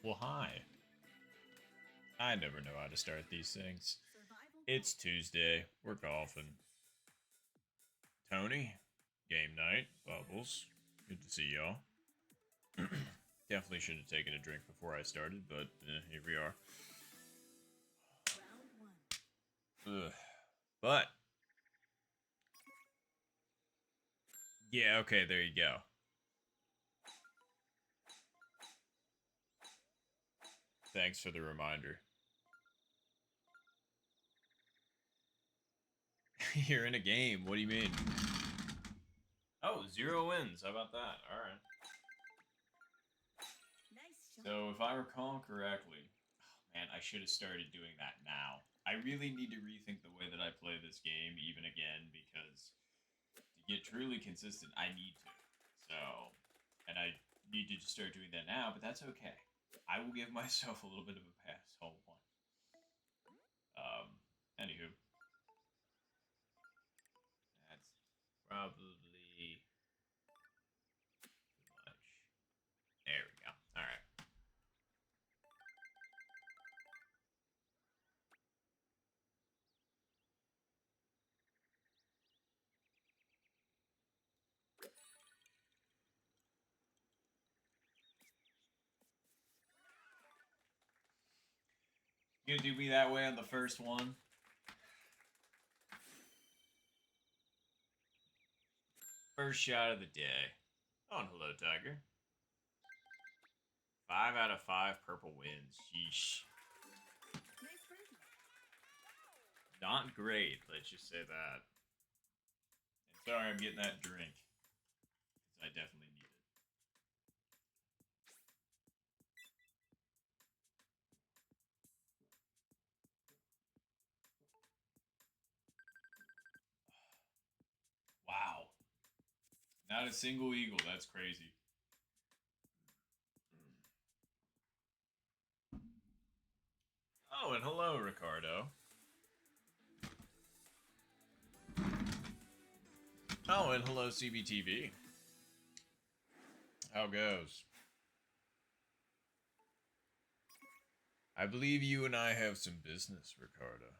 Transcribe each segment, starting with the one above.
Well, hi. I never know how to start these things. It's Tuesday. We're golfing. Tony, game night. Bubbles, good to see y'all. Definitely should have taken a drink before I started, but here we are. Ugh. But, yeah, okay, there you go. Thanks for the reminder. You're in a game. What do you mean? Oh, 0 wins. How about that? All right. So, if I recall correctly, oh, man, I should have started doing that now. I really need to rethink the way that I play this game even again because to get truly consistent, I need to. So, and I need to just start doing that now, but that's okay. I will give myself a little bit of a pass. Hold on. Anywho, that's probably too much. There we go. All right. You gonna do me that way on the first one? First shot of the day. Oh, and hello, Tiger. 5 out of 5 purple wins. Yeesh. Not great, let's just say that. And sorry I'm getting that drink. Because I definitely need it. Wow. Not a single eagle. That's crazy. Oh, and hello, Ricardo. Oh, and hello, CBTV. How goes? I believe you and I have some business, Ricardo.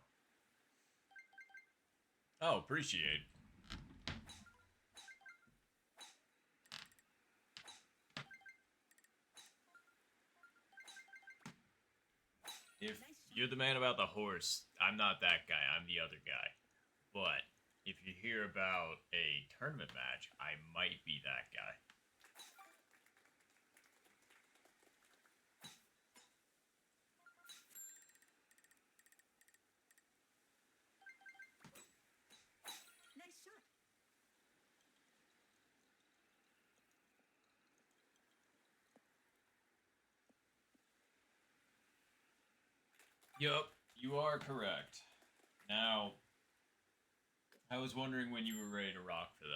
Oh, appreciate. If you're the man about the horse, I'm not that guy. I'm the other guy. But if you hear about a tournament match, I might be that guy. Yup, you are correct. Now, I was wondering when you were ready to rock for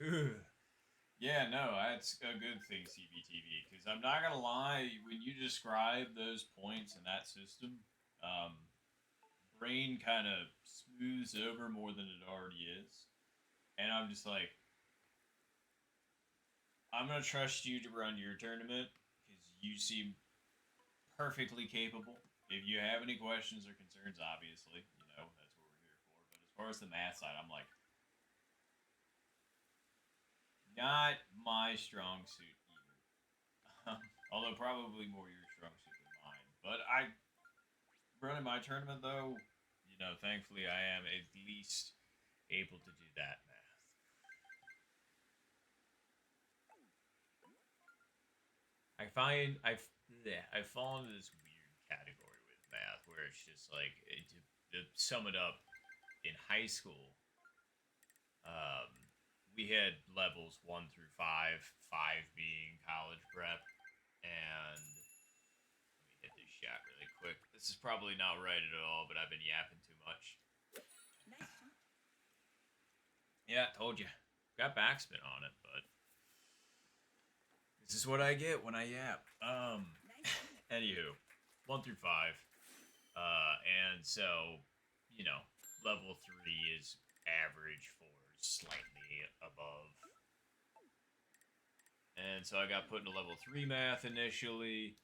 that. Yeah, no, that's a good thing, CBTV, because I'm not gonna lie, when you describe those points in that system, um, brain kind of smooths over more than it already is, and I'm just like, I'm gonna trust you to run your tournament because you seem perfectly capable. If you have any questions or concerns, obviously, that's what we're here for. But as far as the math side, I'm like, not my strong suit either. Although probably more your strong suit than mine. But I running my tournament though, thankfully I am at least able to do that math. I find I fall into this weird category with math where it's just like to sum it up in high school. Um, we had levels 1 through 5, 5 being college prep, and let me hit this shot really quick. This is probably not right at all, but I've been yapping too much. Yeah, I told you. Got backspin on it, but this is what I get when I yap. Anywho, 1 through 5. And so, you know, level 3 is average for slightly above. And so I got put into level 3 math initially,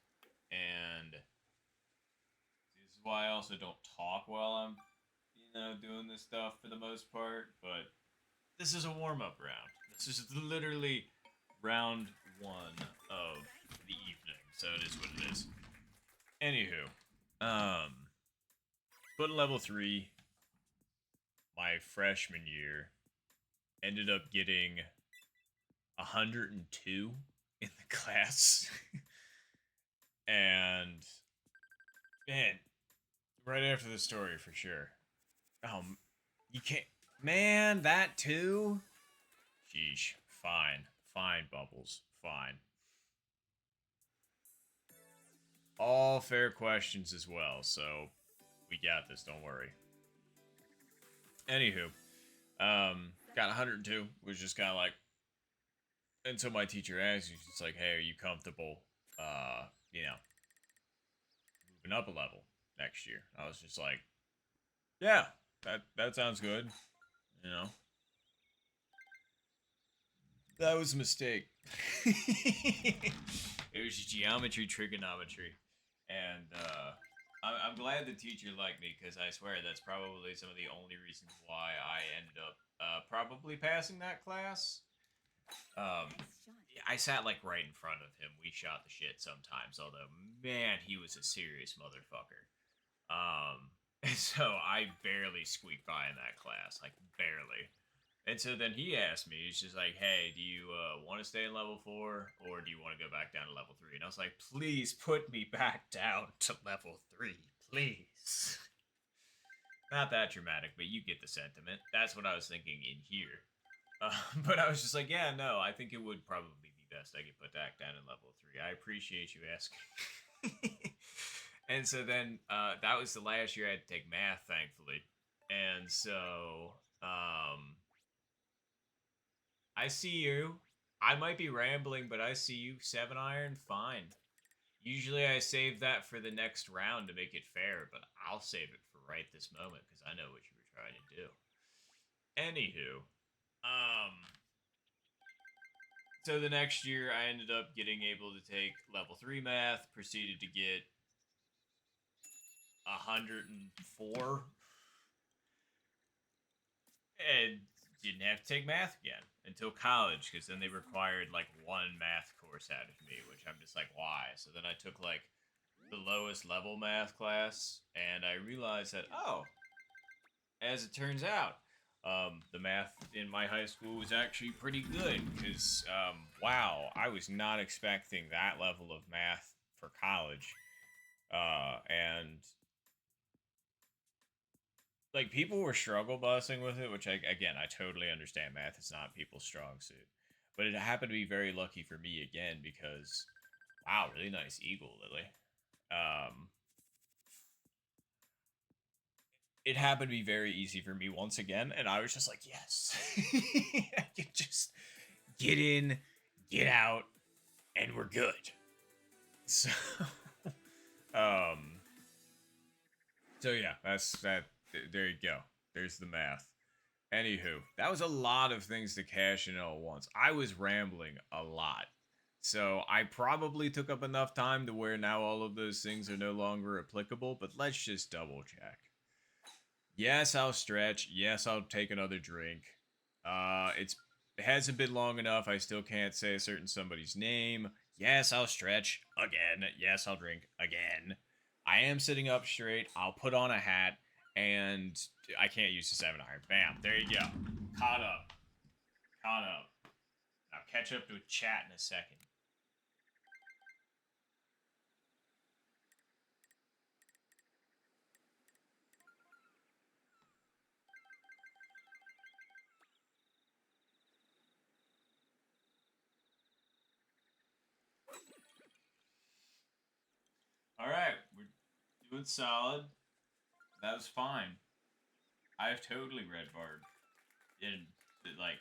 and this is why I also don't talk while I'm, doing this stuff for the most part, but this is a warm-up round. This is literally round 1 of the evening, so it is what it is. Anywho, put in level 3, my freshman year, ended up getting 102 in the class. And man, right after the story for sure. You can't, man, that too. Sheesh. Fine, Bubbles, fine. All fair questions as well, so we got this. Don't worry. Anywho, got 102, was just kind of like, until my teacher asked you, she's like, hey, are you comfortable, you know, moving up a level next year? I was just like, yeah, that sounds good, you know. That was a mistake. It was geometry, trigonometry, and I'm glad the teacher liked me because I swear that's probably some of the only reasons why I ended up probably passing that class. Um, I sat like right in front of him. We shot the shit sometimes, although man, he was a serious motherfucker. And so I barely squeaked by in that class, like barely. And so then he asked me, he's just like, hey, do you want to stay in level 4 or do you want to go back down to level 3? And I was like, please put me back down to level 3, please. Not that dramatic, but you get the sentiment. That's what I was thinking in here. But I was just like, yeah, no, I think it would probably be best I get put back down in level 3. I appreciate you asking. And so then that was the last year I had to take math, thankfully. And so I see you. I might be rambling, but I see you. 7 iron, fine. Usually I save that for the next round to make it fair, but I'll save it for right this moment because I know what you were trying to do. Anywho, so the next year I ended up getting able to take level 3 math, proceeded to get 104, and didn't have to take math again until college because then they required like one math course out of me, which I'm just like, why? So then I took like the lowest level math class, and I realized that, oh, as it turns out, the math in my high school was actually pretty good because, wow, I was not expecting that level of math for college. And like people were struggle busing with it, which again I totally understand. Math is not people's strong suit, but it happened to be very lucky for me again because, wow, really nice eagle, Lily. Um, it happened to be very easy for me once again, and I was just like, yes, I can just get in, get out, and we're good. So, um, so yeah, that's that. There you go. There's the math. Anywho, that was a lot of things to cash in all at once. I was rambling a lot. So I probably took up enough time to where now all of those things are no longer applicable, but let's just double check. Yes, I'll stretch. Yes, I'll take another drink. It hasn't been long enough. I still can't say a certain somebody's name. Yes, I'll stretch again. Yes, I'll drink again. I am sitting up straight. I'll put on a hat, and I can't use the 7 iron. Bam. There you go. Caught up. Caught up. I'll catch up to a chat in a second. All right, we're doing solid. That was fine. I've totally read Bard. Like,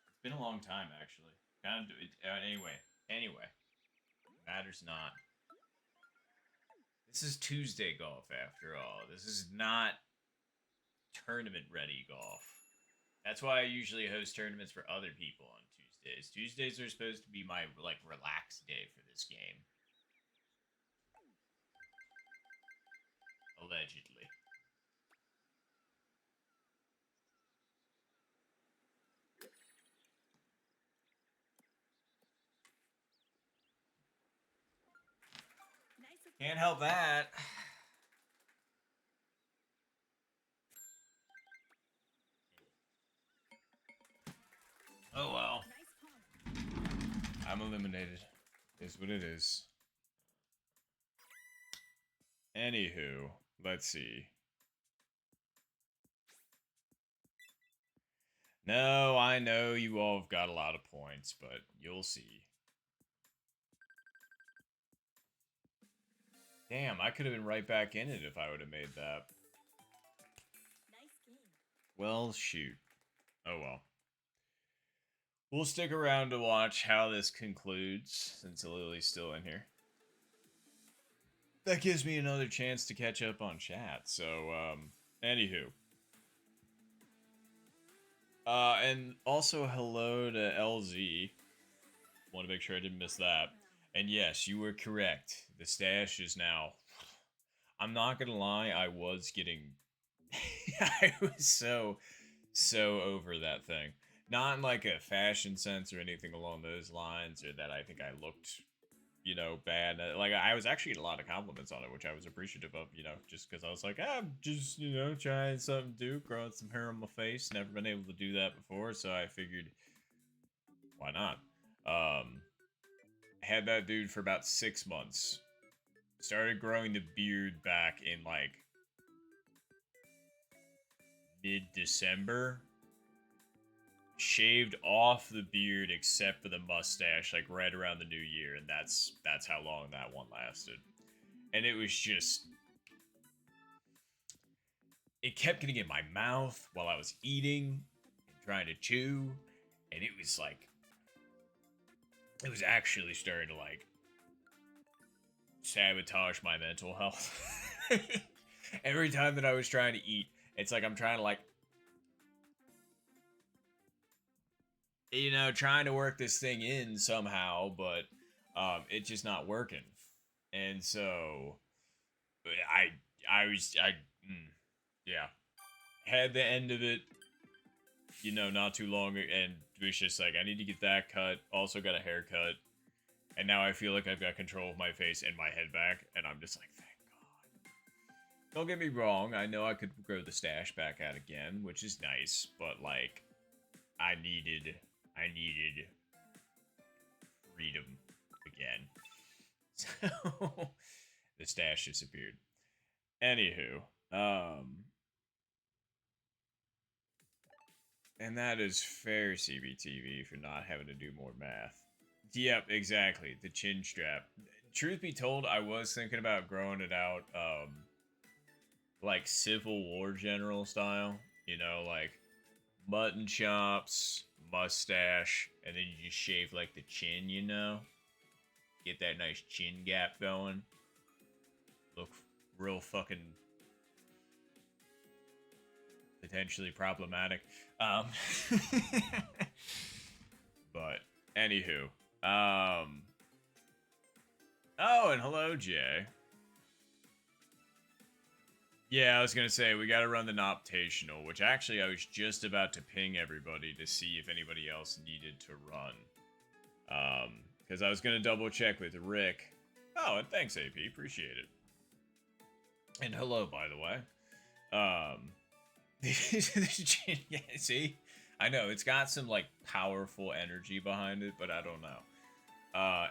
it's been a long time actually. Kind of. Anyway, matters not. This is Tuesday golf after all. This is not tournament ready golf. That's why I usually host tournaments for other people on Tuesdays. Tuesdays are supposed to be my, like, relaxed day for this game. Allegedly. Can't help that. Oh well. I'm eliminated. Is what it is. Anywho, let's see. No, I know you all have got a lot of points, but you'll see. Damn, I could have been right back in it if I would have made that. Well, shoot. Oh well. We'll stick around to watch how this concludes, since Lily's still in here. That gives me another chance to catch up on chat, so, anywho. And also hello to LZ. Want to make sure I didn't miss that. And yes, you were correct. The stash is now... I'm not gonna lie, I was getting... I was so over that thing. Not in like a fashion sense or anything along those lines, or that I think I looked, you know, bad. Like, I was actually getting a lot of compliments on it, which I was appreciative of, you know, just because I was like, I'm just, you know, trying something new, growing some hair on my face. Never been able to do that before, so I figured, why not? Had that dude for about 6 months. Started growing the beard back in, like, mid-December. Shaved off the beard except for the mustache, like, right around the new year, and that's how long that one lasted. And it was just... It kept getting in my mouth while I was eating and trying to chew, and it was like... It was actually starting to, like, sabotage my mental health. Every time that I was trying to eat, it's like I'm trying to, like, you know, trying to work this thing in somehow, but it's just not working. And so yeah, had the end of it, you know, not too long, and it was just like, I need to get that cut. Also got a haircut, and now I feel like I've got control of my face and my head back, and I'm just like, thank God. Don't get me wrong, I know I could grow the stash back out again, which is nice, but like, I needed freedom again. So the stash disappeared. Anywho, and that is fair, CBTV, for not having to do more math. Yep, exactly. The chin strap. Truth be told, I was thinking about growing it out, like Civil War general style. You know, like mutton chops, mustache, and then you just shave like the chin, you know? Get that nice chin gap going. Look real fucking potentially problematic. But anywho, oh, and hello, Jay. Yeah, I was gonna say we gotta run the Noptational, which actually I was just about to ping everybody to see if anybody else needed to run. Because I was gonna double check with Rick. Oh, and thanks, AP, appreciate it. And hello, by the way. Yeah, see? I know, it's got some, like, powerful energy behind it, but I don't know.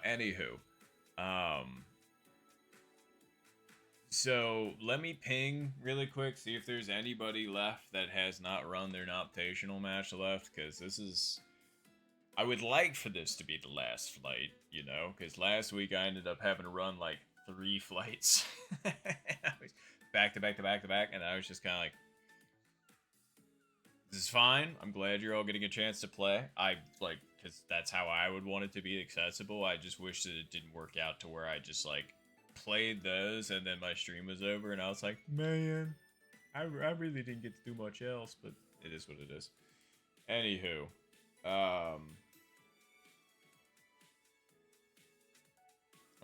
Anywho. So, let me ping really quick, see if there's anybody left that has not run their Noptational match left, because this is... I would like for this to be the last flight, you know, because last week I ended up having to run, like, 3 flights. Back to back to back to back, and I was just kind of like, this is fine. I'm glad you're all getting a chance to play. Because that's how I would want it to be accessible. I just wish that it didn't work out to where I just, like, played those and then my stream was over and I was like, man, I really didn't get to do much else, but it is what it is. Anywho,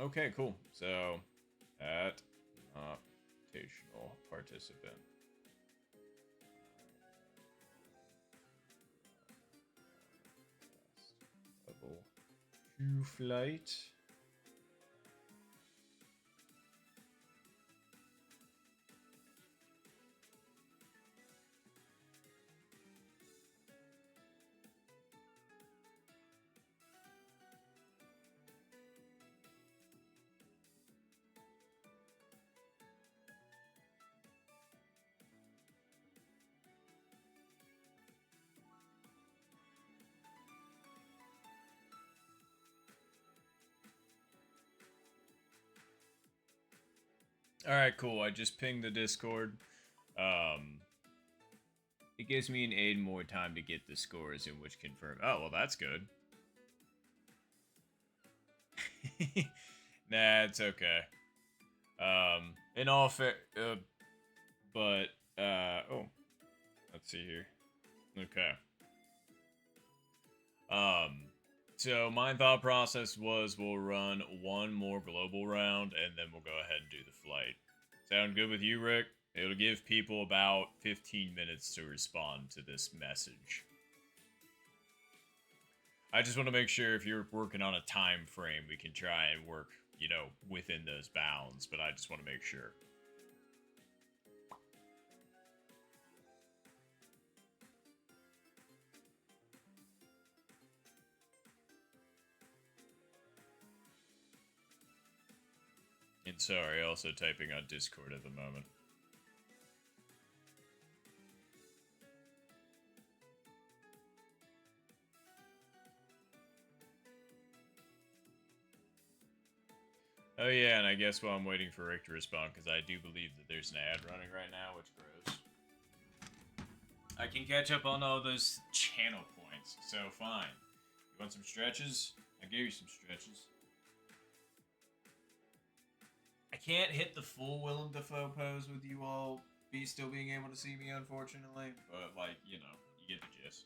Okay, cool. So, at optational participant. Level 2 flight. All right, cool. I just pinged the Discord. Um, it gives me an aid more time to get the scores in which confirm. Oh, well, that's good. Nah, it's okay. In all fair, but oh, let's see here. Okay. So my thought process was we'll run one more global round and then we'll go ahead and do the flight. Sound good with you, Rick? It'll give people about 15 minutes to respond to this message. I just want to make sure if you're working on a time frame, we can try and work, within those bounds, but I just want to make sure. And sorry, also typing on Discord at the moment. Oh yeah, and I guess while I'm waiting for Rick to respond, because I do believe that there's an ad running right now, which grows. I can catch up on all those channel points, so fine. You want some stretches? I gave you some stretches. I can't hit the full Willem Dafoe pose with you all still being able to see me, unfortunately, but, you get the gist.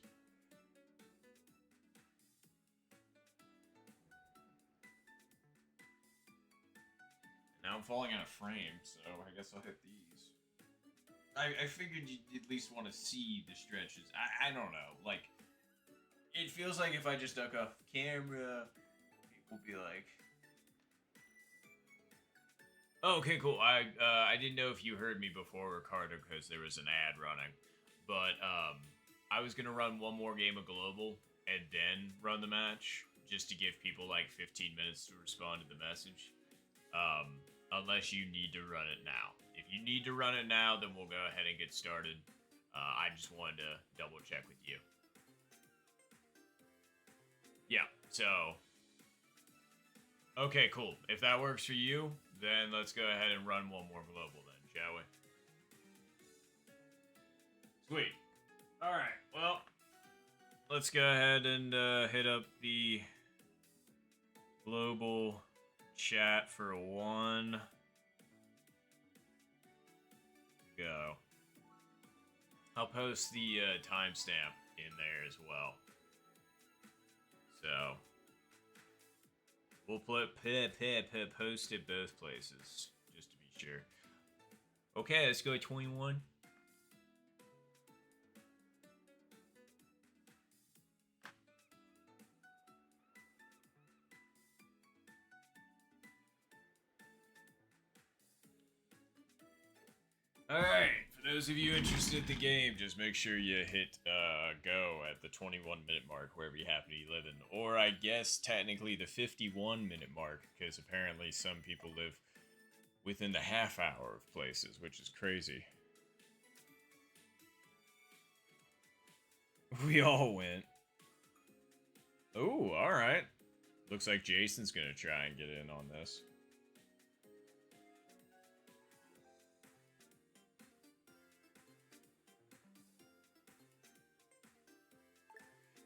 Now I'm falling out of frame, so I guess I'll hit these. I figured you'd at least want to see the stretches. I don't know. Like, it feels like if I just duck off camera, people be like, oh, okay, cool. I didn't know if you heard me before, Ricardo, because there was an ad running. But I was gonna run one more game of global and then run the match, just to give people like 15 minutes to respond to the message. Unless you need to run it now. If you need to run it now, then we'll go ahead and get started. I just wanted to double check with you. Yeah, so. Okay, cool. If that works for you, then let's go ahead and run one more global then, shall we? Sweet. Alright, well, let's go ahead and hit up the global chat for one. Go. I'll post the timestamp in there as well. So we'll post it both places just to be sure. Okay, let's go 21. Alright, for those of you interested in the game, just make sure you hit go at the 21-minute mark, wherever you happen to be living. Or I guess technically the 51-minute mark, because apparently some people live within the half hour of places, which is crazy. We all went. Ooh, alright. Looks like Jason's gonna try and get in on this.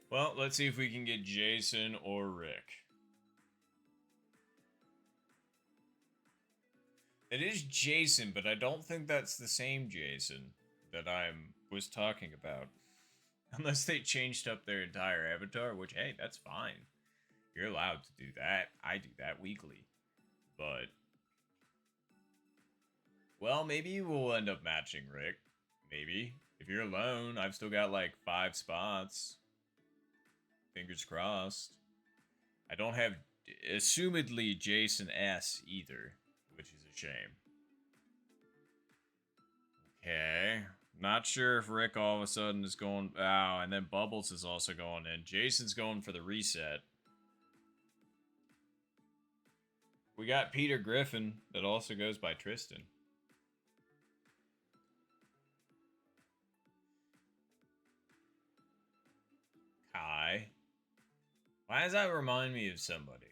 Well, let's see if we can get Jason or Rick. It is Jason, but I don't think that's the same Jason that I was talking about. Unless they changed up their entire avatar, which, hey, that's fine. You're allowed to do that. I do that weekly. But, well, maybe we'll end up matching Rick. Maybe. If you're alone, I've still got like 5 spots. Fingers crossed. I don't have, assumedly, Jason S. either, which is a shame. Okay. Not sure if Rick all of a sudden is going. Oh, and then Bubbles is also going in. Jason's going for the reset. We got Peter Griffin that also goes by Tristan. Kai. Why does that remind me of somebody?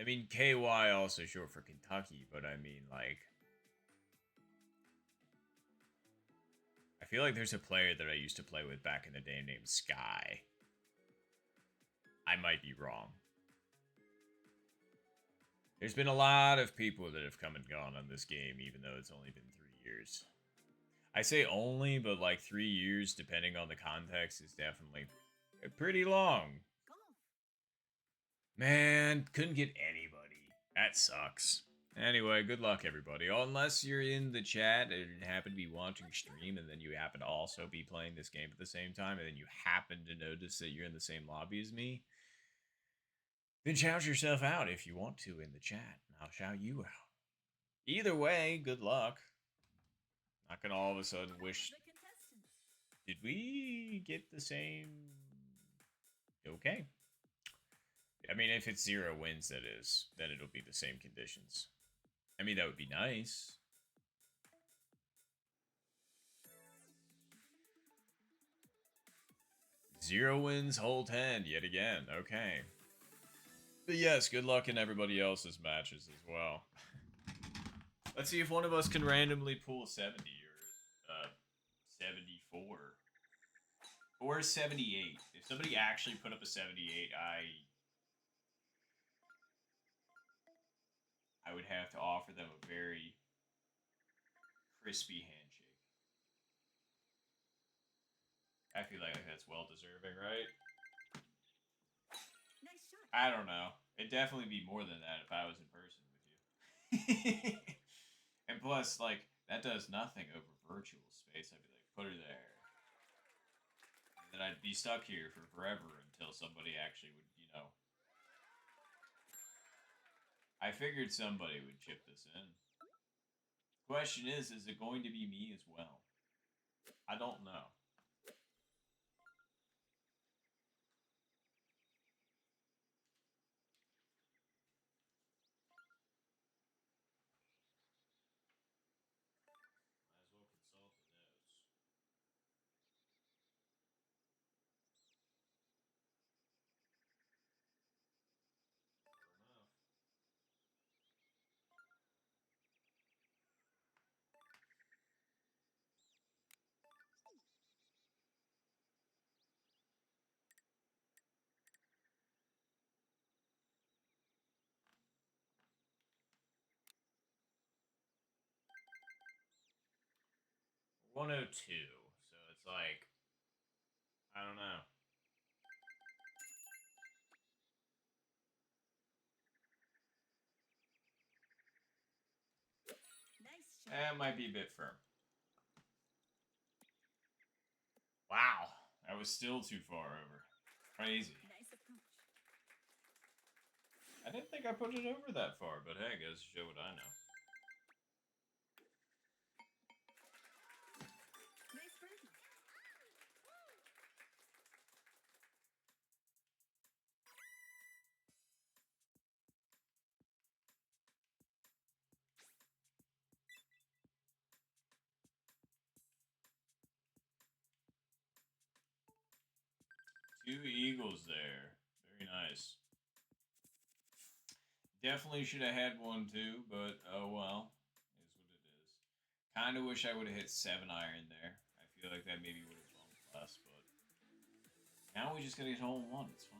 I mean, KY also short for Kentucky, but I mean, like, I feel like there's a player that I used to play with back in the day named Sky. I might be wrong. There's been a lot of people that have come and gone on this game, even though it's only been 3 years. I say only, but like 3 years, depending on the context, is definitely pretty long. Man, couldn't get anybody. That sucks. Anyway, good luck, everybody. Unless you're in the chat and happen to be watching stream, and then you happen to also be playing this game at the same time, and then you happen to notice that you're in the same lobby as me, then shout yourself out if you want to in the chat, and I'll shout you out. Either way, good luck. Not gonna all of a sudden wish. Did we get the same? Okay. I mean, if it's 0 wins, that is, then it'll be the same conditions. I mean, that would be nice. Zero wins, hold hand yet again. Okay. But yes, good luck in everybody else's matches as well. Let's see if one of us can randomly pull 70 or 74. Or 78. If somebody actually put up a 78, I would have to offer them a very crispy handshake. I feel like that's well deserving, right? Nice shot. I don't know. It'd definitely be more than that if I was in person with you. And plus, like, that does nothing over virtual space. I'd be like, put her there. And then I'd be stuck here for forever until somebody actually would, you know. I figured somebody would chip this in. Question is it going to be me as well? I don't know. Might as well consult the notes. Fair enough. We're 102, so it's like, I don't know. That might be a bit firm. Wow, that was still too far over. Crazy. I didn't think I put it over that far, but hey, goes to show what I know. Two eagles there. Very nice. Definitely should have had one too, but oh well. Is what it is. Kind of wish I would have hit 7 iron there. I feel like that maybe would have bumped less, but now we just gotta get hole in one. It's fine.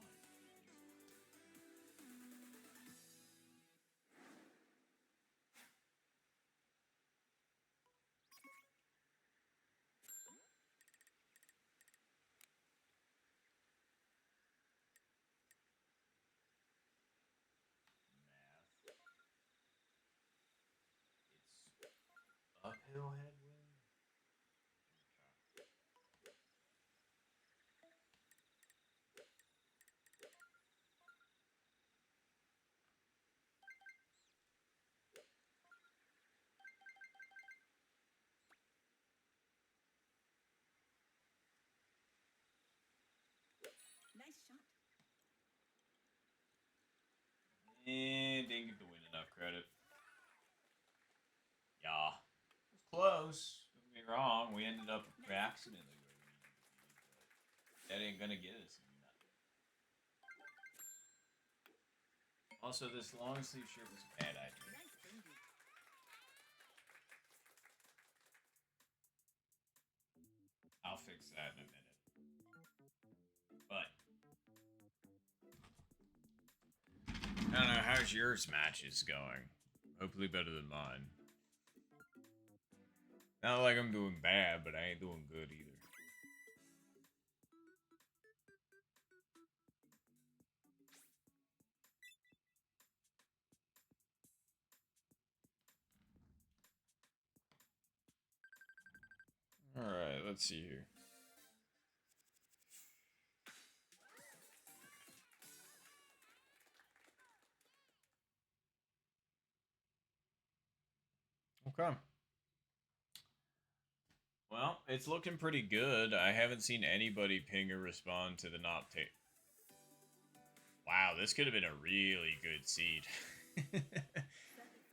Tailhead win. Nice shot. And didn't get the win enough credit. Yeah. It was close. Don't get me wrong. We ended up approximately where we needed to be, but that ain't gonna get us nothing. Also, this long sleeve shirt was a bad idea. Nice birdie. I'll fix that in a minute. But I don't know, how's yours matches going? Hopefully better than mine. Not like I'm doing bad, but I ain't doing good either. Alright, let's see here. Okay. Well, it's looking pretty good. I haven't seen anybody ping or respond to the not take. Wow, this could have been a really good seed.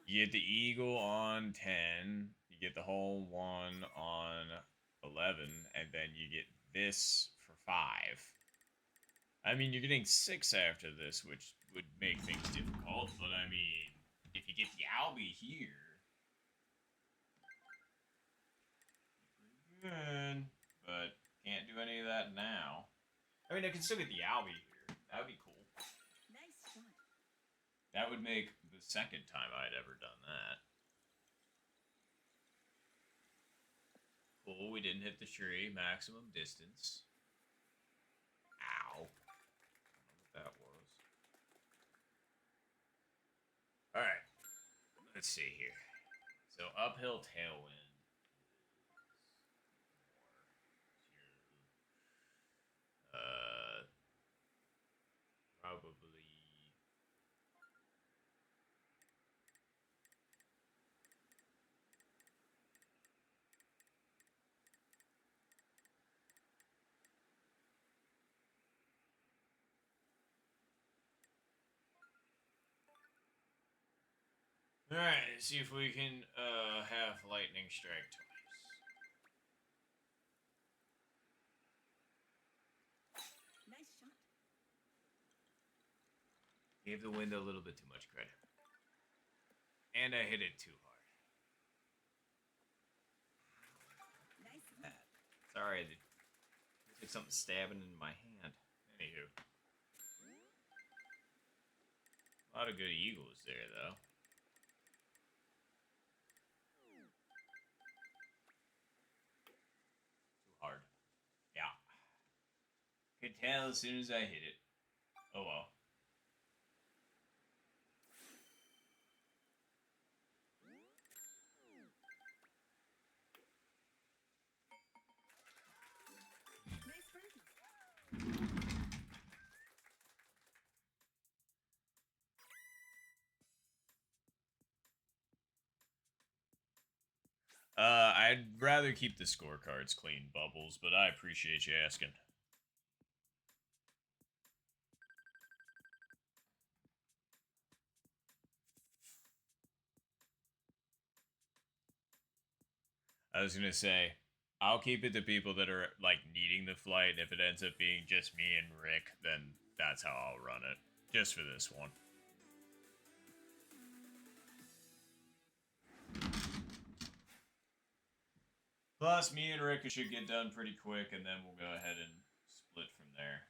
You get the eagle on 10, you get the hole 1 on 11, and then you get this for 5. I mean, you're getting 6 after this, which would make things difficult, but I mean, if you get the Albie here, pretty good, but can't do any of that now. I mean, I can still get the Albie here. That would be cool. Nice shot. That would make the second time I'd ever done that. Cool, we didn't hit the tree. Maximum distance. Ow. I don't know what that was. Alright. Let's see here. So, uphill tailwind. Probably. Alright, see if we can have lightning strike twice. Nice shot. Gave the wind a little bit too much credit. And I hit it too hard. Nice hit. Sorry, it's like something stabbing in my hand. Anywho. A lot of good eagles there, though. Too hard. Yeah. Could tell as soon as I hit it. Oh well. Nice birdie. I'd rather keep the scorecards clean, Bubbles, but I appreciate you asking. I was gonna say, I'll keep it to people that are like needing the flight. If it ends up being just me and Rick, then that's how I'll run it. Just for this one. Plus, me and Rick should get done pretty quick, and then we'll go ahead and split from there.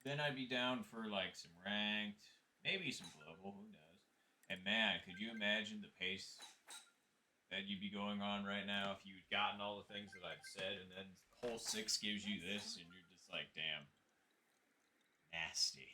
Then I'd be down for like some ranked, maybe some global, who knows. And man, could you imagine the pace that you'd be going on right now if you'd gotten all the things that I've said, and then hole 6 gives you this, and you're just like, damn, nasty.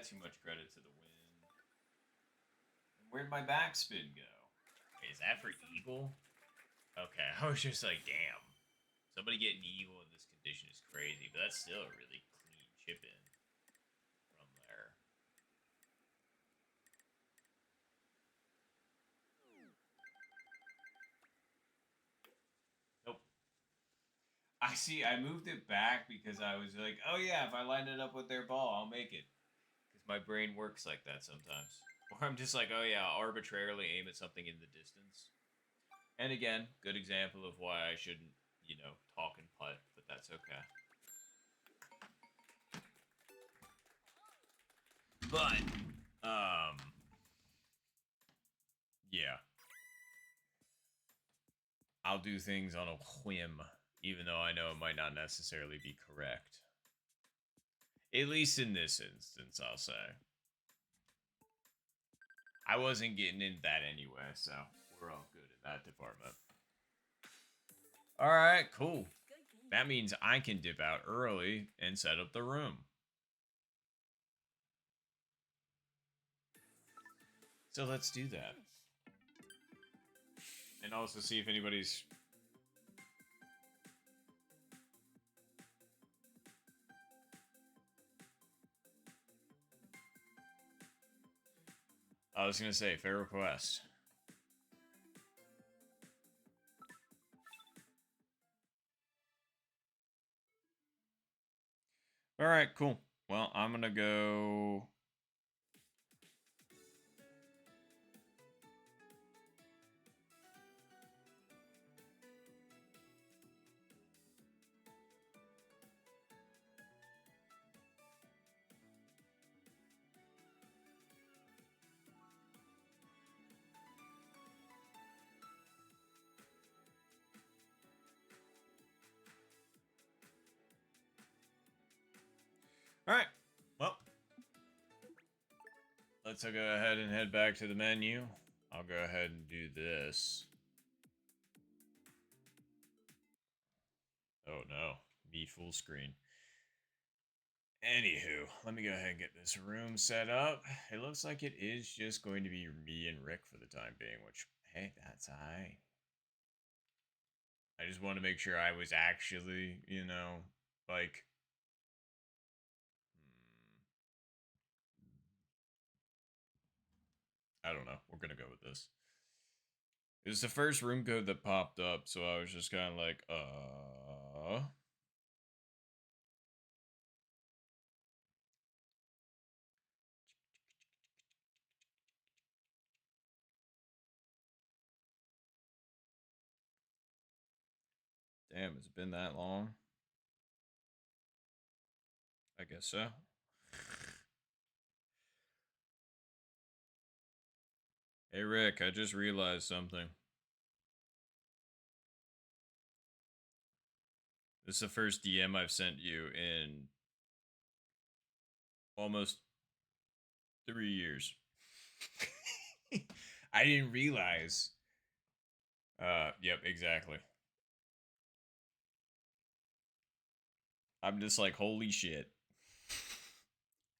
Too much credit to the wind. Where'd my backspin go? Wait, is that for eagle? Okay, I was just like, damn. Somebody getting eagle in this condition is crazy, but that's still a really clean chip in from there. Nope. I see. I moved it back because I was like, oh yeah, if I line it up with their ball, I'll make it. Because my brain works like that sometimes. Or I'm just like, oh yeah, I'll arbitrarily aim at something in the distance. And again, good example of why I shouldn't, talk and putt, but that's okay. But, yeah. I'll do things on a whim, even though I know it might not necessarily be correct. At least in this instance, I'll say. I wasn't getting into that anyway, so we're all good in that department. Alright, cool. Good game. That means I can dip out early and set up the room. So let's do that. And also see if anybody's... I was gonna say, fair request. Alright, cool. Well, I'm gonna go... Alright, well, let's go ahead and head back to the menu. I'll go ahead and do this. Oh no, me full screen. Anywho, let me go ahead and get this room set up. It looks like it is just going to be me and Rick for the time being, which, hey, that's alright. I just want to make sure I was actually, like... I don't know. We're gonna go with this. It was the first room code that popped up, so I was just kind of like, Damn, has it been that long? I guess so. Hey, Rick, I just realized something. This is the first DM I've sent you in almost 3 years. I didn't realize. Yep, exactly. I'm just like, holy shit.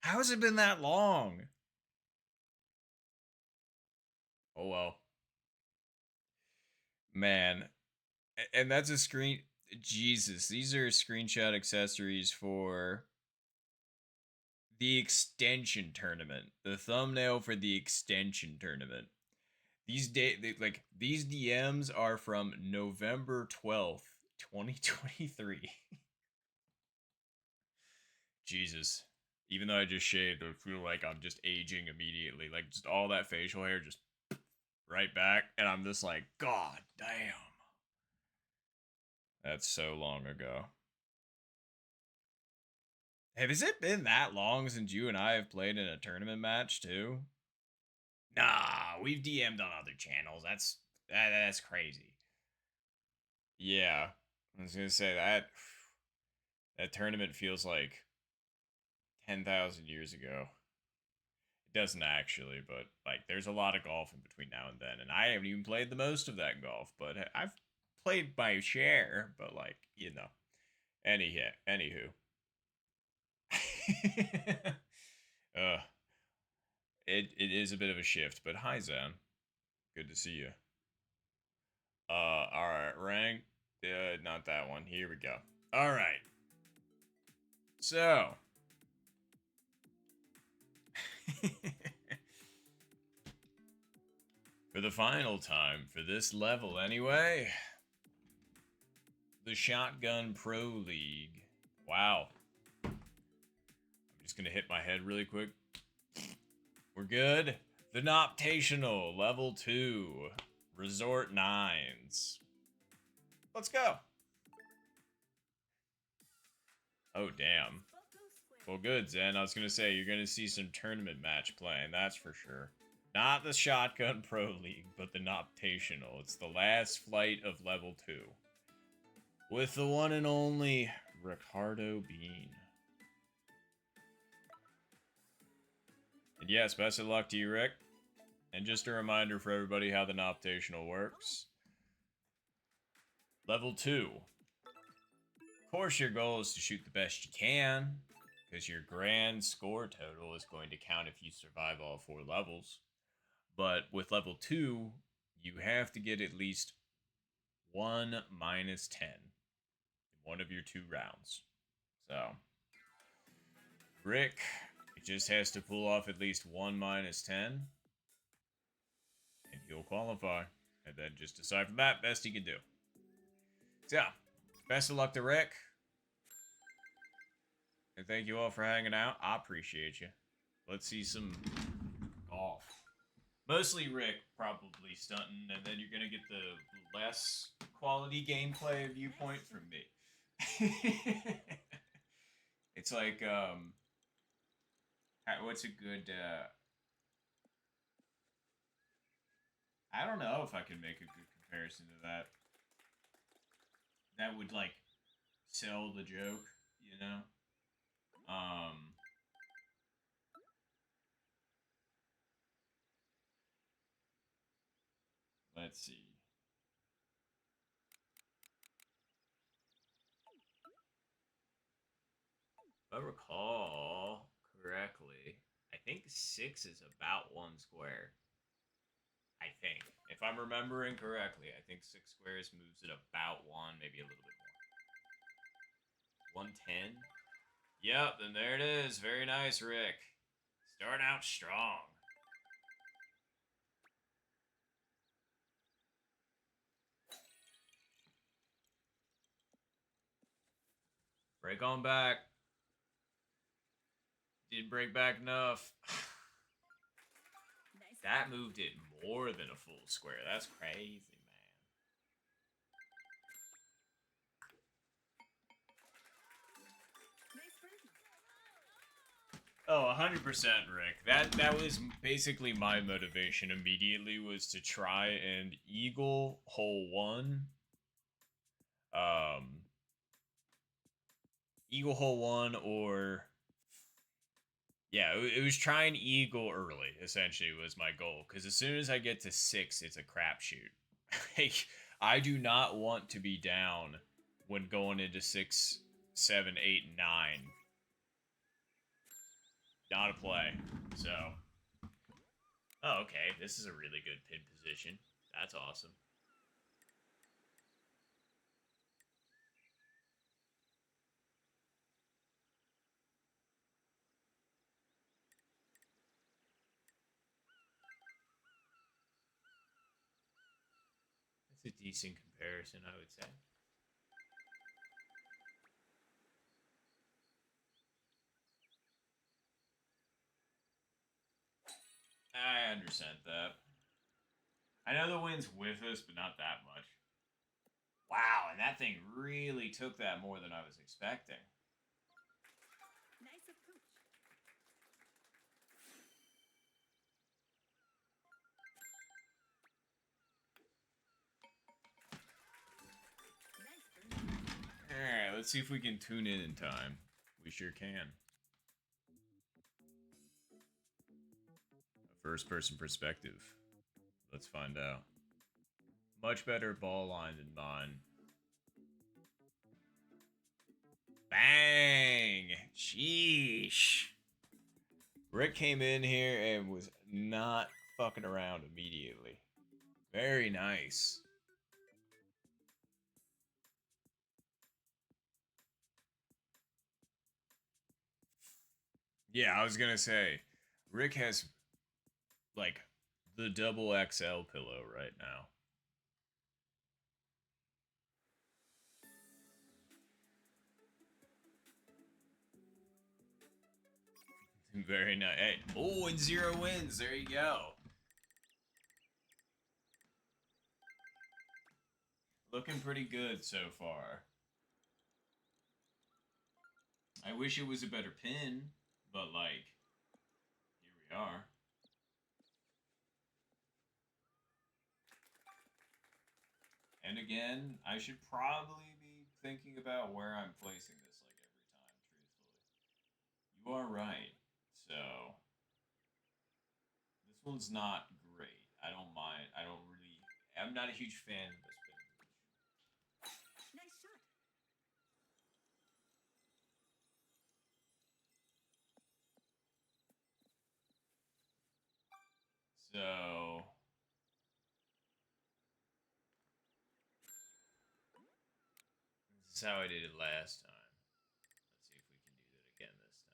How has it been that long? Oh well. Man. And that's a screen. Jesus, these are screenshot accessories for the extension tournament. The thumbnail for the extension tournament. These these DMs are from November 12th, 2023. Jesus. Even though I just shaved, I feel like I'm just aging immediately. Like, just all that facial hair just right back. And I'm just like, God damn. That's so long ago. Has it been that long since you and I have played in a tournament match, too? Nah, we've DM'd on other channels. That's crazy. Yeah. I was gonna say that tournament feels like 10,000 years ago. It doesn't actually, but like there's a lot of golf in between now and then, and I haven't even played the most of that golf, but I've played my share, but like, Anywho. Uh, it is a bit of a shift, but hi Zen, good to see you. All right, rank. Not that one. Here we go. All right. So. For the final time, for this level anyway, the Shotgun Pro League. Wow. I'm just gonna hit my head really quick. We're good. The Noctational, level 2. Resort 9s. Let's go. Oh, damn. Well, good, Zen. I was gonna say, you're gonna see some tournament match playing, that's for sure. Not the Shotgun Pro League, but the Noctational. It's the last flight of level 2. With the one and only Ricardo Bean. And yes, best of luck to you, Rick. And just a reminder for everybody how the Noctational works. Level 2. Of course, your goal is to shoot the best you can, because your grand score total is going to count if you survive all 4 levels. But with level 2, you have to get at least 1 minus 10 in one of your 2 rounds. So, Rick, it just has to pull off at least 1 minus 10, and he'll qualify. And then just decide from that, best he can do. So, best of luck to Rick. And thank you all for hanging out. I appreciate you. Let's see some golf. Mostly Rick probably stunting, and then you're going to get the less quality gameplay viewpoint from me. It's like, what's a good, I don't know if I can make a good comparison to that. That would, like, sell the joke, you know? Let's see. If I recall correctly, I think 6 is about 1 square. I think. If I'm remembering correctly, I think 6 squares moves it about 1, maybe a little bit more. 110? Yep, then there it is. Very nice, Rick. Start out strong. Break on back. Didn't break back enough. Nice. That moved it more than a full square. That's crazy, man. Nice birdie. Oh, 100%, Rick. That was basically my motivation immediately, was to try and eagle hole 1. Eagle hole 1, or yeah, it was try and eagle early, essentially, was my goal. Because as soon as I get to 6, it's a crapshoot. Like, I do not want to be down when going into 6, 7, 8, 9. Not a play. So, oh, okay. This is a really good pin position. That's awesome. That's a decent comparison, I would say. I understand that. I know the wind's with us, but not that much. Wow, and that thing really took that more than I was expecting. Nice approach. Nice birdie. Alright, let's see if we can tune in time. We sure can. A first person perspective. Let's find out. Much better ball line than mine. Bang! Sheesh. Rick came in here and was not fucking around immediately. Very nice. Yeah, I was gonna say, Rick has like the double XL pillow right now. Very nice. Hey, oh, and 0 wins. There you go. Looking pretty good so far. I wish it was a better pin, but like, here we are. And again, I should probably be thinking about where I'm placing this like every time, truthfully. You are right. So, this one's not great. I don't mind. I'm not a huge fan of this pin. Nice shot. So, this is how I did it last time. Let's see if we can do that again this time.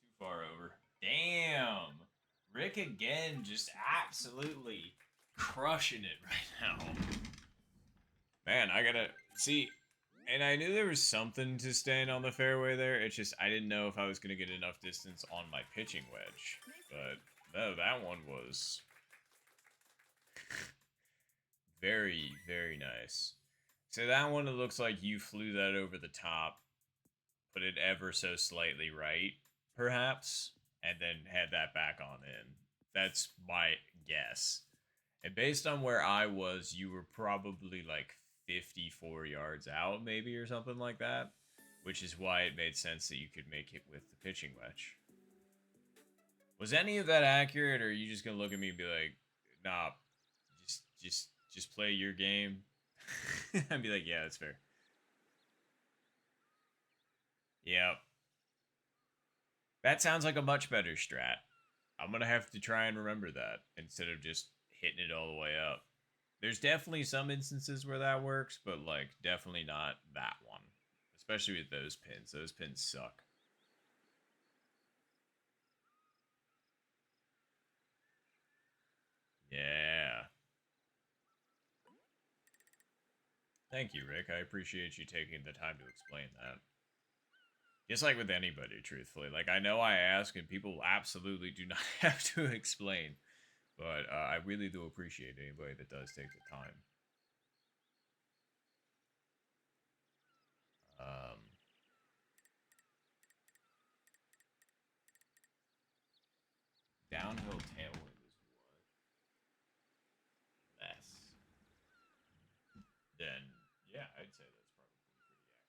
Too far over. Damn! Rick again, just absolutely crushing it right now. Man, I gotta see. And I knew there was something to staying on the fairway there. It's just I didn't know if I was gonna get enough distance on my pitching wedge. But no, that one was very, very nice. So that one, it looks like you flew that over the top, put it ever so slightly right, perhaps, and then had that back on in. That's my guess. And based on where I was, you were probably like 54 yards out, maybe, or something like that, which is why it made sense that you could make it with the pitching wedge. Was any of that accurate, or are you just gonna look at me and be like, "Nah, just play your game"? I'd be like, "Yeah, that's fair." Yep. That sounds like a much better strat. I'm gonna have to try and remember that instead of just hitting it all the way up. There's definitely some instances where that works, but like definitely not that one. Especially with those pins. Those pins suck. Yeah. Thank you, Rick. I appreciate you taking the time to explain that. Just like with anybody, truthfully. Like, I know I ask, and people absolutely do not have to explain. But I really do appreciate anybody that does take the time. Um, Downhill tailwind is what? Less. Then, yeah, I'd say that's probably pretty accurate.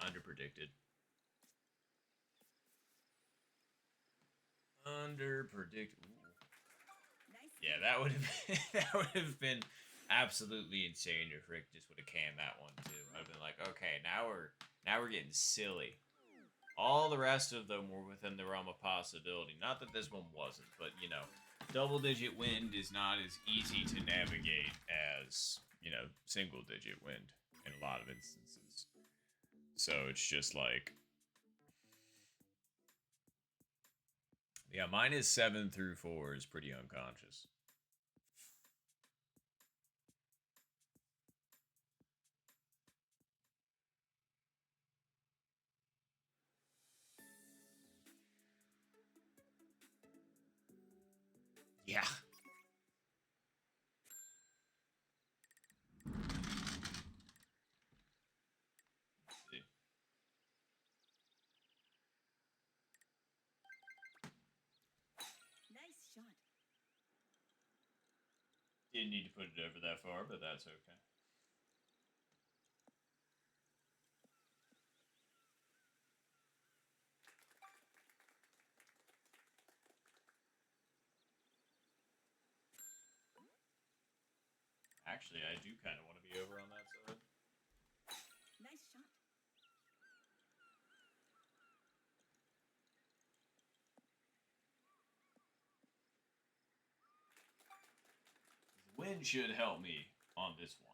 Underpredicted. Underpredicted. Nice. Yeah, that would have been, that would have been absolutely insane if Rick just would have canned that one too. I've been like, okay, now we're getting silly. All the rest of them were within the realm of possibility. Not that this one wasn't, but you know, double digit wind is not as easy to navigate as, you know, single digit wind in a lot of instances. So it's just like, yeah, mine is 7 through 4 is pretty unconscious. Yeah. See. Nice Didn't need to put it over that far, but that's okay. Actually, I do kind of want to be over on that side. Nice shot. The wind should help me on this one.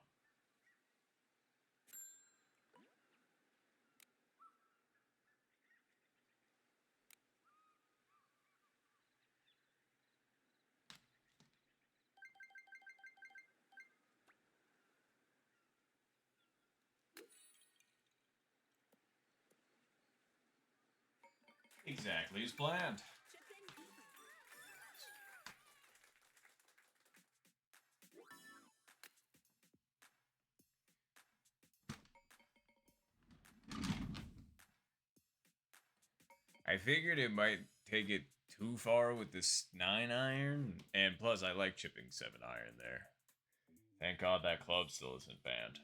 Exactly as planned. Chip in easy. I figured it might take it too far with this 9 iron, and plus I like chipping 7 iron there. Thank God that club still isn't banned.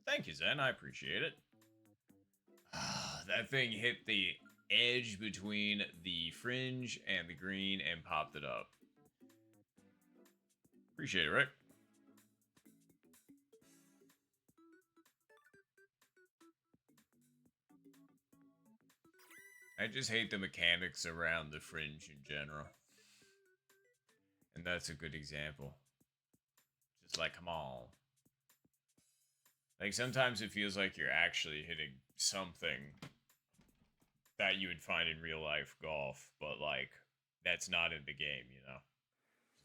Thank you, Zen. I appreciate it. That thing hit the edge between the fringe and the green and popped it up. Appreciate it, Rick. I just hate the mechanics around the fringe in general. And that's a good example. Just like, come on. Like, sometimes it feels like you're actually hitting something that you would find in real life golf, but, like, that's not in the game, you know?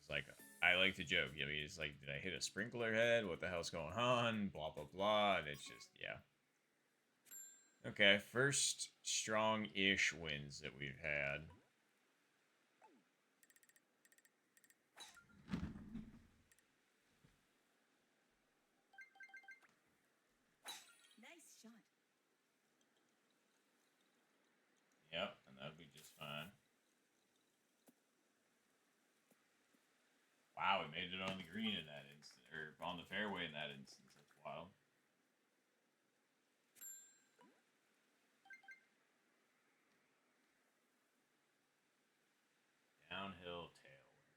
It's like, I like to joke, you know, it's like, did I hit a sprinkler head? What the hell's going on? Blah, blah, blah. And it's just, yeah. Okay, first strong-ish wins that we've had. Nice shot. Yep, and that'd be just fine. Wow, we made it on the green in that instant, or on the fairway in that instance. That's wild. Downhill tailwind.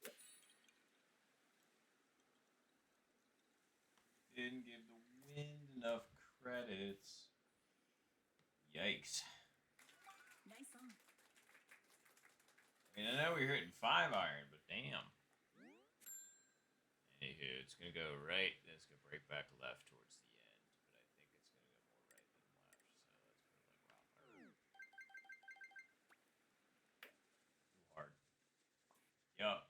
Nice. Didn't give the wind enough credits. Yikes. Nice on. I mean, I know we were hitting 5 iron, but damn. Anywho, it's gonna go right. It's gonna break back left towards the end, but I think it's gonna go more right than left. So let's put it like wow, too hard. Yup.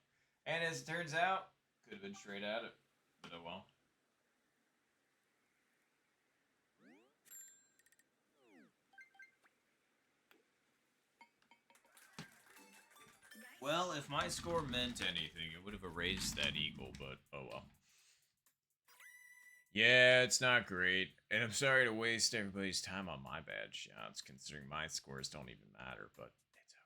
And as it turns out, could have been straight at it, but oh well. Nice. Well, if my score meant anything, it would have erased that eagle, but oh well. Yeah, it's not great. And I'm sorry to waste everybody's time on my bad shots, considering my scores don't even matter, but it's okay.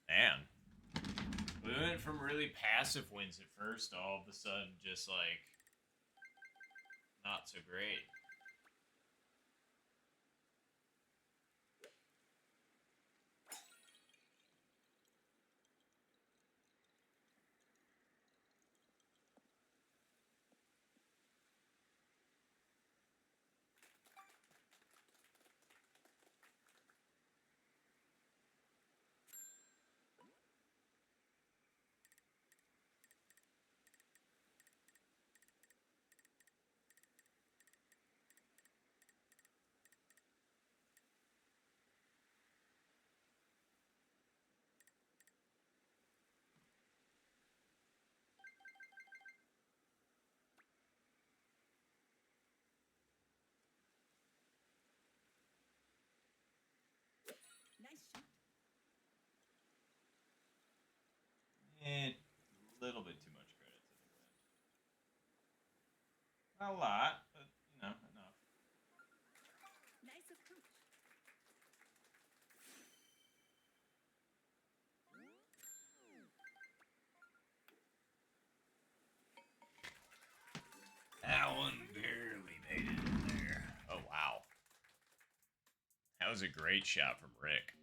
Man. We went from really passive wins at first to all of a sudden just like not so great. Not a lot, but you know, enough. Nice approach. That one barely made it in there. Oh wow, that was a great shot from Rick.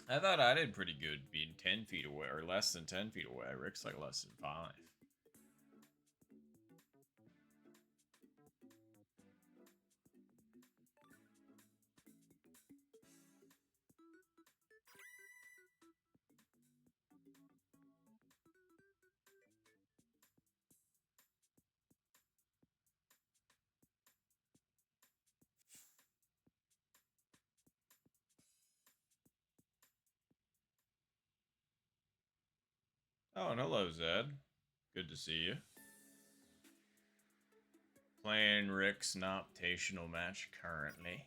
I thought I did pretty good being 10 feet away, or less than 10 feet away. Rick's like less than 5. Oh, and hello, Zed. Good to see you. Playing Rick's Noctational match currently.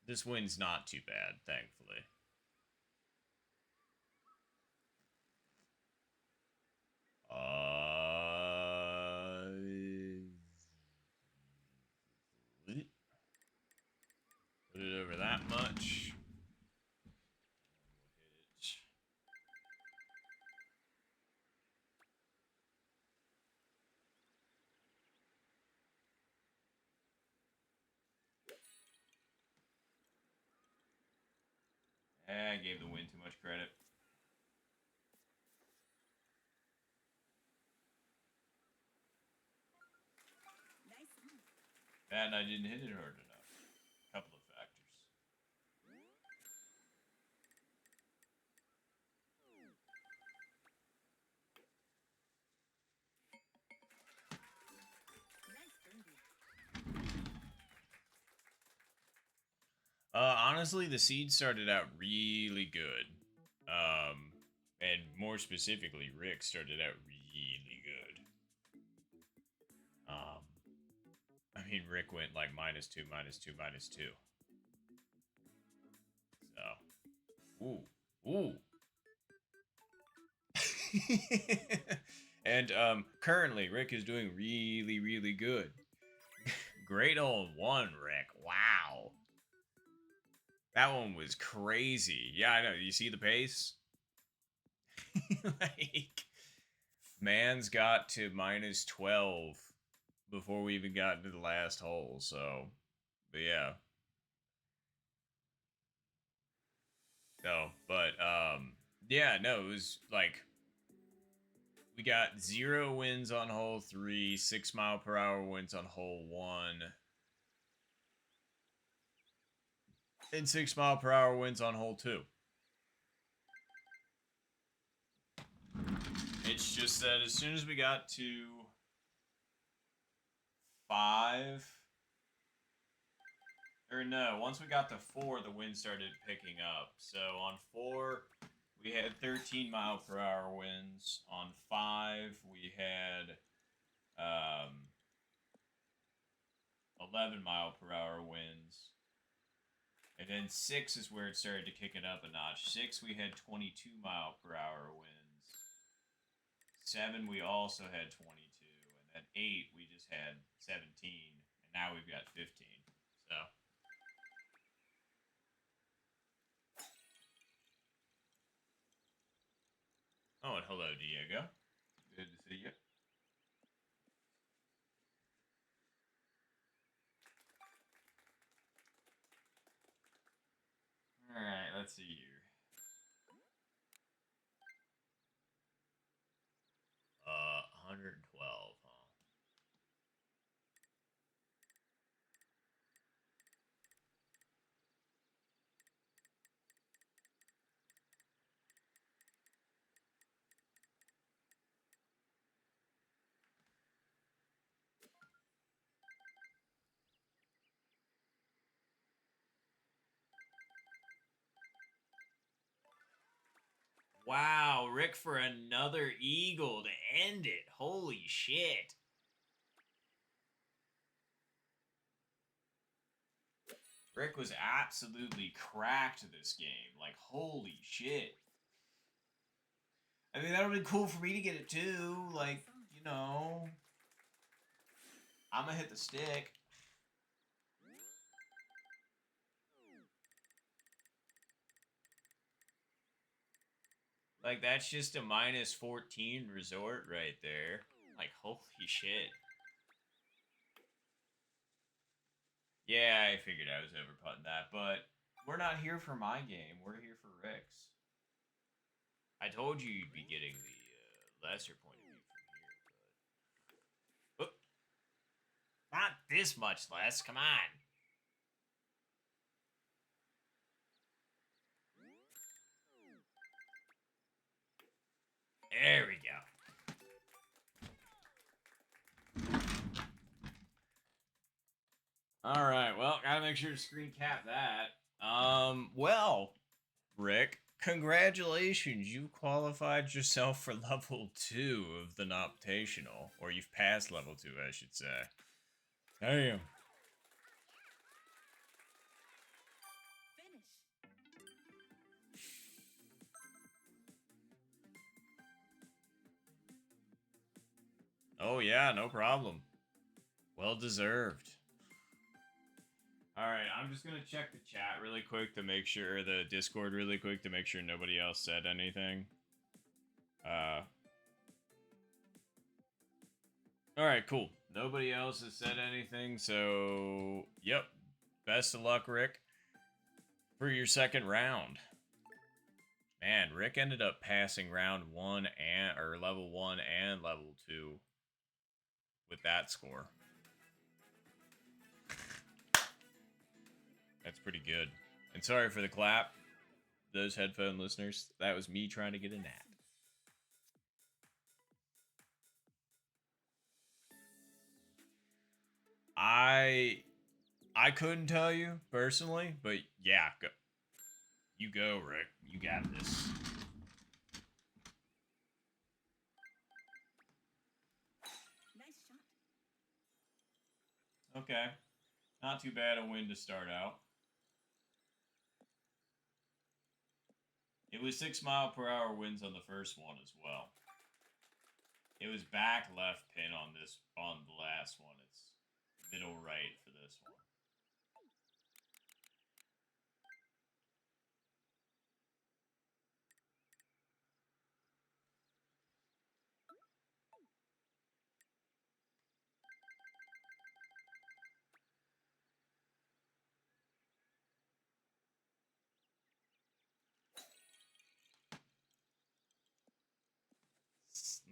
This win's not too bad, thankfully. Put it over that much. I gave the win too much credit. Nice move. And I didn't hit it hard enough. Couple of factors. Nice birdie. Honestly, the seed started out really good. And more specifically, Rick started out really good. I mean, Rick went like -2, -2, -2. So, ooh. And currently, Rick is doing really, really good. Great on one, Rick. Wow. That one was crazy. Yeah, I know. You see the pace? Like, man's got to -12 before we even got into the last hole. So, but yeah. No, but yeah, no, it was like we got 0 wins on hole 3, 6 mph wins on hole 1, and 6 mph wins on hole 2. It's just that as soon as we got to 5, or no, once we got to 4, the wind started picking up. So on 4, we had 13 mph winds. On 5, we had 11 mph winds. And then 6 is where it started to kick it up a notch. 6, we had 22 mph winds. 7, we also had 22. And then 8, we just had 17. And now we've got 15. So. Oh, and hello, Diego. Good to see you. Alright, let's see here. 112, huh? Wow, Rick for another eagle to end it. Holy shit. Rick was absolutely cracked this game. Like, holy shit. I mean, that would be cool for me to get it too. Like, you know, I'm gonna hit the stick. Like, that's just a minus 14 resort right there. Like, holy shit. Yeah, I figured I was overputting that, but we're not here for my game. We're here for Rick's. I told you you'd be getting the lesser point of view from here, but... Oh, not this much less, come on. There we go. All right, well, gotta make sure to screen cap that. Well, Rick, congratulations. You qualified yourself for level 2 of the Noctational. Or you've passed level 2, I should say. Damn. Finish. Oh, yeah, no problem. Well deserved. Alright, I'm just gonna check the chat really quick to make sure, the Discord really quick to make sure nobody else said anything. Alright, cool. Nobody else has said anything, so... Yep. Best of luck, Rick, for your second round. Man, Rick ended up passing round 1 and... or level 1 and level 2 with that score. That's pretty good. And sorry for the clap, those headphone listeners. That was me trying to get a nap. I couldn't tell you personally, but yeah, go. You go, Rick. You got this. Nice shot. Okay. Not too bad a win to start out. It was 6-mile-per-hour winds on the first one as well. It was back left pin on the last one. It's middle right for this one.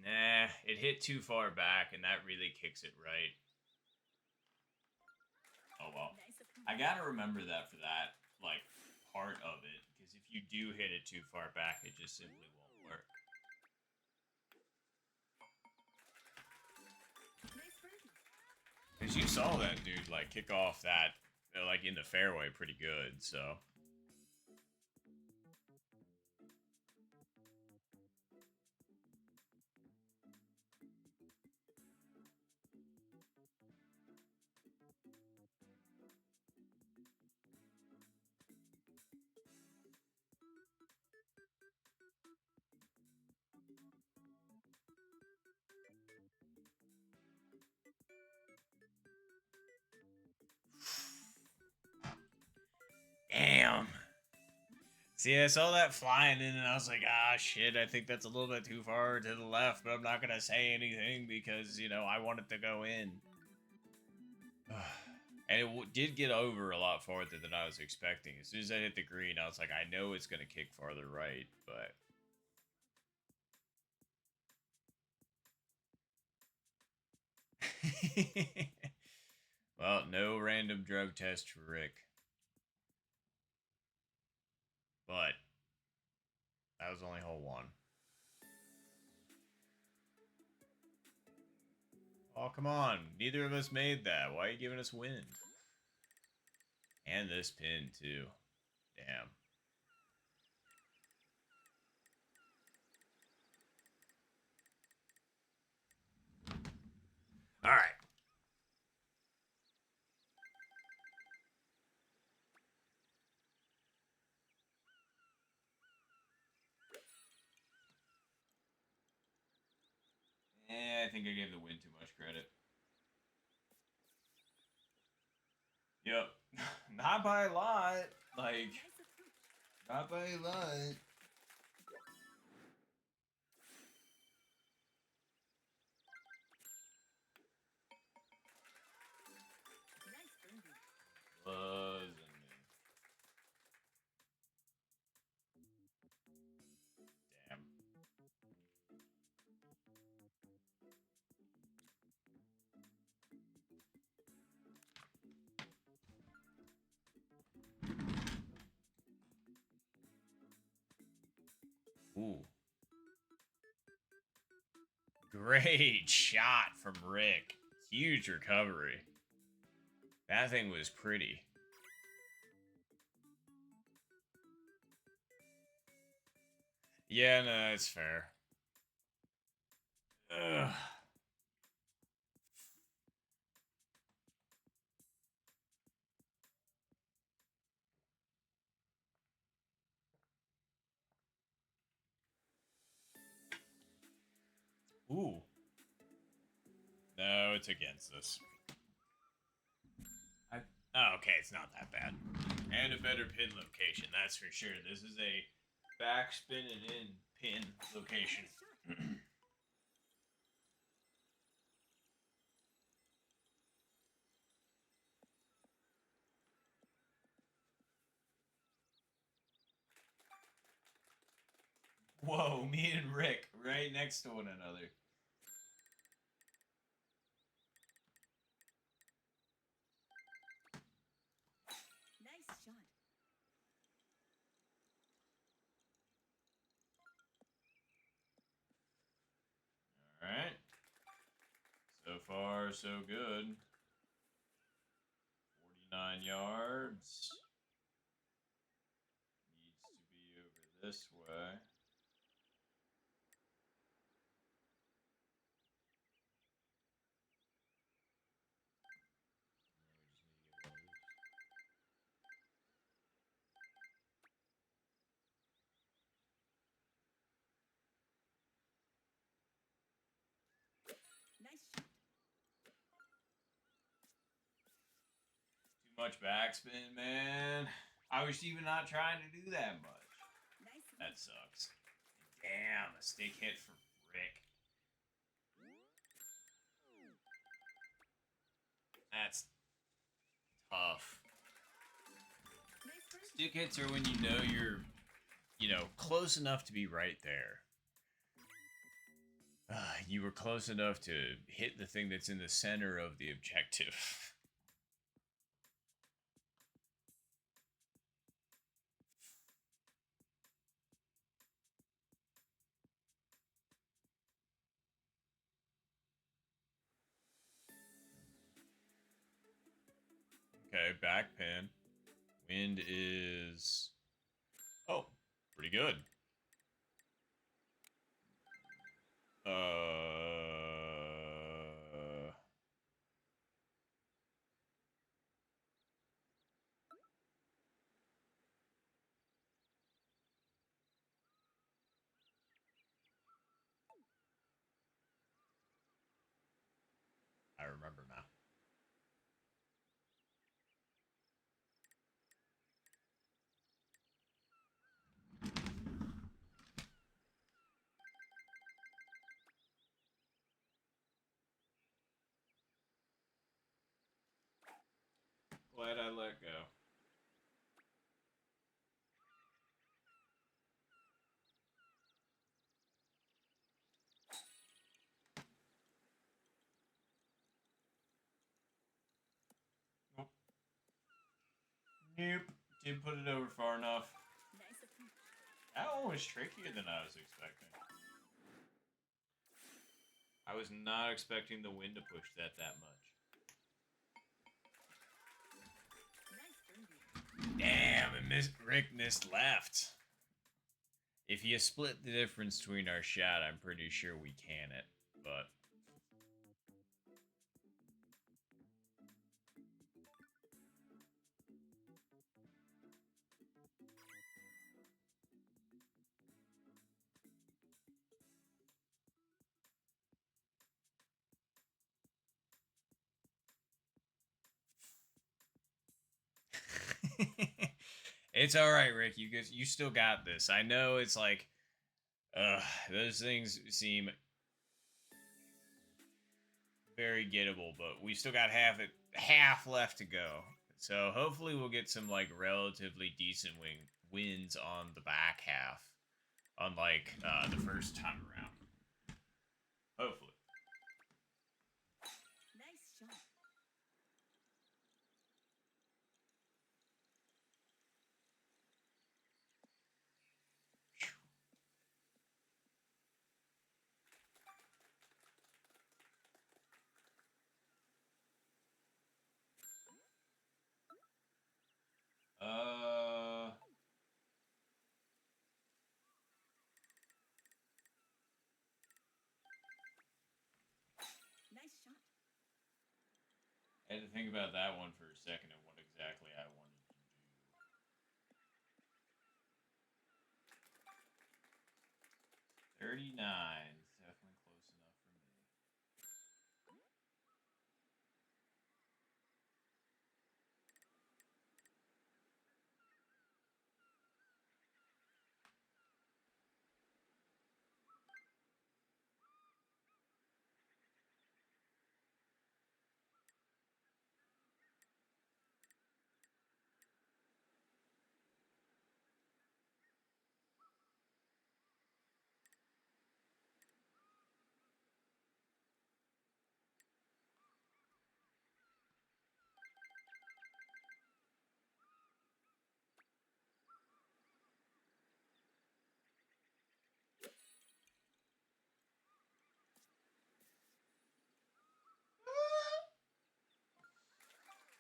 Nah, it hit too far back, and that really kicks it right. Oh well. Nice approach. I gotta remember that for that, like, part of it, because if you do hit it too far back, it just simply won't work. Nice birdie. Because you saw that dude, like, kick off that, like, in the fairway pretty good, so... Damn. See, I saw that flying in, and I was like, ah, shit, I think that's a little bit too far to the left, but I'm not gonna say anything because, you know, I want it to go in. And it did get over a lot farther than I was expecting. As soon as I hit the green, I was like, I know it's gonna kick farther right, but... Well, no random drug test for Rick. But that was only hole 1. Oh, come on. Neither of us made that. Why are you giving us wind? And this pin, too. Damn. Alright. I think I gave the wind too much credit. Yep. Not by a lot. Like, Nice approach. not by a lot. Nice birdie. Buzzing. Damn. Ooh. Great shot from Rick. Huge recovery. That thing was pretty. Yeah, no, it's fair. Ugh. Ooh. No, it's against us. Oh, okay, it's not that bad. And a better pin location, that's for sure. This is a backspin and in pin location. Nice shot. Whoa, me and Rick right next to one another. Nice shot. Alright. So far, so good. 49 yards. Needs to be over this way. Nice shot. Too much backspin, man. I was even not trying to do that much. Nice That reach. sucks. Damn, a stick hit for Rick. That's tough. Nice birdie. Stick hits are when you know you're, close enough to be right there. You were close enough to hit the thing that's in the center of the objective. Okay, back pin. Wind is... Oh, pretty good. I remember now. Glad I let go. Nope. Nope. Didn't put it over far enough. Nice approach. That one was trickier than I was expecting. I was not expecting the wind to push that much. Nice birdie. Damn, and Rick missed left. If you split the difference between our shot, I'm pretty sure we can it, but... It's all right, Rick. You still got this. I know it's like, those things seem very gettable, but we still got half left to go. So hopefully we'll get some like relatively decent wins on the back half, unlike the first time around. Hopefully. Nice shot. Uh, Nice shot. I had to think about that one for a second and what exactly I wanted to do. 39 is definitely close enough for me.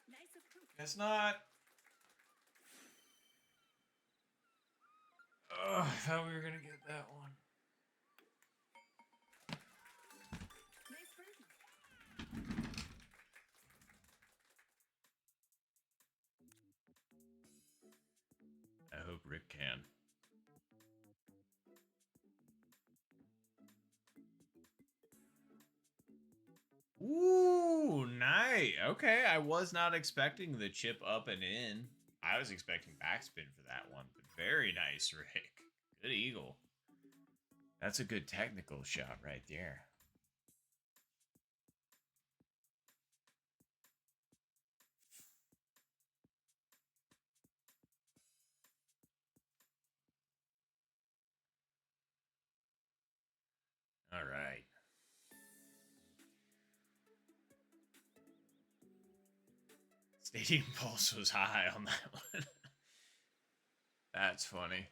Nice approach. Guess not. Oh, I thought we were gonna get that one. Nice birdie. I hope Rick can. Ooh, nice. Okay, I was not expecting the chip up and in. I was expecting backspin for that one, but very nice, Rick. Good eagle. That's a good technical shot right there. All right. Stadium pulse was high on that one. That's funny.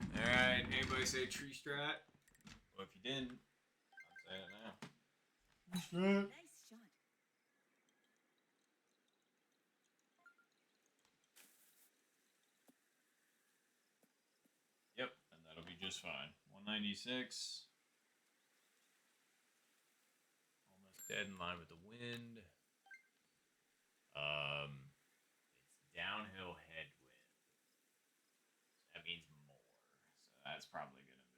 All right, anybody say tree strat? Well, if you didn't, I'm saying it now. Tree strat. Nice shot. Yep, and that'll be just fine. 196. Almost dead in line with the wind. It's downhill headwind. That means more. So that's probably going to move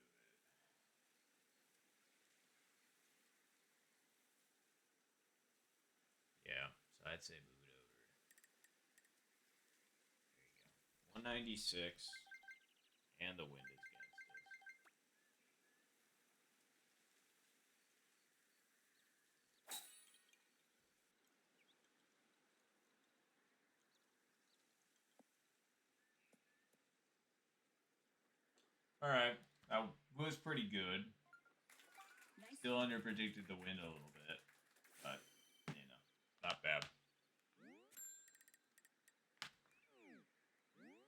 it. Yeah, so I'd say move it over. There you go. 196. And the wind is against us. All right, that was pretty good. Nice. Still under predicted the wind a little bit, but not bad. Nice birdie.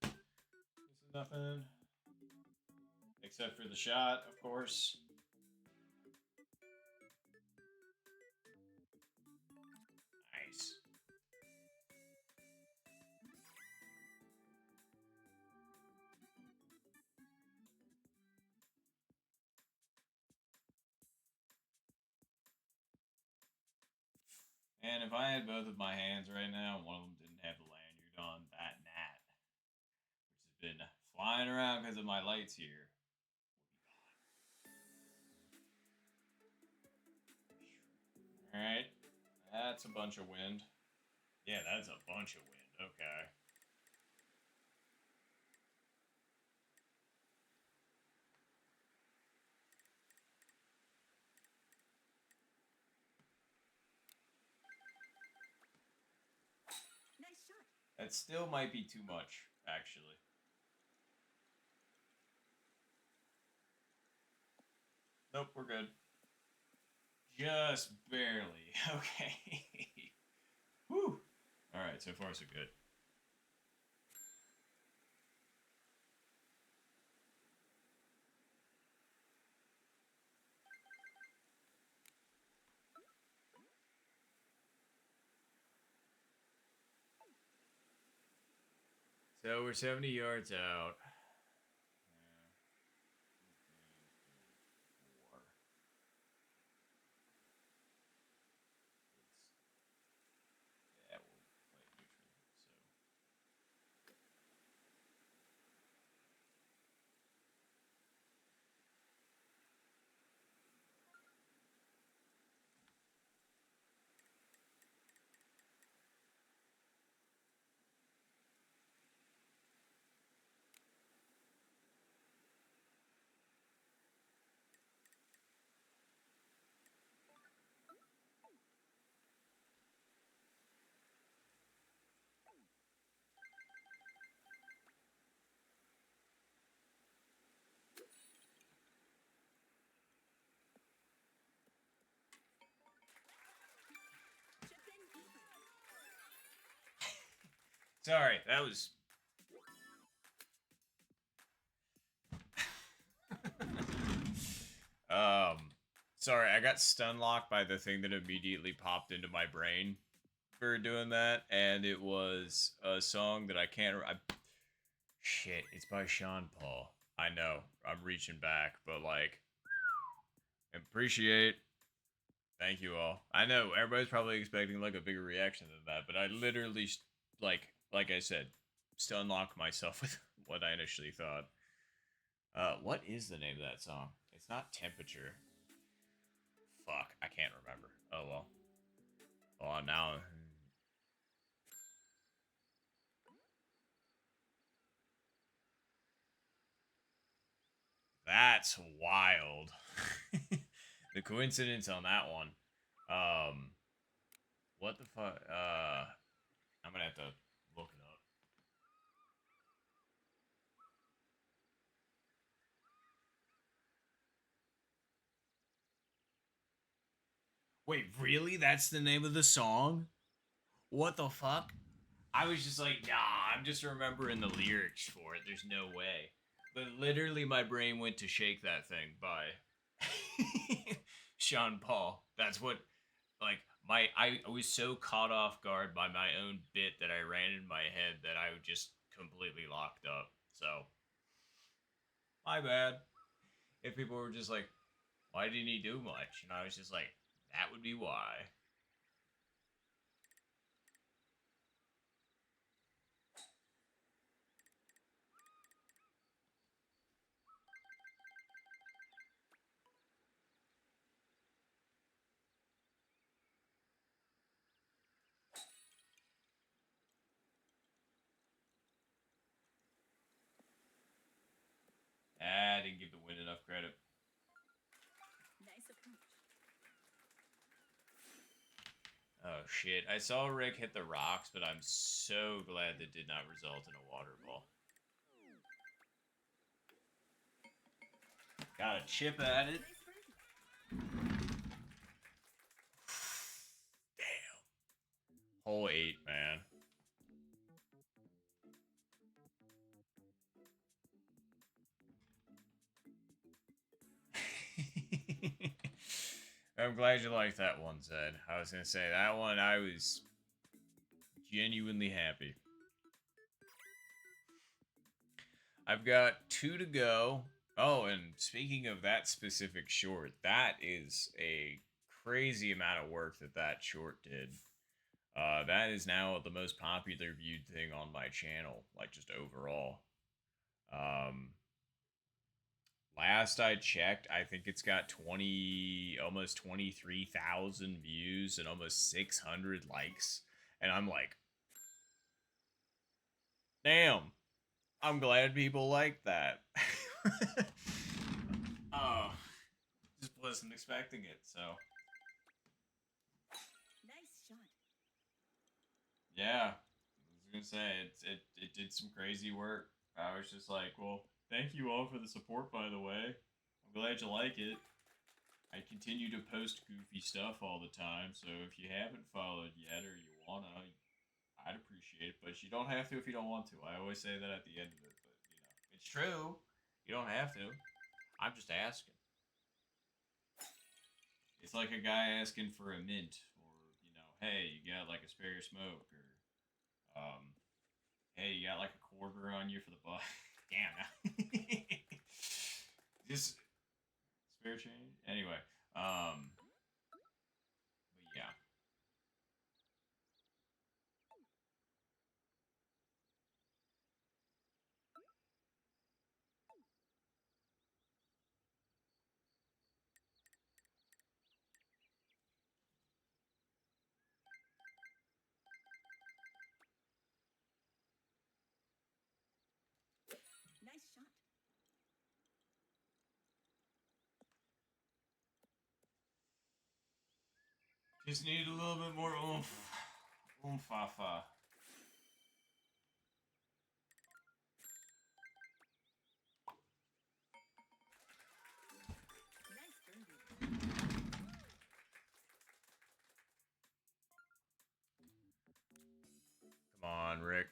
Okay. This is nothing except for the shot, of course. Nice. And if I had both of my hands right now, and one of them didn't have the lanyard on, that gnat, which has been flying around because of my lights here, would be gone. Alright. That's a bunch of wind. Yeah, that's a bunch of wind. Okay. Nice shot. That still might be too much, actually. Nope, we're good. Just barely. Okay. Whew. Alright, so far so good. So we're 70 yards out. Yeah, we'll play it neutral. So Chip in deeper. sorry, that was. Sorry, I got stun locked by the thing that immediately popped into my brain for doing that, and it was a song that I can't. Shit, it's by Sean Paul. I know, I'm reaching back, but like, appreciate. Thank you all. I know everybody's probably expecting like a bigger reaction than that, but I literally like I said, stun locked myself with what I initially thought. What is the name of that song? It's not Temperature. Fuck, I can't remember. Oh well. Oh, now. That's wild. The coincidence on that one. What the fuck? I'm gonna have to look it up. Wait, really? That's the name of the song? What the fuck? I was just like, nah, I'm just remembering the lyrics for it. There's no way. But literally, my brain went to Shake That Thing by Sean Paul. That's what, like, I was so caught off guard by my own bit that I ran in my head that I just completely locked up. So, my bad. If people were just like, why didn't he do much? And I was just like, that would be why. I didn't give the win enough credit. Nice approach. Oh shit. I saw Rick hit the rocks, but I'm so glad that did not result in a water ball. Got a chip at it. Nice birdie. Damn. Hole 8, man. I'm glad you liked that one, Zed. I was gonna say that one. I was Genuinely happy. I've got 2 to go. Oh, and speaking of that specific short, that is a crazy amount of work that that short did. That is now the most popular viewed thing on my channel, like just overall. Um, Last I checked, I think it's got almost 23,000 views and almost 600 likes. And I'm like, damn, I'm glad people like that. Oh, just wasn't expecting it, so. Nice shot. Yeah, I was gonna say it did some crazy work. I was just like, well, thank you all for the support, by the way. I'm glad you like it. I continue to post goofy stuff all the time, so if you haven't followed yet or you wanna, I'd appreciate it. But you don't have to if you don't want to. I always say that at the end of it, but it's true. You don't have to. I'm just asking. It's like a guy asking for a mint, or hey, you got like a spare smoke, or hey, you got like a quarter on you for the bus. Damn. Just spare change. Anyway, but yeah. Nice shot. Just need a little bit more oomph. Oomph-fa-fa. Nice birdie. Come on, Rick.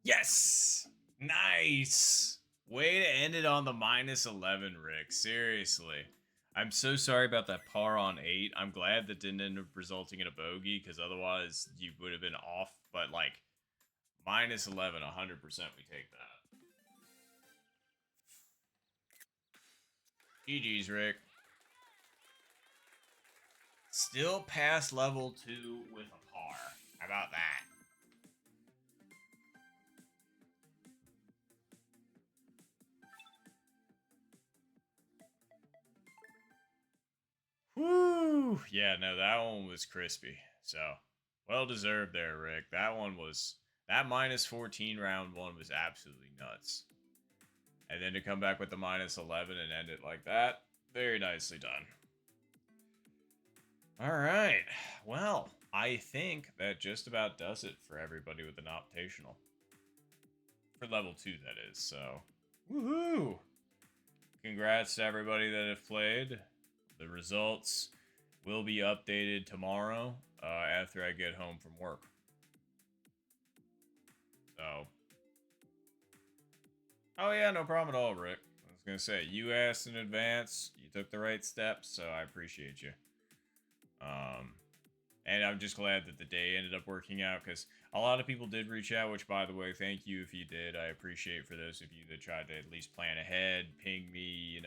Yes! Nice! Way to end it on the -11, Rick. Seriously. I'm so sorry about that par on 8. I'm glad that didn't end up resulting in a bogey, because otherwise you would have been off. But, like, -11, 100% we take that. GG's, Rick. Still past level 2 with a par. How about that? Woo! Yeah, no, that one was crispy. So, well deserved there, Rick. That -14 round one was absolutely nuts. And then to come back with the -11 and end it like that, very nicely done. All right. Well, I think that just about does it for everybody with an optational. For level 2, that is. So, woohoo! Congrats to everybody that have played. The results will be updated tomorrow after I get home from work. So, oh yeah, no problem at all, Rick. I was gonna say, you asked in advance, you took the right steps, so I appreciate you. And I'm just glad that the day ended up working out, because a lot of people did reach out, which, by the way, thank you if you did. I appreciate for those of you that tried to at least plan ahead, ping me,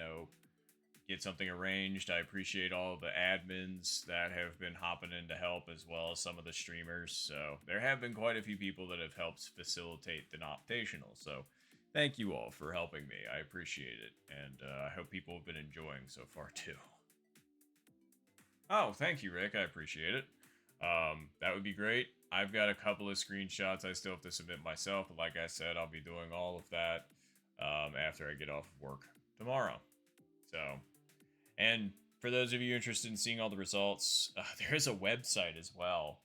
get something arranged. I appreciate all the admins that have been hopping in to help, as well as some of the streamers. So there have been quite a few people that have helped facilitate the Noctational. So thank you all for helping me. I appreciate it. And I hope people have been enjoying so far, too. Oh, thank you, Rick. I appreciate it. That would be great. I've got a couple of screenshots I still have to submit myself, but like I said, I'll be doing all of that after I get off of work tomorrow. So, and for those of you interested in seeing all the results, there is a website as well.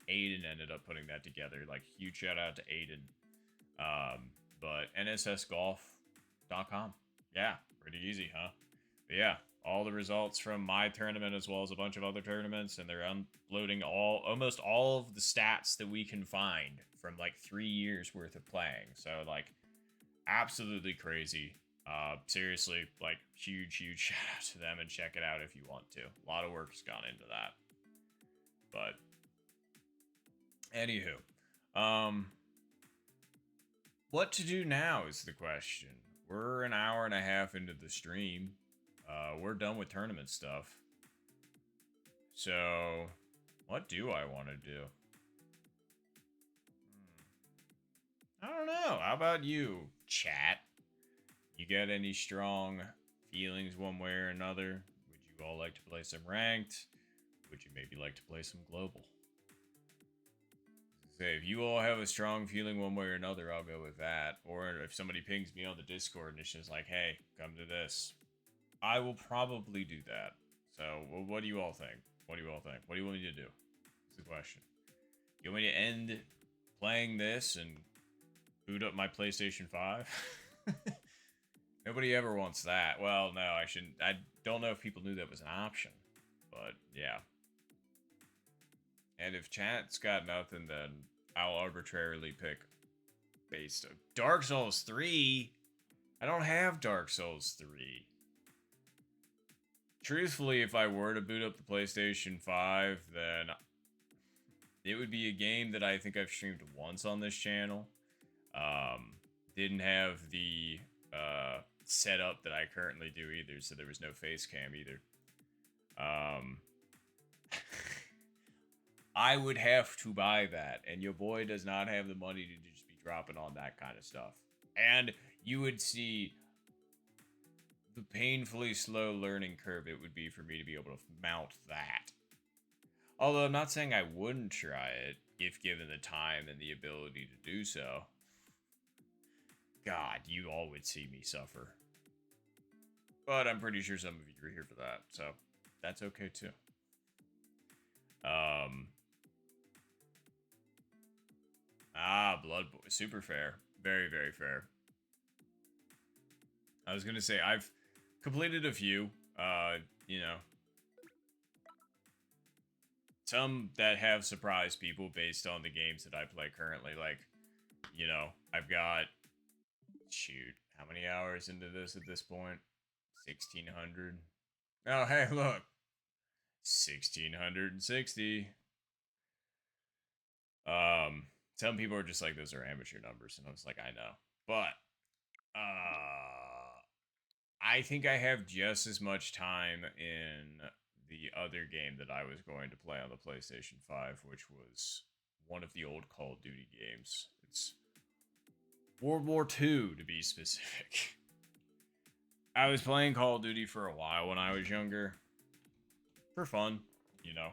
Aiden ended up putting that together. Like, huge shout out to Aiden. But nssgolf.com. Yeah, pretty easy, huh? But yeah, all the results from my tournament as well as a bunch of other tournaments, and they're uploading almost all of the stats that we can find from like 3 years worth of playing. So like, absolutely crazy. Seriously, like, huge shout out to them, and check it out if you want to. A lot of work's gone into that. But anywho, um, what to do now is the question. We're an hour and a half into the stream. We're done with tournament stuff. So, what do I want to do? I don't know. How about you, chat? You got any strong feelings one way or another? Would you all like to play some ranked? Would you maybe like to play some global? Say, if you all have a strong feeling one way or another, I'll go with that. Or if somebody pings me on the Discord and it's just like, hey, come to this, I will probably do that. So, what do you all think? What do you all think? What do you want me to do? That's the question. You want me to end playing this and boot up my PlayStation 5? Nobody ever wants that. Well, no, I shouldn't. I don't know if people knew that was an option. But, yeah. And if chat's got nothing, then I'll arbitrarily pick based on Dark Souls 3. I don't have Dark Souls 3. Truthfully, if I were to boot up the PlayStation 5, then it would be a game that I think I've streamed once on this channel. Didn't have the setup that I currently do either, so there was no face cam either. I would have to buy that, and your boy does not have the money to just be dropping on that kind of stuff. And you would see the painfully slow learning curve it would be for me to be able to mount that. Although I'm not saying I wouldn't try it if given the time and the ability to do so. God, you all would see me suffer. But I'm pretty sure some of you are here for that, so that's okay too. Blood Boy. Super fair. Very, very fair. I was gonna say, I've completed a few, you know. Some that have surprised people based on the games that I play currently. Like, you know, I've got, shoot, how many hours into this at this point? 1,600. Oh, hey, look. 1,660. Some people are just like, those are amateur numbers, and I was like, I know. But, I think I have just as much time in the other game that I was going to play on the PlayStation 5, which was one of the old Call of Duty games. It's World War II, to be specific. I was playing Call of Duty for a while when I was younger. For fun, you know.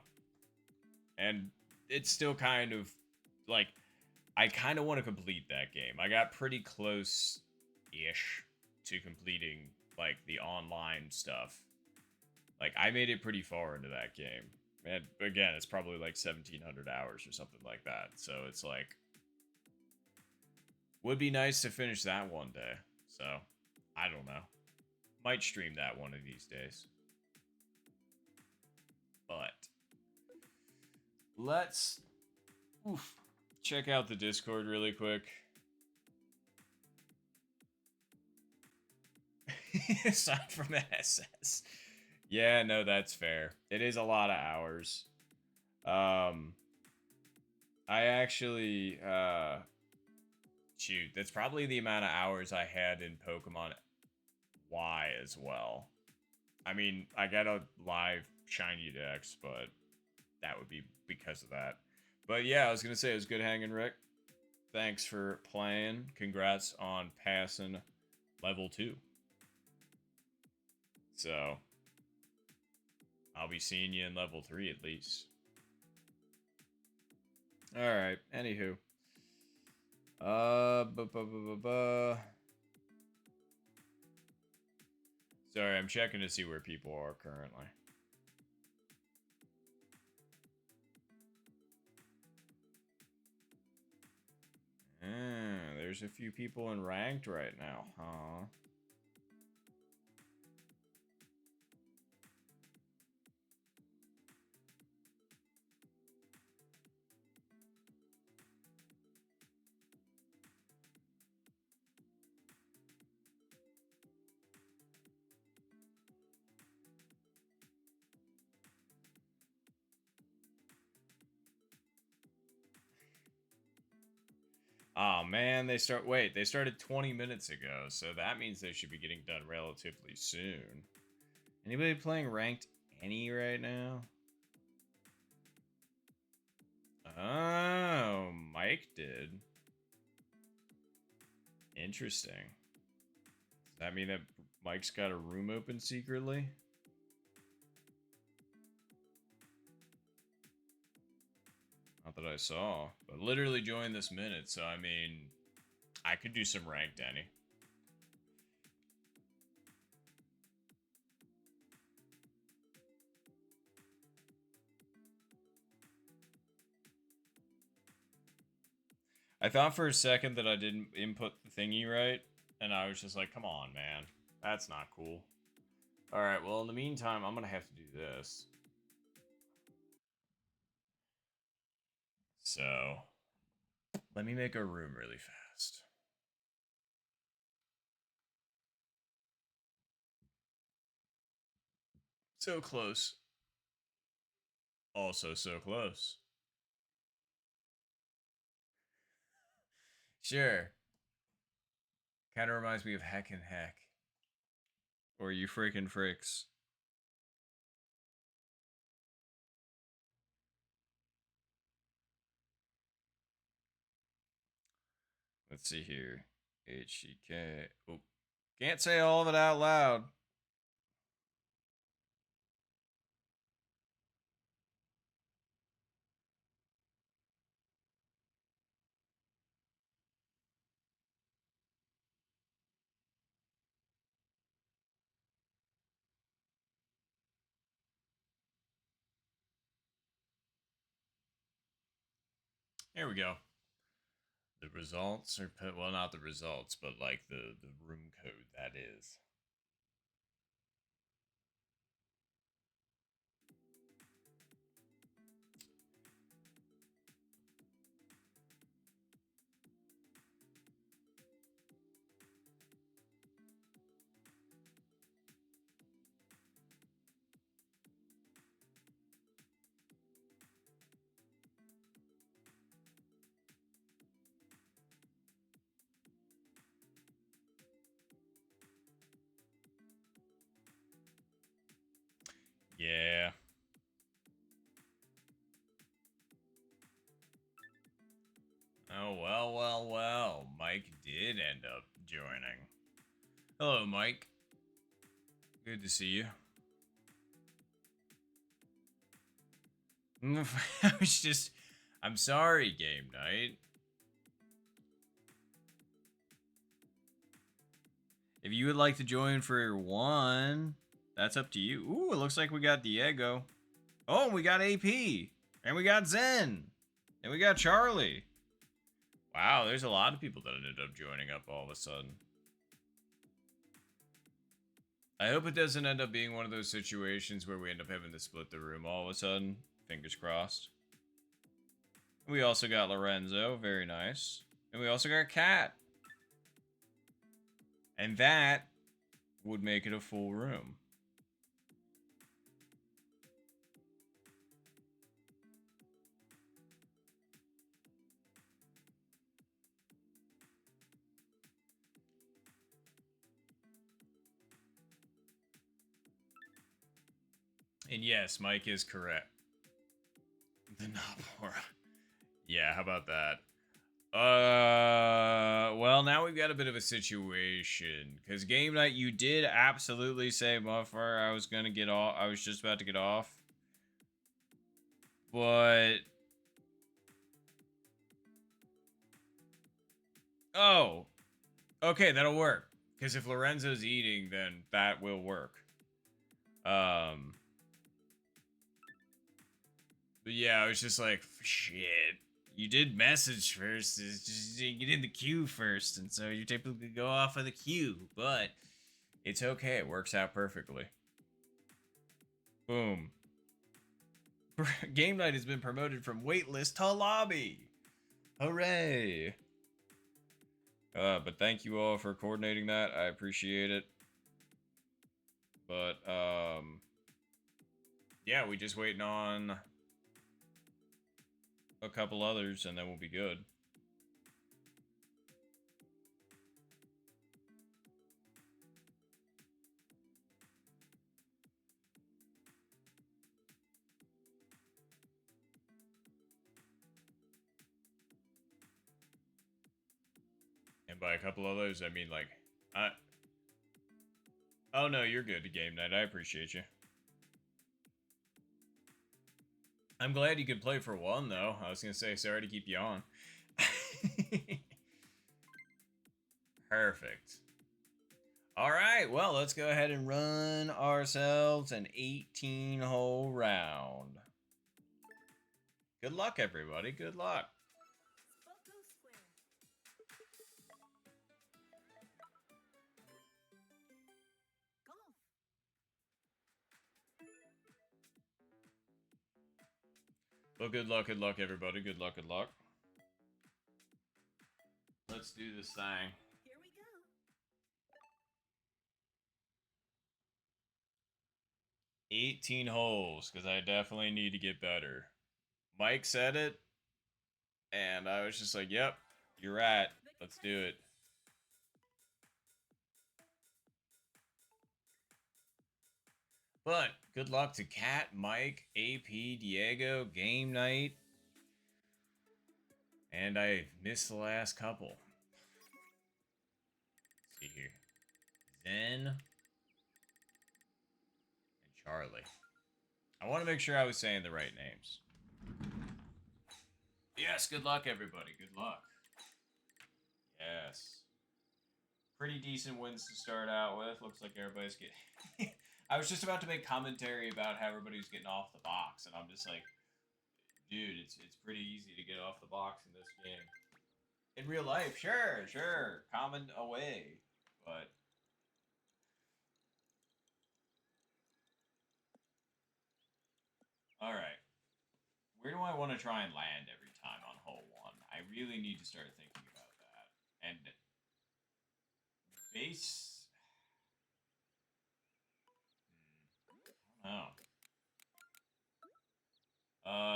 And it's still kind of, like, I kind of want to complete that game. I got pretty close-ish to completing, like, the online stuff. Like, I made it pretty far into that game. And, again, it's probably, like, 1,700 hours or something like that. So, it's like, would be nice to finish that one day. So, I don't know. Might stream that one of these days. But let's check out the Discord really quick. Aside from that SS. Yeah, no, that's fair. It is a lot of hours. I actually, shoot, that's probably the amount of hours I had in Pokemon Y as well. I mean, I got a live shiny dex, but that would be because of that. But yeah, I was gonna say it was good hanging, Rick. Thanks for playing. Congrats on passing level 2. So I'll be seeing you in level 3 at least. Alright, anywho. Sorry, I'm checking to see where people are currently. There's a few people in ranked right now, huh? Oh man, they started 20 minutes ago, so that means they should be getting done relatively soon. Anybody playing ranked any right now? Oh, Mike did. Interesting. Does that mean that Mike's got a room open secretly? Not that I saw, but literally joined this minute, so I mean, I could do some ranked any. I thought for a second that I didn't input the thingy right, and I was just like, come on, man. That's not cool. Alright, well, in the meantime, I'm gonna have to do this. So, let me make a room really fast. So close. Also so close. Sure. Kind of reminds me of Heck and Heck. Or You Freaking Fricks. Let's see here. HCK. Oh, can't say all of it out loud. Here we go. The results are put, well, not the results, but like the room code that is. Yeah. Oh, well. Mike did end up joining. Hello, Mike. Good to see you. I was just... I'm sorry, Game Night. If you would like to join for one, that's up to you. Ooh, it looks like we got Diego. Oh, we got AP. And we got Zen. And we got Charlie. Wow, there's a lot of people that ended up joining up all of a sudden. I hope it doesn't end up being one of those situations where we end up having to split the room all of a sudden. Fingers crossed. We also got Lorenzo. Very nice. And we also got Kat. And that would make it a full room. And yes, Mike is correct. The Nabora. Yeah, how about that? Well, now we've got a bit of a situation. Because Game Night, you did absolutely say, Muffer, I was gonna get off. I was just about to get off. But... Oh. Okay, that'll work. Because if Lorenzo's eating, then that will work. But yeah, I was just like, shit. You did message first. It's just you get in the queue first, and so you typically go off of the queue. But it's okay. It works out perfectly. Boom. Game Night has been promoted from waitlist to lobby. Hooray. But thank you all for coordinating that. I appreciate it. But, yeah, we just waiting on a couple others, and then we'll be good. And by a couple of those, I mean like, I. Oh no, you're good to game night. I appreciate you. I'm glad you could play for one, though. I was gonna say sorry to keep you on. Perfect. All right, well, let's go ahead and run ourselves an 18-hole round. Good luck, everybody. Good luck. Spoko Square. Golf. Well, good luck, everybody. Good luck, good luck. Let's do this thing. Here we go. 18 holes, because I definitely need to get better. Mike said it, and I was just like, yep, you're right. Let's do it. But good luck to Kat, Mike, AP, Diego, Game Night. And I missed the last couple. Let's see here. Zen. And Charlie. I want to make sure I was saying the right names. Yes, good luck, everybody. Good luck. Yes. Pretty decent wins to start out with. Looks like everybody's getting... I was just about to make commentary about how everybody's getting off the box, and I'm just like, dude, it's pretty easy to get off the box in this game. In real life, sure, comment away, but... Alright. Where do I want to try and land every time on hole one? I really need to start thinking about that. And... base... Oh.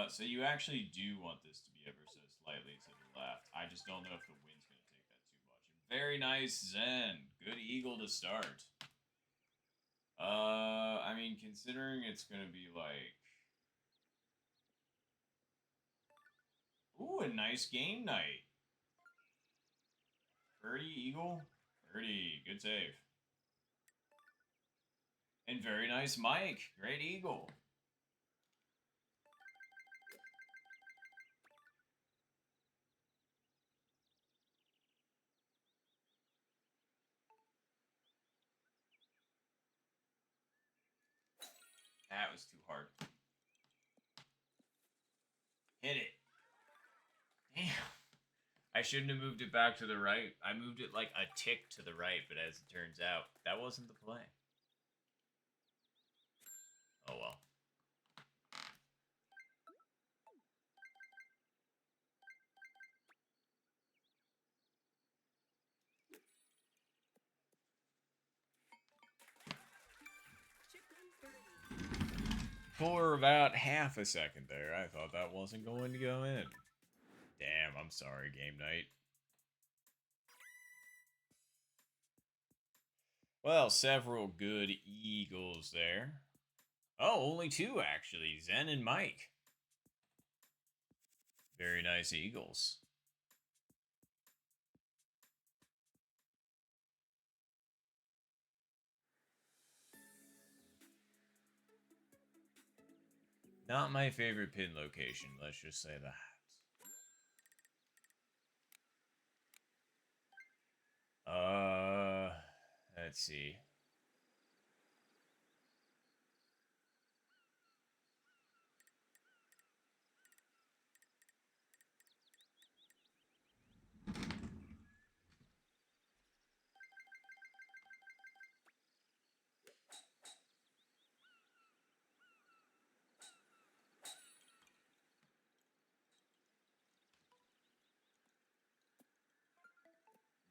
So you actually do want this to be ever so slightly to the left. I just don't know if the wind's going to take that too much. Very nice, Zen. Good eagle to start. I mean, considering it's going to be like... Ooh, a nice game night. Birdie, eagle. Birdie, good save. And very nice, Mike. Great eagle. That was too hard. Hit it. Damn. I shouldn't have moved it back to the right. I moved it like a tick to the right, but as it turns out, that wasn't the play. Oh well. Chip in birdie. For about half a second there, I thought that wasn't going to go in. Damn, I'm sorry, game night. Well, several good eagles there. Oh, only two, actually. Zen and Mike. Very nice eagles. Not my favorite pin location, let's just say that. Let's see.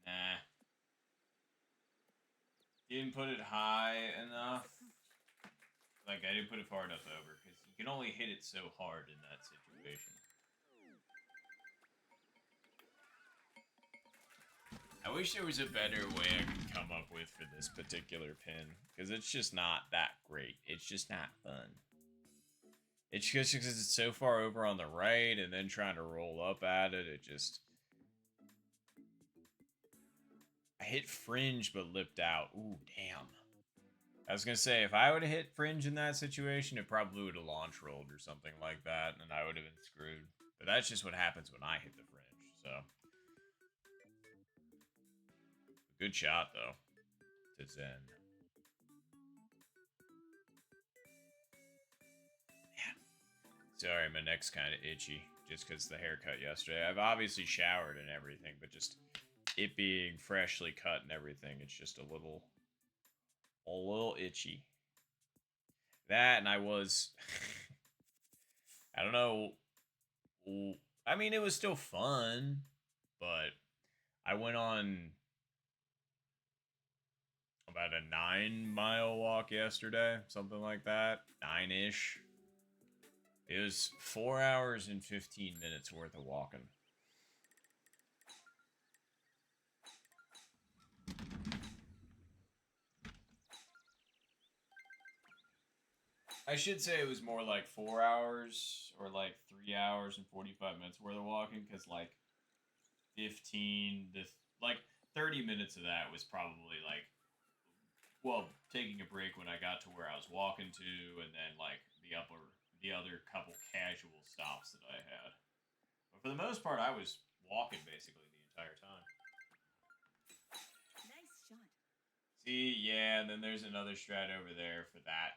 Nah. Didn't put it high enough. Like, I didn't put it far enough over, because you can only hit it so hard in that situation. I wish there was a better way I could come up with for this particular pin, because it's just not that great. It's just not fun. It's just because it's so far over on the right, and then trying to roll up at it, it just... hit fringe but lipped out. Ooh, damn. I was gonna say, if I would have hit fringe in that situation, it probably would have launch rolled or something like that, and I would have been screwed. But that's just what happens when I hit the fringe, so. Good shot, though, to Zen. Yeah. Sorry, my neck's kind of itchy, just because the haircut yesterday. I've obviously showered and everything, but just it being freshly cut and everything, it's just a little itchy. That, and I was, I don't know. I mean, it was still fun, but I went on about a 9-mile walk yesterday, something like that, 9-ish. It was 4 hours and 15 minutes worth of walking. I should say it was more like 4 hours or like 3 hours and 45 minutes worth of walking, because like 15 to like 30 minutes of that was probably like, well, taking a break when I got to where I was walking to, and then like the other couple casual stops that I had. But for the most part, I was walking basically the entire time. Nice shot. See, yeah, and then there's another strat over there for that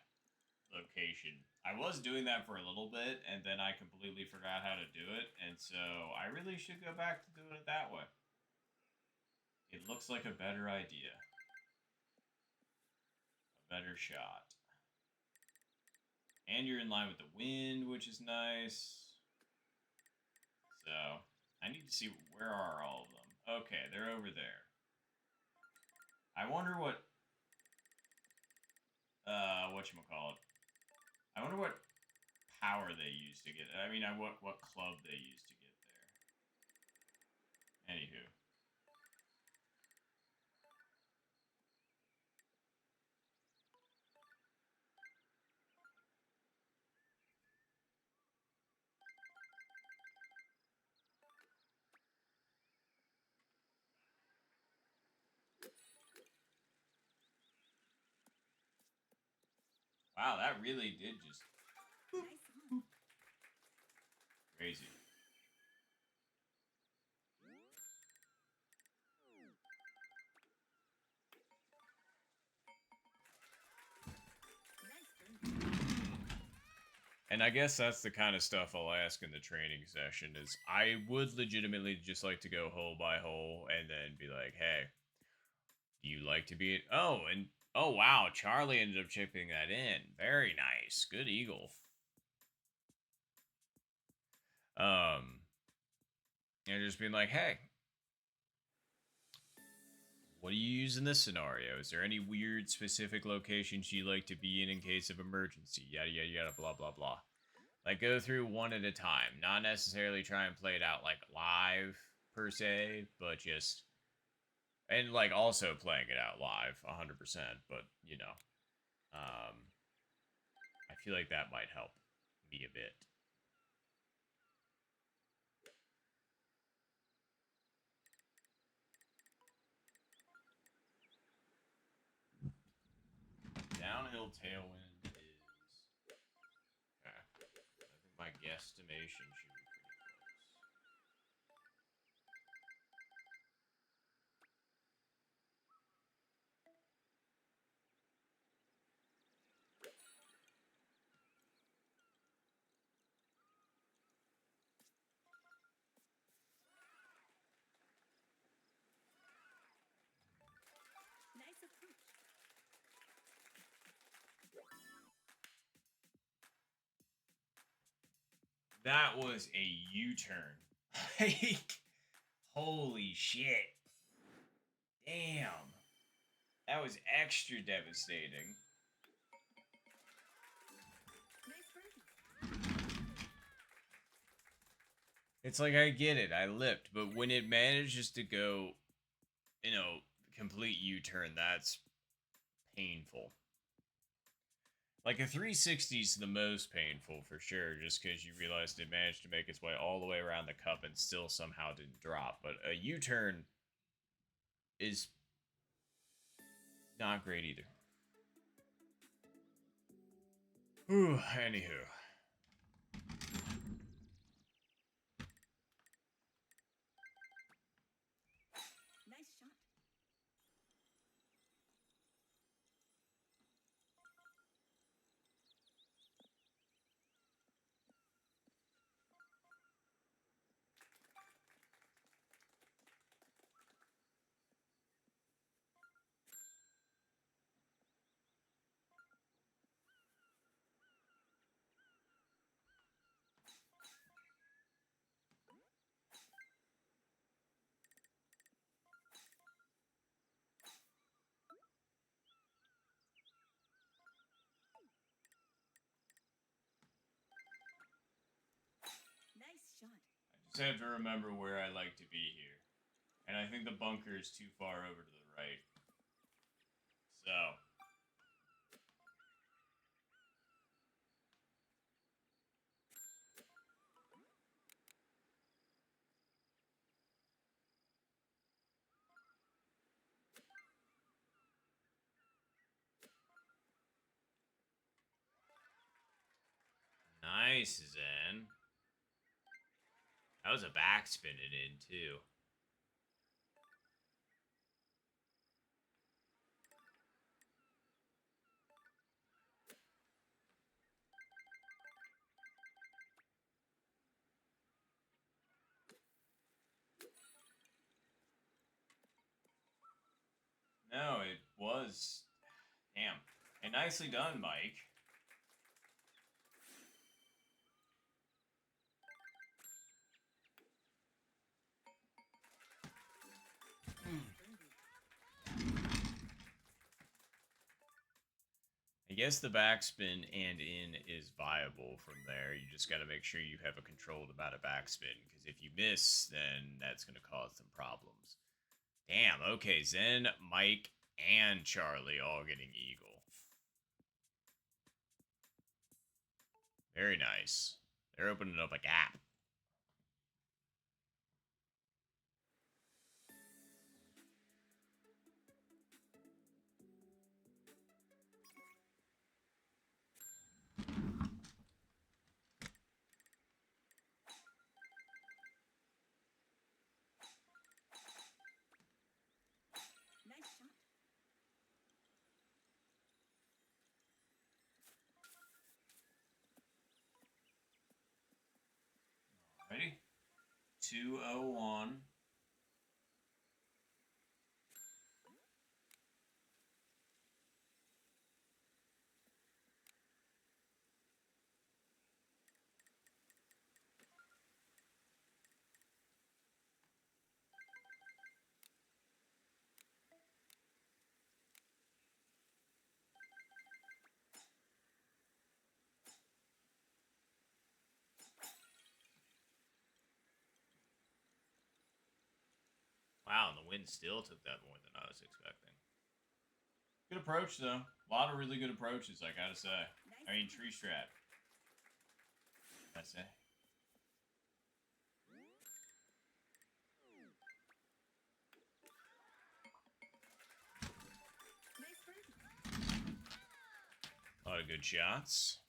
location. I was doing that for a little bit, and then I completely forgot how to do it, and so I really should go back to doing it that way. It looks like a better idea. A better shot. And you're in line with the wind, which is nice. So, I need to see, where are all of them? Okay, they're over there. I wonder what, whatchamacallit. I wonder what power they use to get, what club they use to get there. Anywho. Wow, that really did just Nice on. crazy. Nice birdie. And I guess that's the kind of stuff I'll ask in the training session is I would legitimately just like to go hole by hole and then be like, hey, do you like to be oh wow, Charlie ended up chipping that in. Very nice. Good eagle. And just being like, hey, what do you use in this scenario? Is there any weird specific locations you like to be in case of emergency? Yada yada yada, blah blah blah. Like, go through one at a time. Not necessarily try and play it out like live per se, but just, and like also playing it out live 100%. But you know, I feel like that might help me a bit. Downhill tailwind is, okay. I think my guesstimation should be pretty close. Nice approach. That was a U-turn. Like, holy shit. Damn. That was extra devastating. Nice birdie. It's like, I get it, I lipped, but when it manages to go, complete U-turn, that's painful. Like, a 360 is the most painful for sure, just because you realized it managed to make its way all the way around the cup and still somehow didn't drop. But a U-turn is Not great either. Whew, anywho. Nice shot. Nice shot. I just have to remember where I like to be here. And I think the bunker is too far over to the right. So. Nice, Zen. That was a backspin it in, too. No, it was. Damn. And nicely done, Mike. I guess the backspin and in is viable from there. You just got to make sure you have a controlled amount of backspin, because if you miss, then that's going to cause some problems. Damn, okay, Zen, Mike, and Charlie all getting eagle. Very nice. They're opening up a gap. Nice shot. Ready? 201. Wow, and the wind still took that more than I was expecting. Good approach, though. A lot of really good approaches, I gotta say. I mean, tree strat. That's it. Nice birdie. A lot of good shots.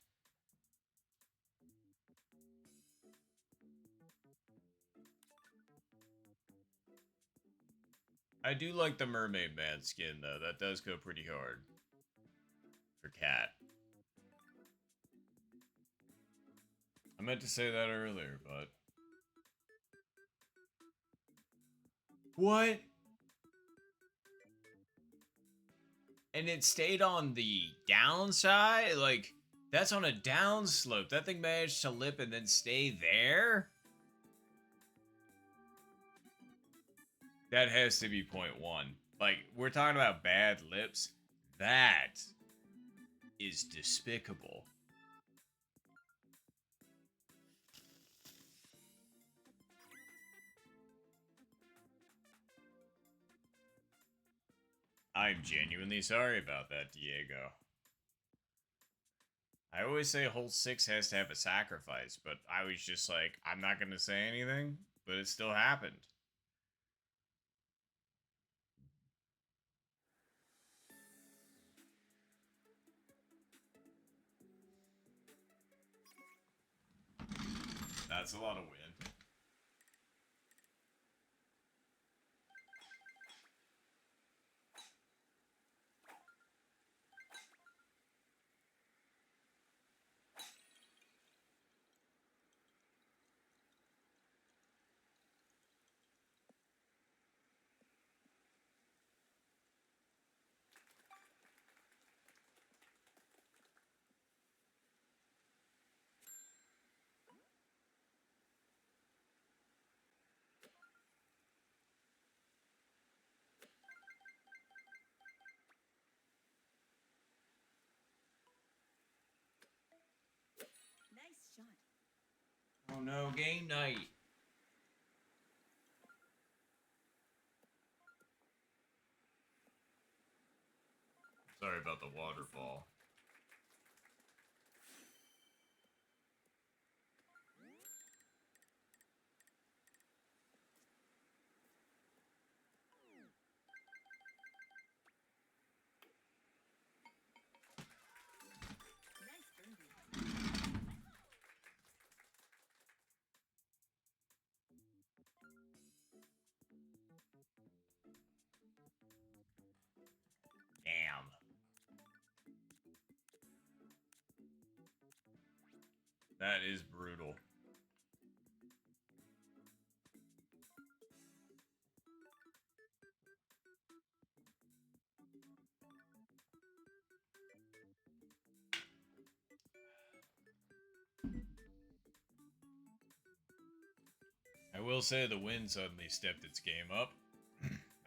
I do like the Mermaid Man skin, though. That does go pretty hard. For Cat. I meant to say that earlier, but... What? And it stayed on the downside? Like, that's on a downslope. That thing managed to lip and then stay there? That has to be 0.1. Like, we're talking about bad lips. That is despicable. I'm genuinely sorry about that, Diego. I always say hole 6 has to have a sacrifice, but I was just like, I'm not going to say anything, but it still happened. That's a lot of wind. Nice shot. Oh no, game night. Sorry about the waterfall. Nice birdie. Damn. That is brutal. I will say the wind suddenly stepped its game up.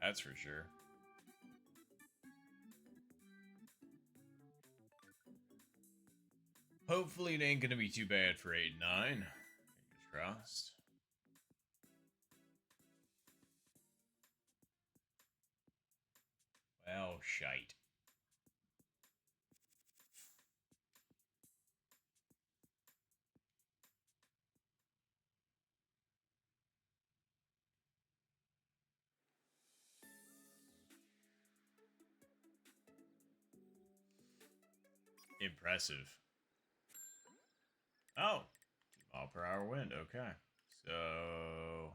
That's for sure. Hopefully it ain't gonna be too bad for 8 and 9. Fingers crossed. Well, shite. Impressive. Oh, 2 mile per hour wind. Okay. So.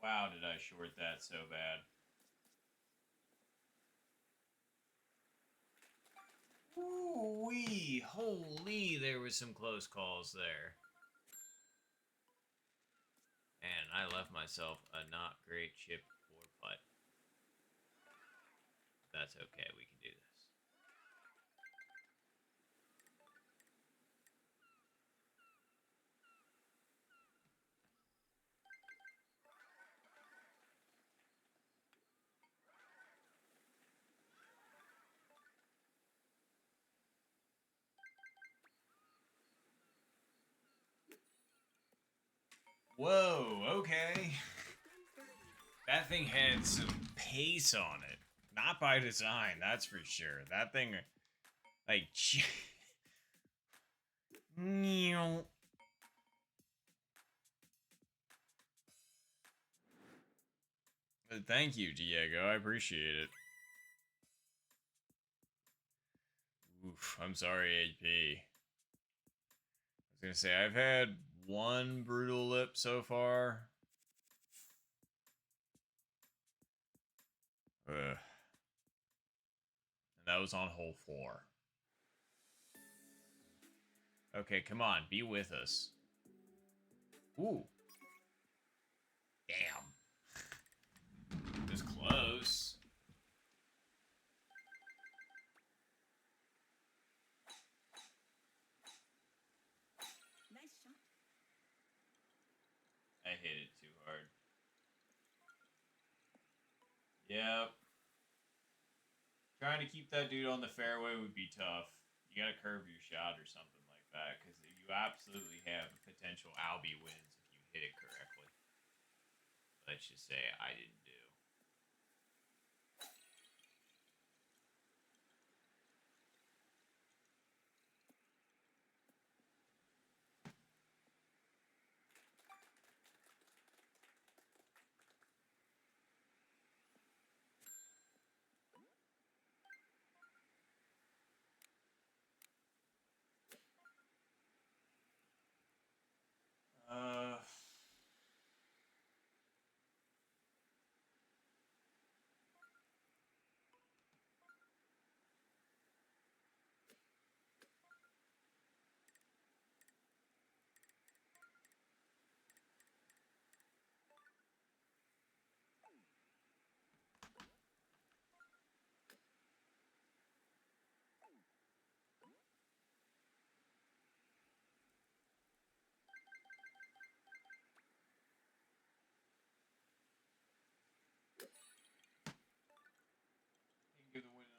Wow, did I short that so bad. Ooh-wee. Holy, there was some close calls there. And I left myself a not great chip or putt. That's okay, we can do this. Whoa, okay. That thing had some pace on it. Not by design, that's for sure. That thing, like, thank you, Diego. I appreciate it. Oof, I'm sorry, AP. I was gonna say, I've had one brutal lip so far. Ugh. And that was on hole 4. Okay, come on, be with us. Ooh. Damn. It was close. Nice shot. I hit it too hard. Yep. Trying to keep that dude on the fairway would be tough. You gotta curve your shot or something like that, because you absolutely have potential Albie wins if you hit it correctly. Let's just say I didn't do.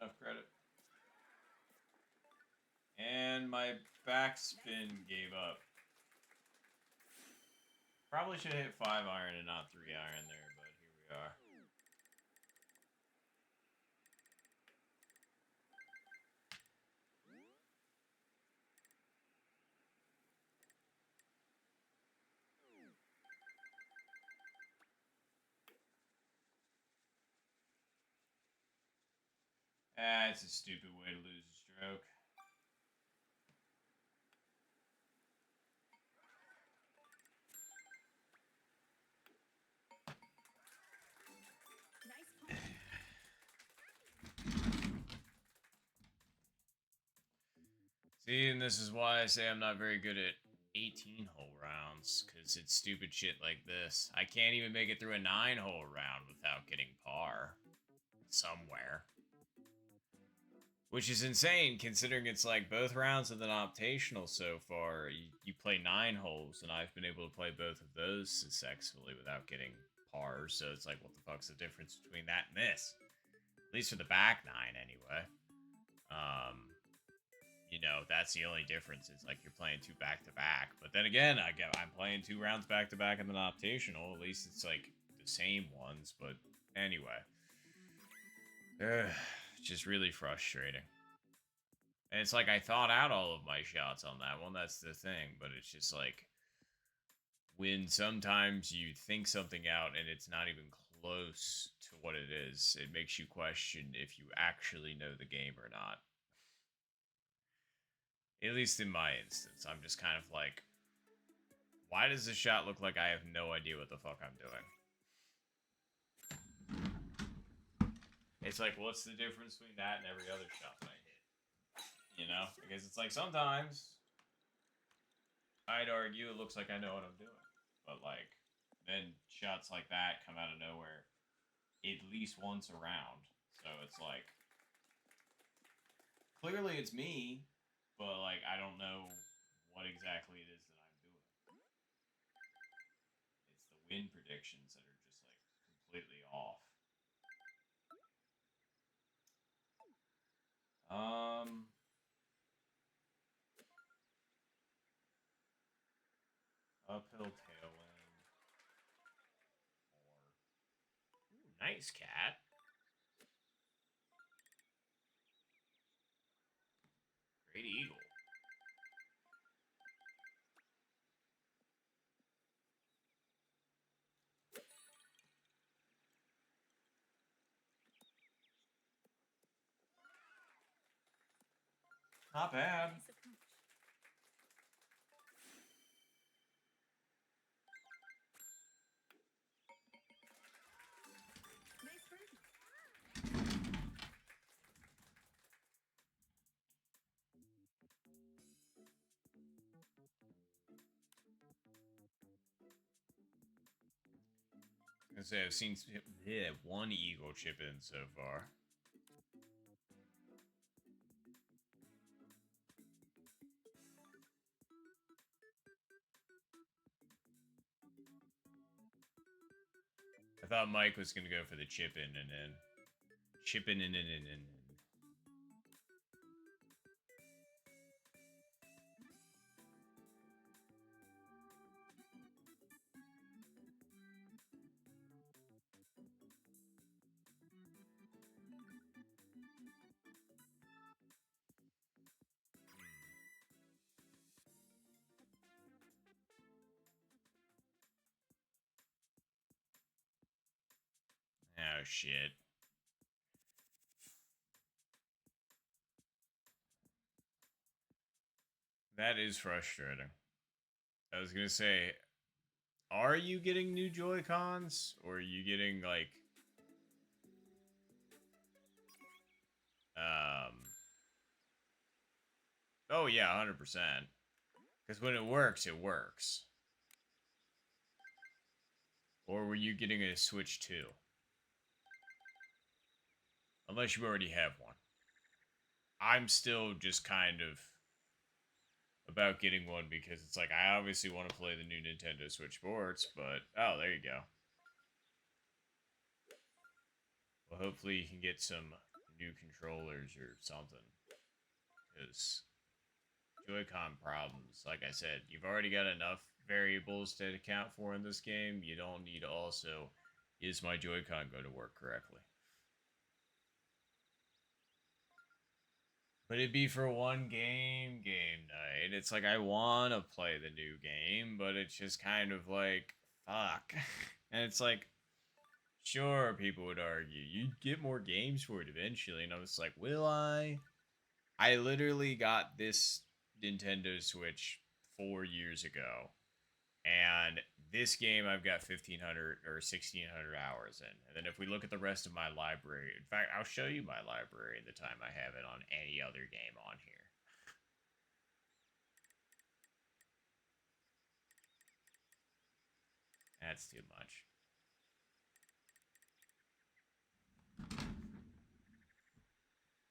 enough credit. And my backspin gave up. Probably should have hit 5 iron and not 3 iron there, but here we are. Ah, it's a stupid way to lose a stroke. Nice punch. See, and this is why I say I'm not very good at 18-hole rounds, because it's stupid shit like this. I can't even make it through a 9-hole round without getting par somewhere. Which is insane, considering it's like both rounds of the Optational so far, you play 9 holes, and I've been able to play both of those successfully without getting pars, so it's like, what the fuck's the difference between that and this? At least for the back 9, anyway. You know, that's the only difference, is like you're playing 2 back-to-back. But then again, I'm playing 2 rounds back-to-back in the Optational, at least it's like the same ones, but anyway. Just really frustrating. And it's like I thought out all of my shots on that one, that's the thing, but it's just like when sometimes you think something out and it's not even close to what it is, it makes you question if you actually know the game or not. At least in my instance, I'm just kind of like, why does this shot look like I have no idea what the fuck I'm doing? It's like, what's the difference between that and every other shot that I hit? You know? Because it's like, sometimes I'd argue it looks like I know what I'm doing. But like, then shots like that come out of nowhere at least once around. So it's like, clearly it's me, but like, I don't know what exactly it is that I'm doing. It's the win predictions that are just like completely off. Uphill tailwind. Or ooh, nice cat. Great eagle. Not bad. Nice approach. Nice birdie. I say I've seen one eagle chip in so far. I thought Mike was gonna go for the chip in and in. Chip in and in and in. Oh shit. That is frustrating. I was gonna say, are you getting new Joy-Cons? Or are you getting, like... Oh yeah, 100%. Because when it works, it works. Or were you getting a Switch 2? Unless you already have one. I'm still just kind of about getting one because it's like, I obviously want to play the new Nintendo Switch Sports, but... Oh, there you go. Well, hopefully you can get some new controllers or something. Because Joy-Con problems, like I said, you've already got enough variables to account for in this game. You don't need to also, is my Joy-Con going to work correctly? But it'd be for one game night. It's like I want to play the new game, but it's just kind of like, fuck. And it's like, sure, people would argue, you'd get more games for it eventually. And I was like, will I? I literally got this Nintendo Switch 4 years ago. And this game I've got 1,500 or 1,600 hours in. And then if we look at the rest of my library, in fact, I'll show you my library the time I have it on any other game on here. That's too much.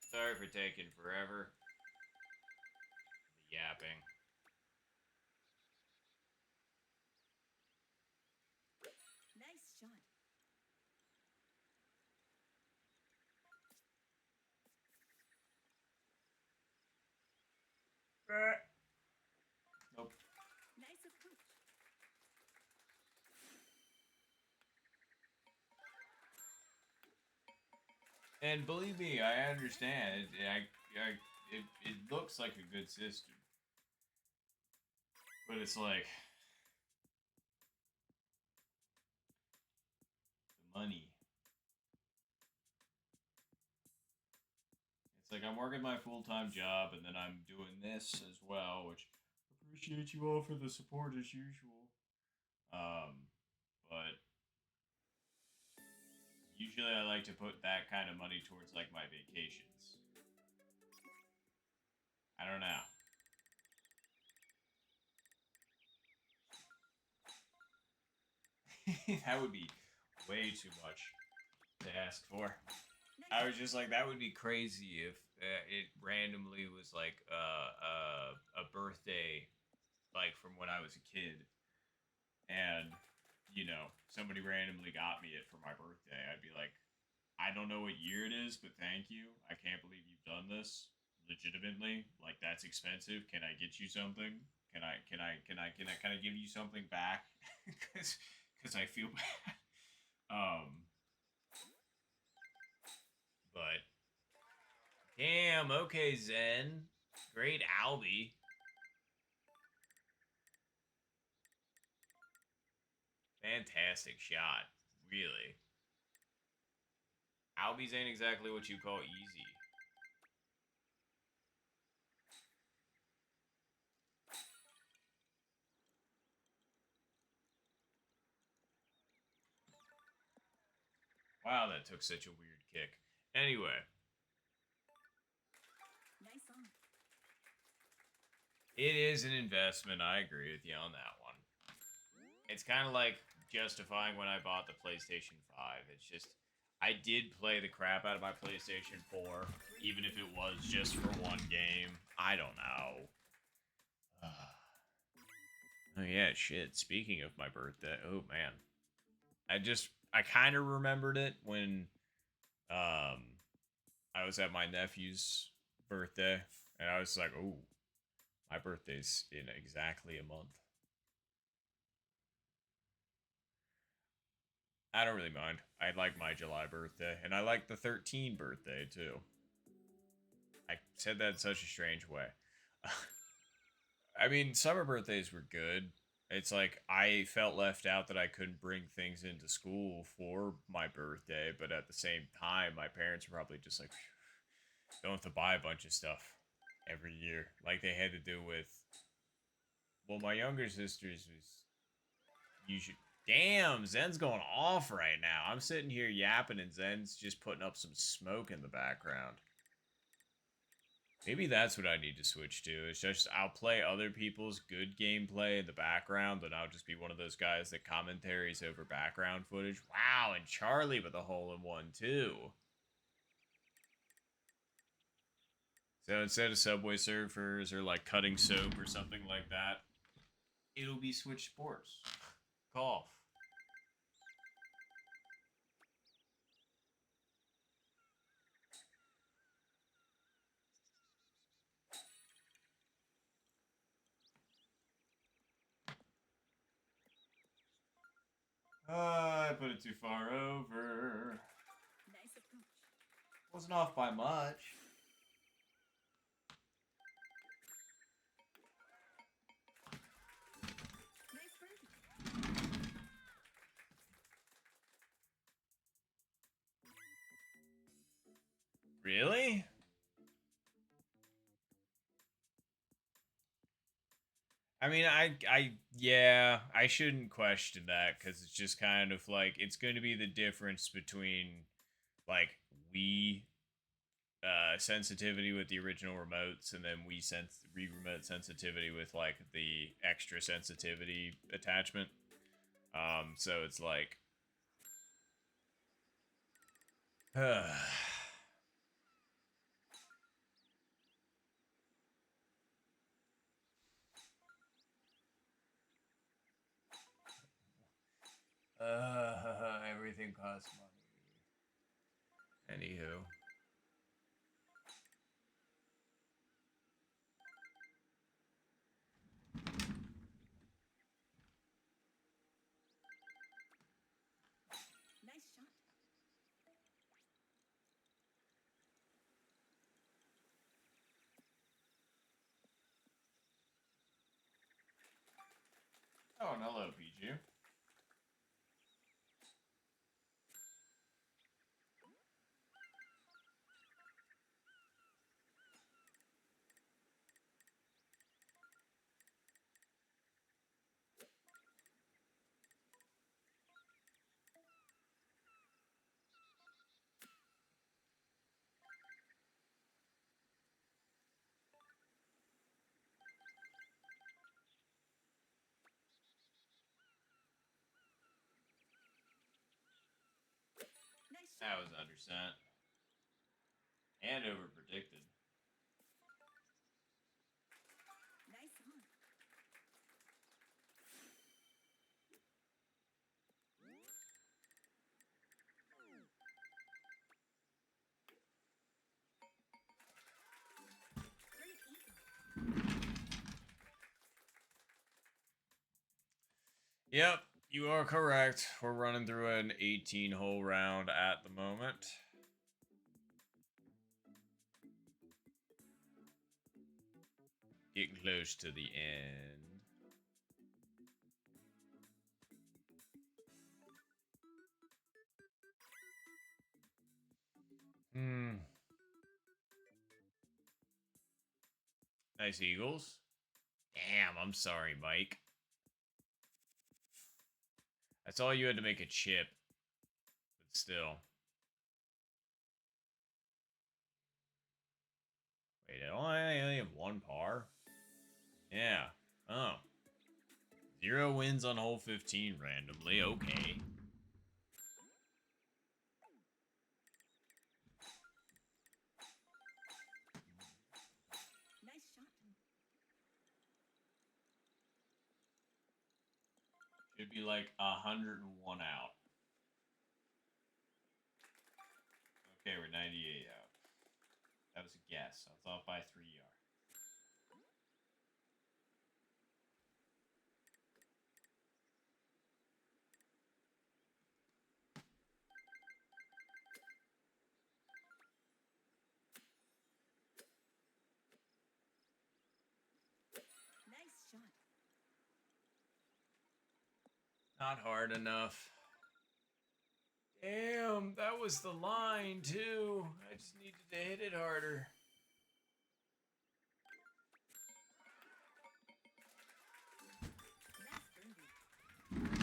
Sorry for taking forever. The yapping. Nice shot. Nope. Nice approach. And believe me, I understand. It looks like a good system. But it's like the money. It's like I'm working my full-time job and then I'm doing this as well, which appreciate you all for the support as usual. But usually I like to put that kind of money towards like my vacations. I don't know. That would be way too much to ask for. I was just like, that would be crazy if it randomly was like a birthday, like from when I was a kid, and somebody randomly got me it for my birthday. I'd be like, I don't know what year it is, but thank you. I can't believe you've done this legitimately. Like that's expensive. Can I get you something? Can I give you something back? Because I feel bad. But damn, okay, Zen. Great Albie. Fantastic shot. Really. Albies ain't exactly what you call easy. Wow, that took such a weird kick. Anyway. Nice on. It is an investment. I agree with you on that one. It's kind of like justifying when I bought the PlayStation 5. It's just, I did play the crap out of my PlayStation 4, even if it was just for one game. I don't know. Oh yeah, shit. Speaking of my birthday, oh man. I kind of remembered it when I was at my nephew's birthday, and I was like, oh, my birthday's in exactly a month. I don't really mind. I like my July birthday, and I like the 13 birthday too. I said that in such a strange way. I mean, summer birthdays were good. It's like I felt left out that I couldn't bring things into school for my birthday, but at the same time, my parents were probably just like, don't have to buy a bunch of stuff every year, like they had to do with. Well, my younger sister's was. You should. Damn, Zen's going off right now. I'm sitting here yapping, and Zen's just putting up some smoke in the background. Maybe that's what I need to switch to. It's just I'll play other people's good gameplay in the background, and I'll just be one of those guys that commentaries over background footage. Wow, and Charlie with a hole-in-one, too. So instead of Subway Surfers or like cutting soap or something like that, it'll be Switch Sports. Cough. I put it too far over. Nice approach. Wasn't off by much. Nice birdie. Really? I mean, yeah, I shouldn't question that because it's just kind of like it's going to be the difference between like Wii sensitivity with the original remotes and then Wii remote sensitivity with like the extra sensitivity attachment. So it's like, everything costs money. Anywho. Nice shot. Oh, and hello, PG. Nice shot. That was undersent and over predicted. Nice on. Great eagle. Yep, you are correct. We're running through an 18-hole round at the moment. Getting close to the end. Nice Eagles. Damn, I'm sorry, Mike. That's all you had to make a chip. But still. Wait, I only have one par? Yeah. Oh. 0 wins on hole 15 randomly. Okay. Nice shot. Should be like 101 out. Okay, we're 98 out. That was a guess. I was off by 3 yards. Nice shot. Not hard enough. Damn, that was the line, too. I just needed to hit it harder. Nice birdie.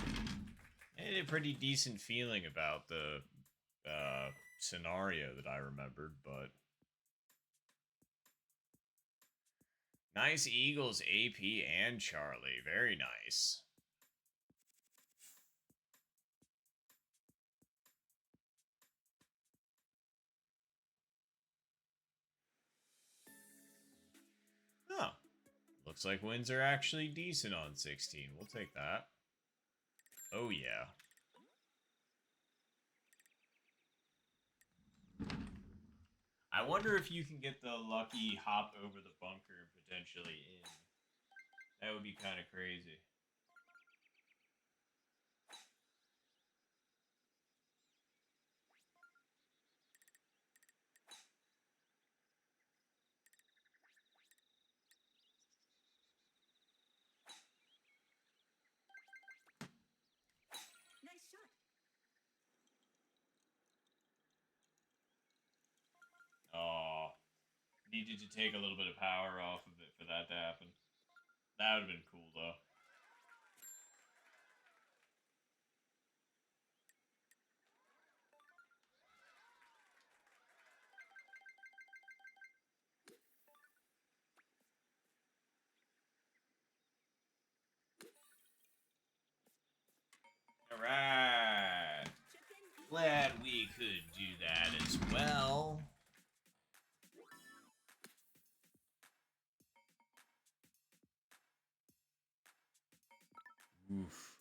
I had a pretty decent feeling about the scenario that I remembered, but... Nice Eagles, AP, and Charlie. Very nice. Huh. Looks like wins are actually decent on 16. We'll take that. Oh, yeah. I wonder if you can get the lucky hop over the bunker and potentially in. That would be kind of crazy. Needed to take a little bit of power off of it for that to happen. That would have been cool, though. Alright. Chicken eat. Glad we could do that as well. Oof.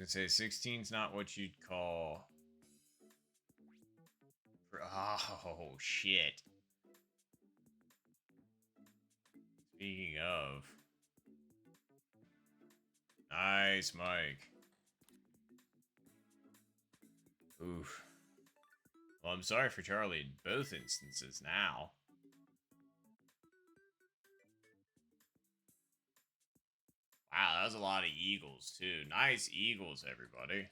I was gonna say 16's not what you'd call. Oh shit. Speaking of. Nice, Mike. Oof. Well, I'm sorry for Charlie in both instances now. Wow, that was a lot of eagles, too. Nice eagles, everybody.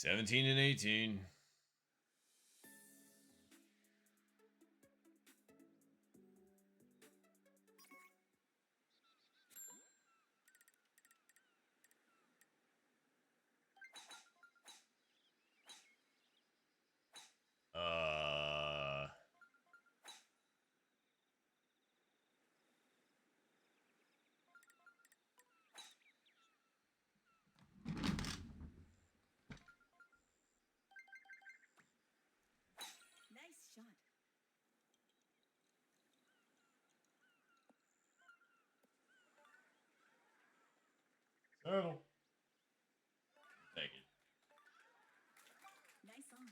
$17 and $18. Nice shot. Settle. Take it. Nice on.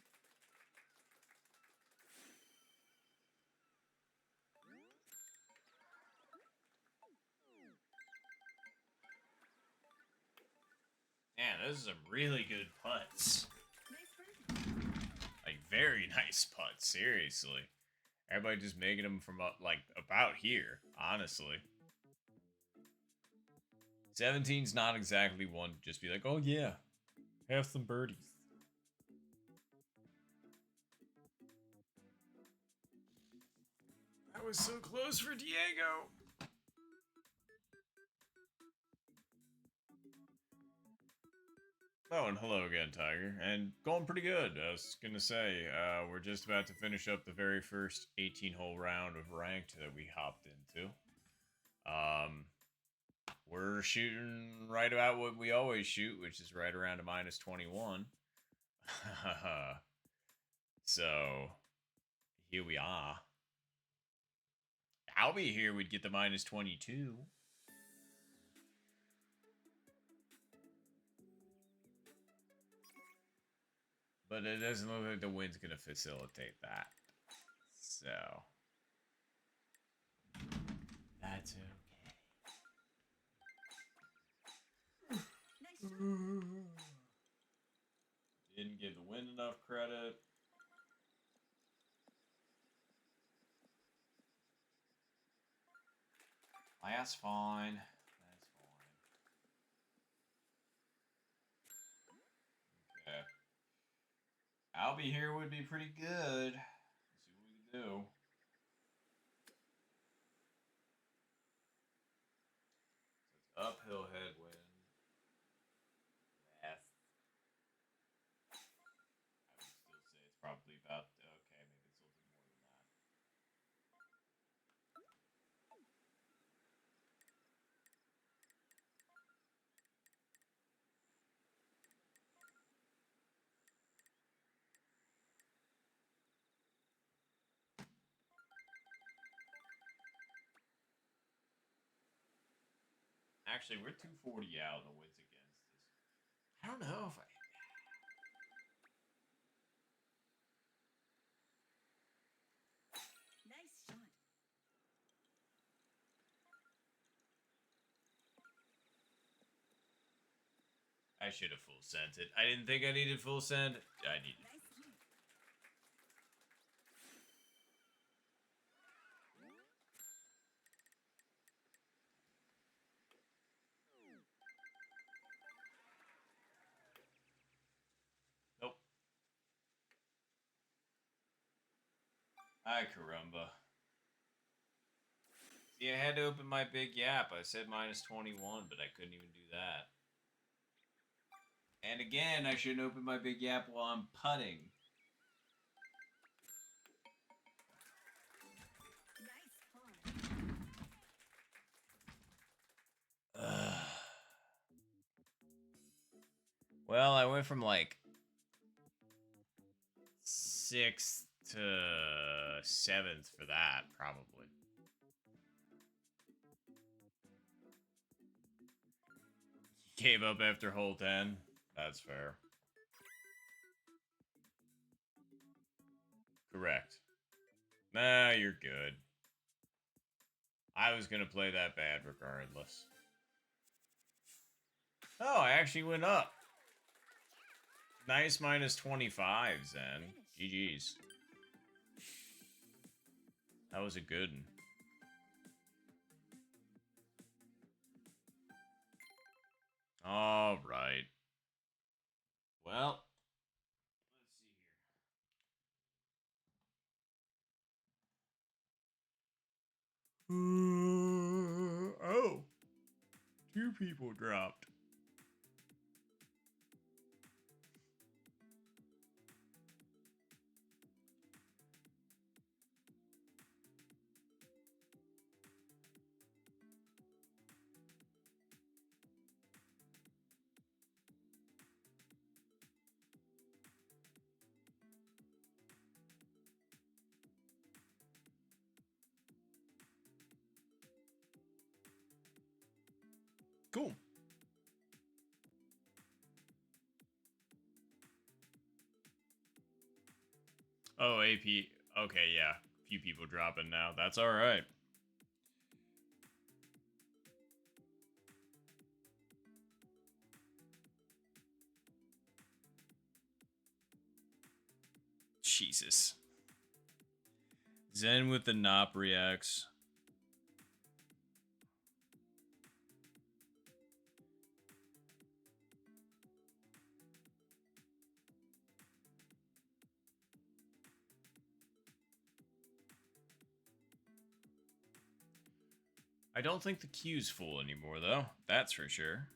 Man, those are some really good putts. Nice birdie. Like, very nice putts, seriously. Everybody just making them from, like, about here, honestly. 17's not exactly one to just be like, oh yeah, have some birdies. That was so close for Diego. Oh, and hello again, Tiger. And going pretty good. I was gonna say, we're just about to finish up the very first 18-hole round of ranked that we hopped into. We're shooting right about what we always shoot, which is right around a minus 21. So, here we are. I'll be here, we'd get the minus 22. But it doesn't look like the wind's going to facilitate that. So, that's okay. Nice shot. Didn't give the wind enough credit. That's fine. That's fine. Okay. I'll be here would be pretty good. Let's see what we can do. So it's uphill headwind. West. I would still say it's probably about okay, maybe it's a little bit more than that. Actually, we're 240 out and the wind's against us. I don't know if Nice shot. I should have full sent it. I didn't think I needed full send. I needed. Nice on. Hi, caramba. See, I had to open my big yap. I said minus 21, but I couldn't even do that. And again, I shouldn't open my big yap while I'm putting. Nice pawn. Well, I went from like 6th to 7th for that, probably. Gave up after hole 10. That's fair. Correct. Nah, you're good. I was gonna play that bad regardless. Oh, I actually went up. Nice minus 25s then. GG's. That was a good one. All right. Well, let's see here. Oh, 2 people dropped. Cool. Oh, AP. Okay, yeah. Few people dropping now. That's all right. Jesus. Zen with the Nop reacts. I don't think the queue's full anymore, though. That's for sure.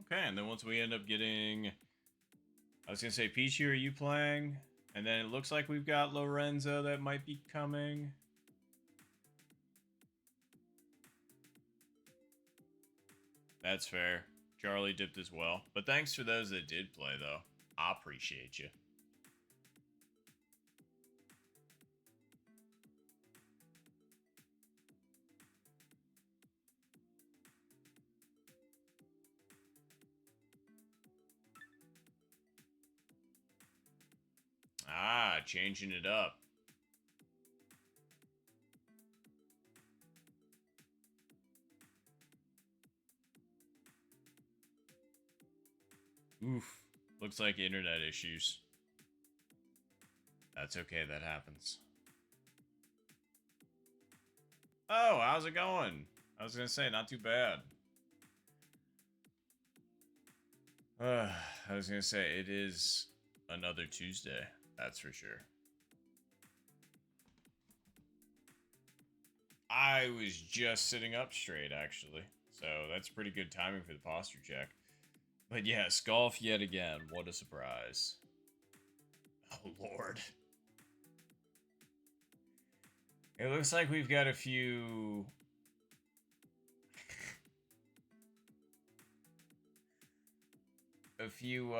Okay, and then once we end up getting... I was going to say, Peachy, are you playing? And then it looks like we've got Lorenzo that might be coming. That's fair. Charlie dipped as well. But thanks for those that did play, though. I appreciate you. Ah, changing it up. Oof. Looks like internet issues. That's okay, that happens. Oh, how's it going? I was gonna say, not too bad. I was gonna say, it is another Tuesday. That's for sure. I was just sitting up straight, actually. So that's pretty good timing for the posture check. But yes, golf yet again. What a surprise. Oh, Lord. It looks like we've got a few... a few,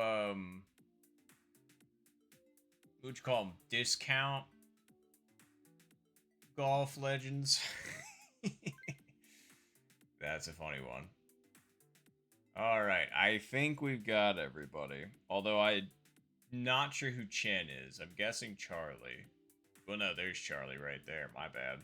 what would you call them? Discount golf legends. That's a funny one. Alright, I think we've got everybody. Although I'm not sure who Chen is. I'm guessing Charlie. Well, no, there's Charlie right there. My bad.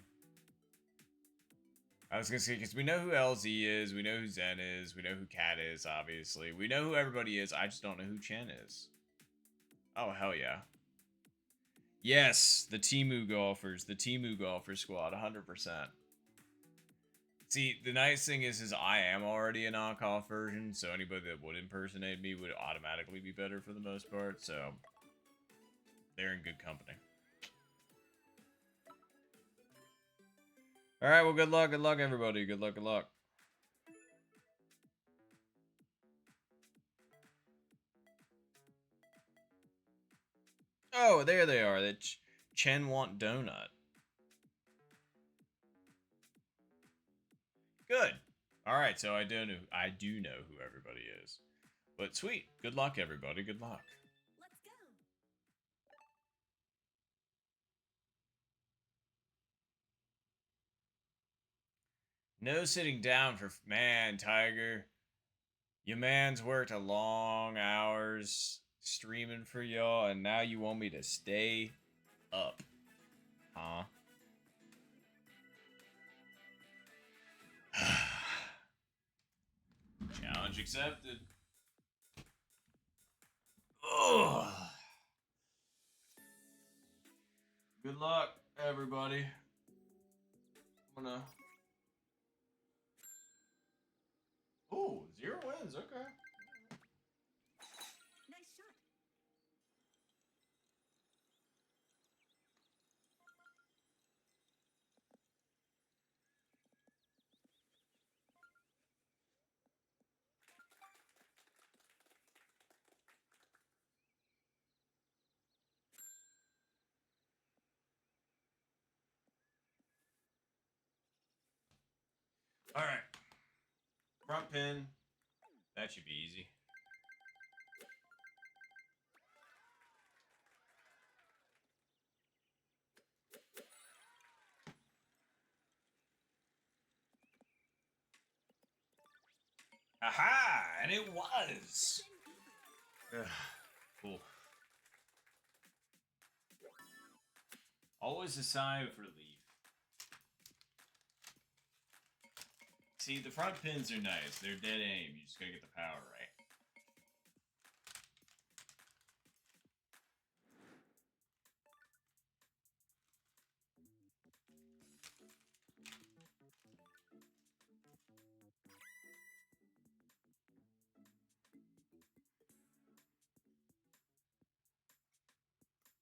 I was gonna say, because we know who LZ is, we know who Zen is, we know who Cat is, obviously. We know who everybody is, I just don't know who Chen is. Oh, hell yeah. Yes, the Temu golfers, the Temu golfer squad, 100%. See, the nice thing is I am already a knockoff version, so anybody that would impersonate me would automatically be better for the most part, so they're in good company. Alright, well, good luck, everybody. Good luck, good luck. Oh, there they are. The Chen want donut. Good. All right, so I do know who everybody is. But sweet. Good luck, everybody. Good luck. Let's go. No sitting down for man, Tiger. Your man's worked a long hours streaming for y'all, and now you want me to stay up, huh? Challenge accepted. Ugh. Good luck, everybody. I'm gonna. Ooh, 0 wins. Okay. Nice shot. All right. Front pin. That should be easy. Aha! And it was. Ugh, cool. Always a sign for relief. See, the front pins are nice. They're dead aim. You just gotta get the power right.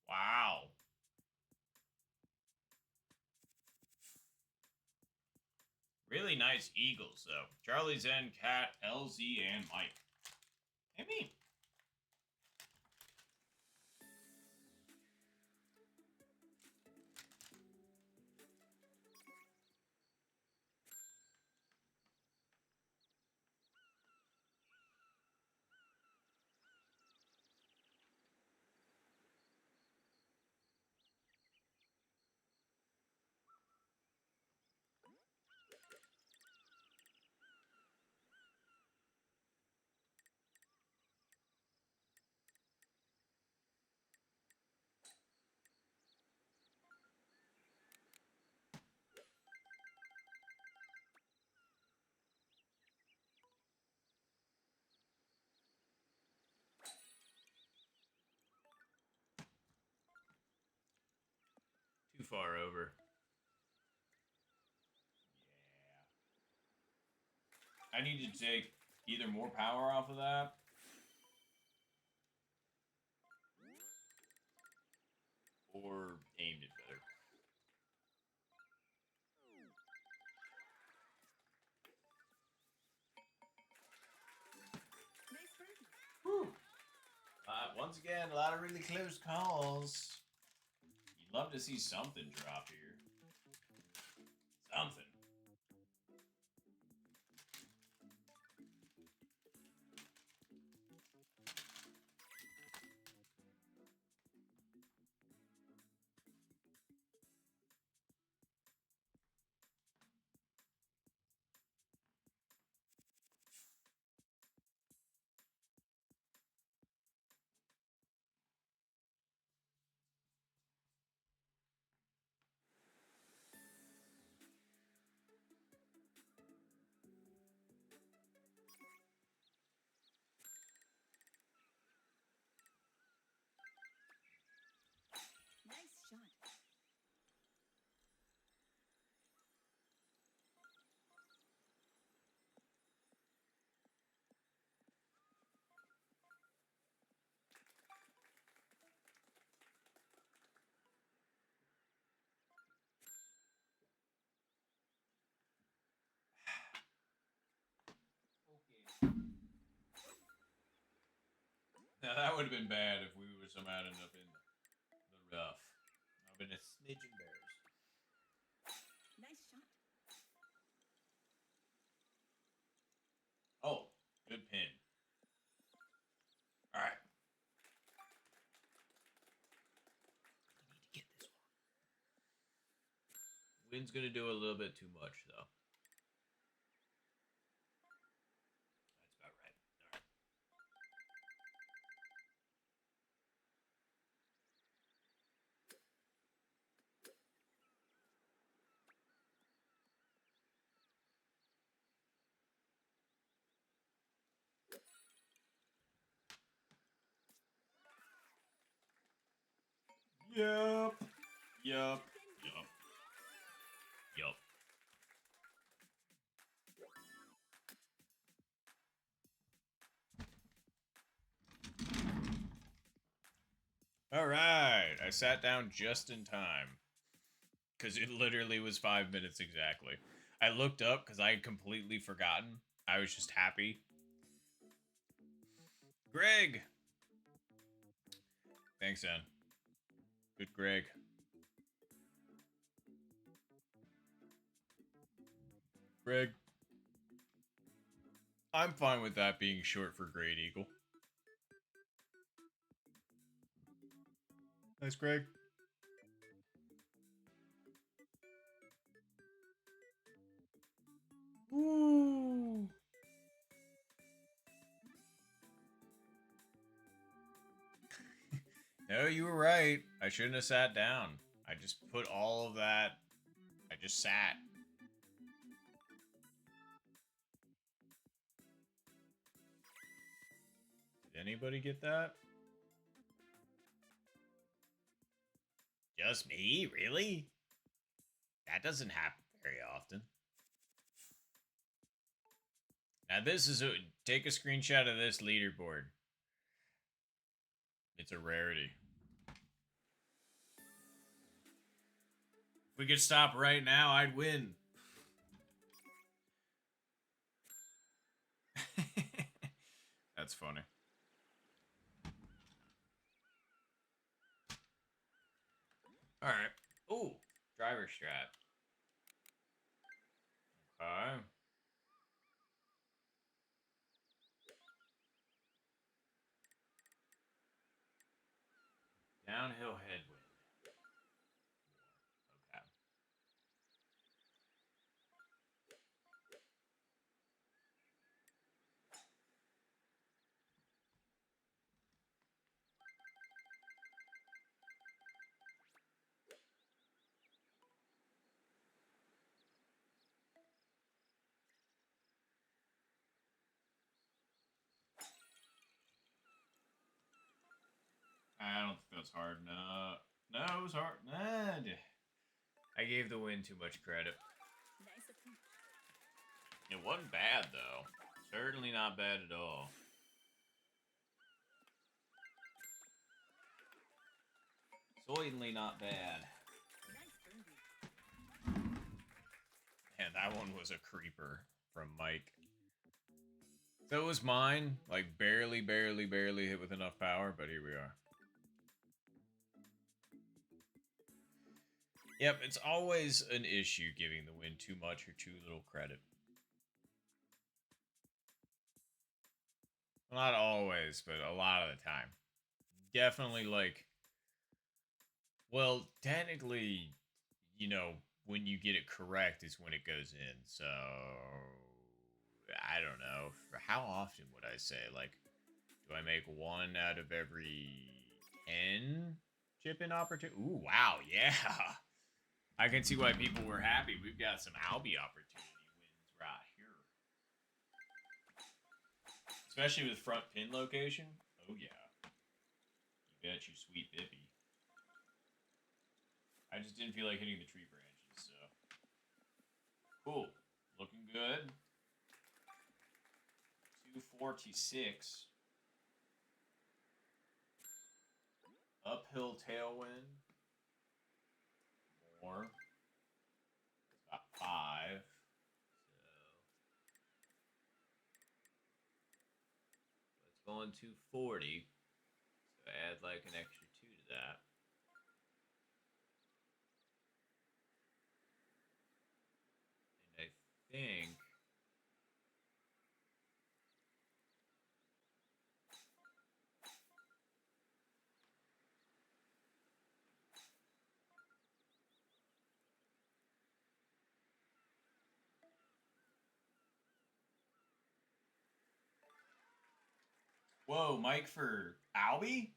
Wow. Really nice Eagles, though. Charlie, Zen, Cat, LZ, and Mike. Hey, me. Too far over. Yeah. I need to take either more power off of that. Or aimed it better. Nice birdie. Whew. Once again, a lot of really close calls. You'd love to see something drop here. Something. Now that would have been bad if we were somehow ended up in the rough. I've been a smidge embarrassed. Nice shot. Oh, good pin. All right. I need to get this one. Wind's gonna do a little bit too much though. That's about right. All right. Yup. Yup. Yup. Yup. All right. I sat down just in time. Because it literally was 5 minutes exactly. I looked up because I had completely forgotten. I was just happy. Greg! Thanks, Ann. Good Greg. Greg. I'm fine with that being short for Great Eagle. Thanks, Greg. Ooh. No, you were right. I shouldn't have sat down. I just put all of that. I just sat. Did anybody get that? Just me? Really? That doesn't happen very often. Now this is take a screenshot of this leaderboard. It's a rarity. If we could stop right now, I'd win. That's funny. All right. Ooh, driver strat. Okay. Downhill headwind. Okay. I don't think that's hard. No, it was hard. Nah, I gave the win too much credit. Nice attempt. It wasn't bad though. Certainly not bad at all. Certainly not bad. Nice birdie. And that one was a creeper from Mike. So it was mine, like barely hit with enough power, but here we are. Yep, it's always an issue giving the win too much or too little credit. Well, not always, but a lot of the time. Definitely like, well, technically, you know, when you get it correct is when it goes in. So, I don't know. For how often would I say? Like, do I make 1 out of every 10 chip-in opportunity? Ooh, wow, yeah. I can see why people were happy. We've got some Albie opportunity wins right here. Especially with front pin location. Oh, yeah. You bet you sweet bippy. I just didn't feel like hitting the tree branches, so. Cool. Looking good. 246. Uphill tailwind. More. It's about 5. So let's go on 240. Add like an extra 2 to that. And I think whoa, Mike for Albie?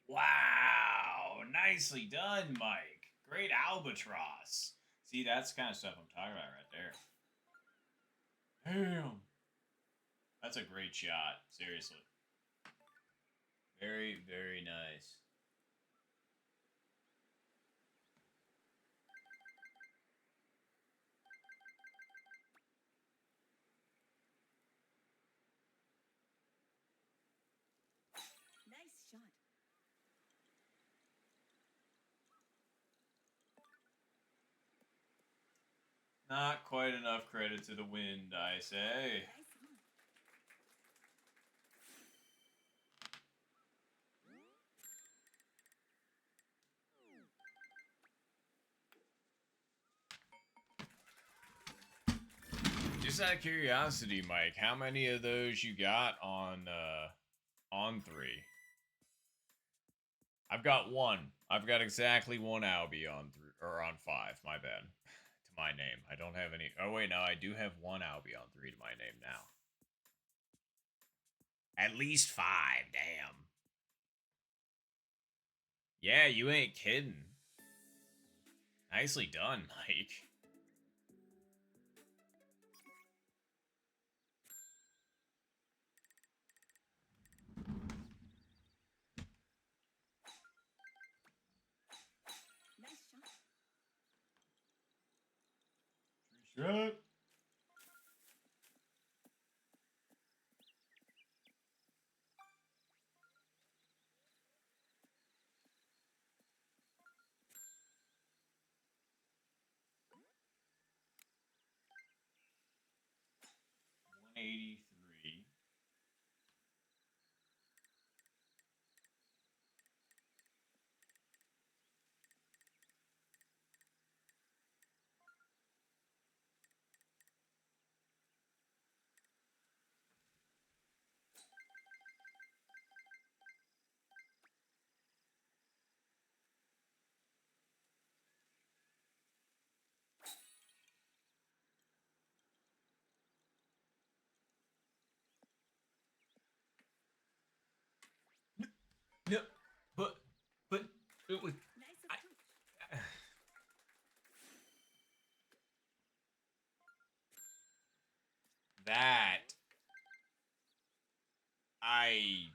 Wow, nicely done, Mike. Great albatross. See, that's the kind of stuff I'm talking about right there. Damn. That's a great shot, seriously. Very, very nice. Nice shot. Not quite enough credit to the wind, I say. Nice on. Just out of curiosity, Mike, how many of those you got on 3? I've got 1. I've got exactly 1 Albie on 3 or on 5. My bad. To my name, I don't have any. Oh wait, no, I do have 1 Albie on 3 to my name now. At least 5. Damn. Yeah, you ain't kidding. Nicely done, Mike. Nice shot. Shot. $183. No, but it was. Nice I, approach. that I.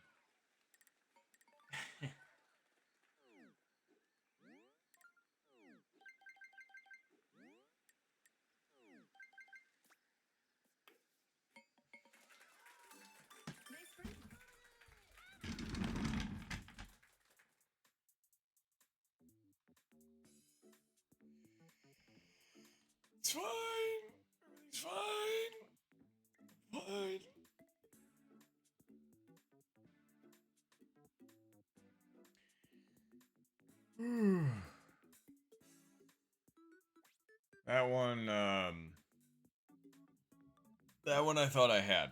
Nice birdie. It's fine. Everything's fine. Fine. That one, that one I thought I had.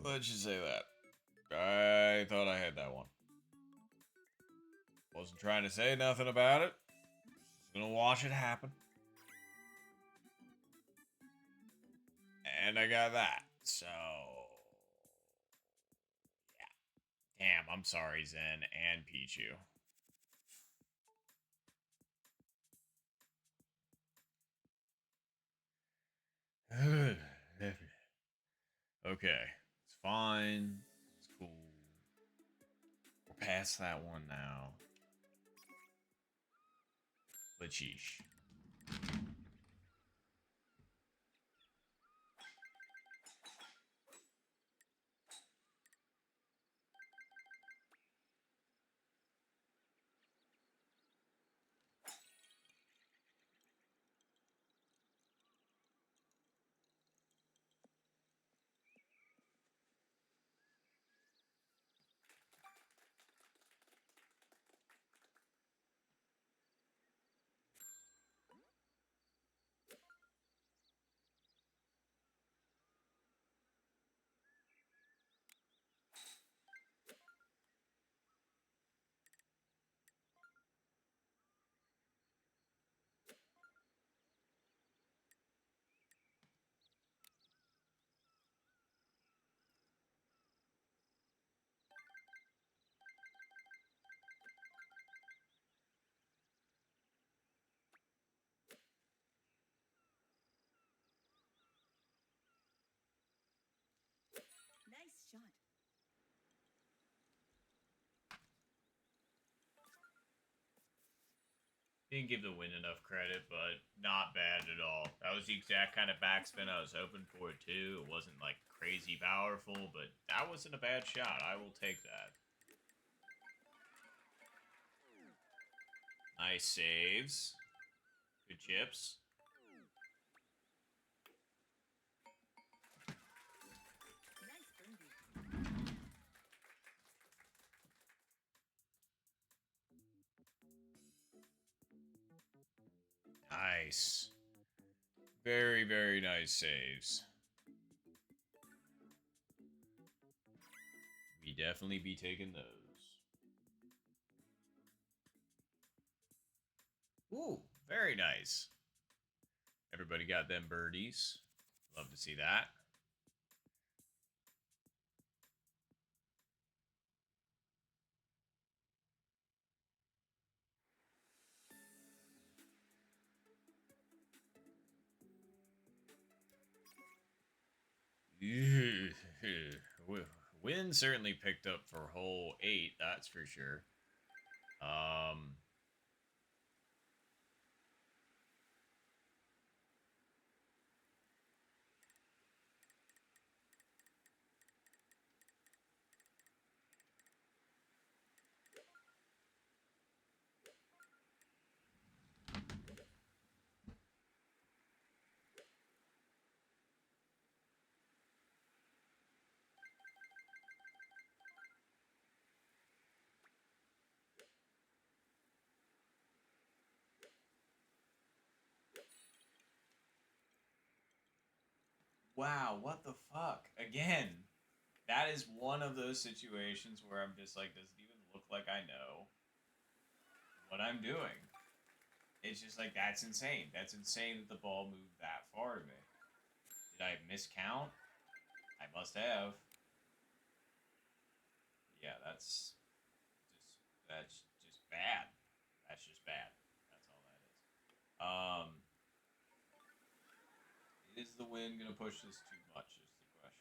Let's just say that. I thought I had that one. Wasn't trying to say nothing about it. Just gonna watch it happen. And I got that. So, yeah. Damn, I'm sorry, Zen and Pichu. Okay. It's fine. It's cool. We're past that one now. But sheesh. Didn't give the wind enough credit, but not bad at all. That was the exact kind of backspin I was hoping for too. It wasn't like crazy powerful, but that wasn't a bad shot. I will take that. Nice saves. Good chips. Nice birdie. Nice. Very, very nice saves. We definitely be taking those. Ooh, very nice. Everybody got them birdies. Love to see that. Win certainly picked up for hole 8, that's for sure. Um, wow, what the fuck? Again, that is one of those situations where I'm just like, does it even look like I know what I'm doing? It's just like, that's insane. That's insane that the ball moved that far to me. Did I miscount? I must have. Yeah, that's just bad. That's just bad. That's all that is. Is the wind gonna push this too much? Is the question.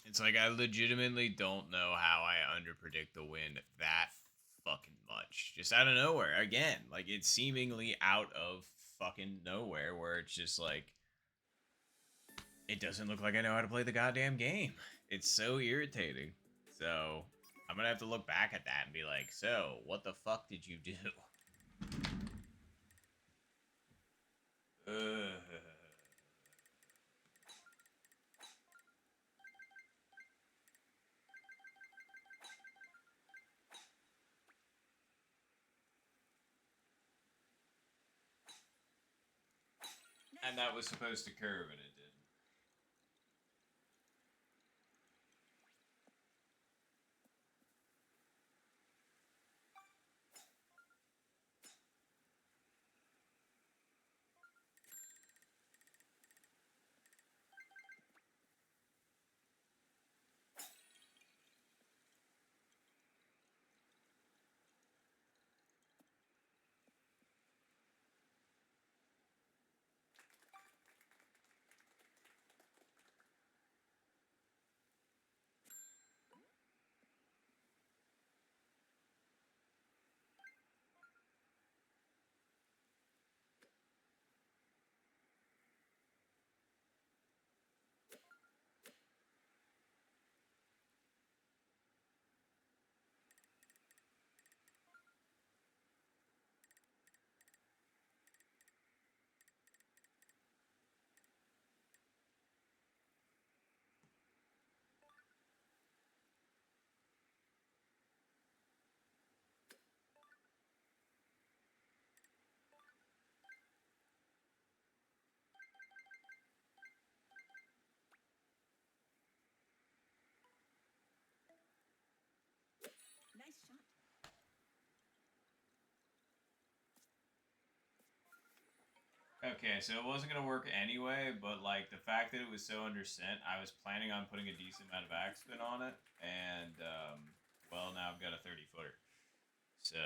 It's like I legitimately don't know how I underpredict the wind that fucking much. Just out of nowhere. Again, like it's seemingly out of fucking nowhere where it's just like it doesn't look like I know how to play the goddamn game. It's so irritating. So, I'm going to have to look back at that and be like, "So, what the fuck did you do?" And that was supposed to curve and it didn't. Okay, so it wasn't gonna work anyway, but like the fact that it was so under scent, I was planning on putting a decent amount of backspin on it, and well, now I've got a 30-footer. So,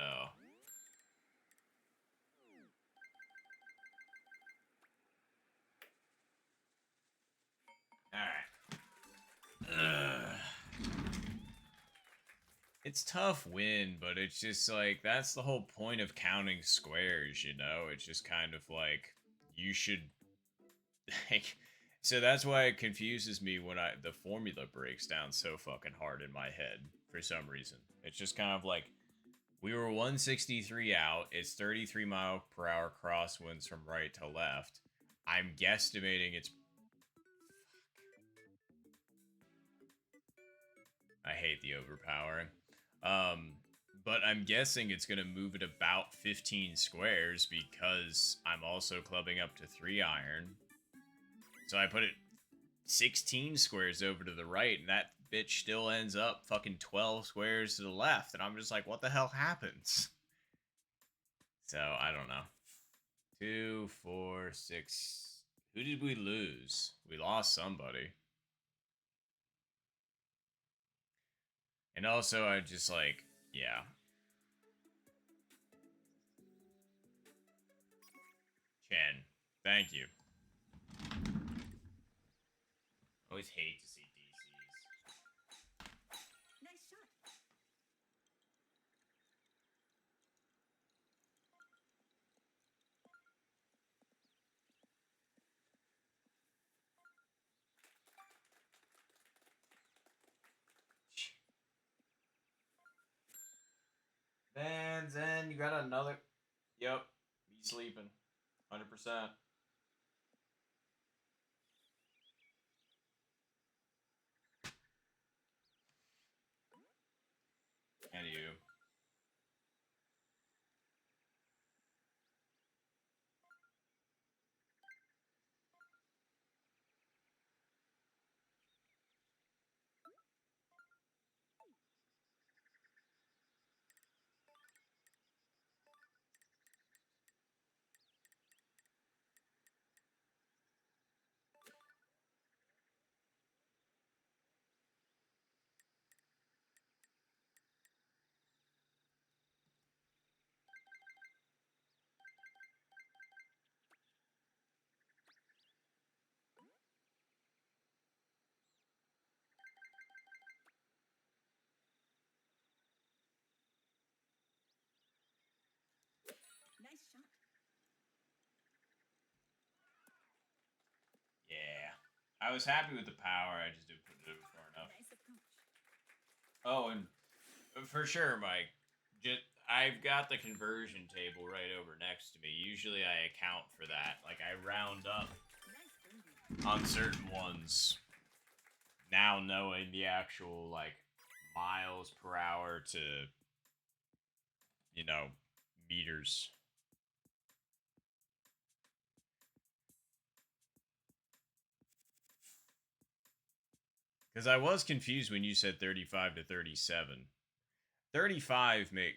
all right. It's tough win, but it's just like that's the whole point of counting squares, you know? It's just kind of like you should like so that's why it confuses me when the formula breaks down so fucking hard in my head for some reason. It's just kind of like we were 163 out. It's 33 mph crosswinds from right to left. I'm guesstimating it's I hate the overpowering. Um, but I'm guessing it's going to move it about 15 squares because I'm also clubbing up to 3 iron. So I put it 16 squares over to the right, and that bitch still ends up fucking 12 squares to the left. And I'm just like, what the hell happens? So I don't know. 2, 4, 6. Who did we lose? We lost somebody. And also, I just like, yeah. Chen, thank you. Always hate to see DCs. Nice shot. Man, Zen, you got another. Yep, be sleeping. 100%. And you. Nice shot. Yeah. I was happy with the power, I just didn't put it over far enough. Nice approach. Oh, and for sure, Mike. Just I've got the conversion table right over next to me. Usually I account for that. Like I round up Nice birdie. on certain ones. Now knowing the actual like miles per hour to meters. Because I was confused when you said 35 to 37. 35 make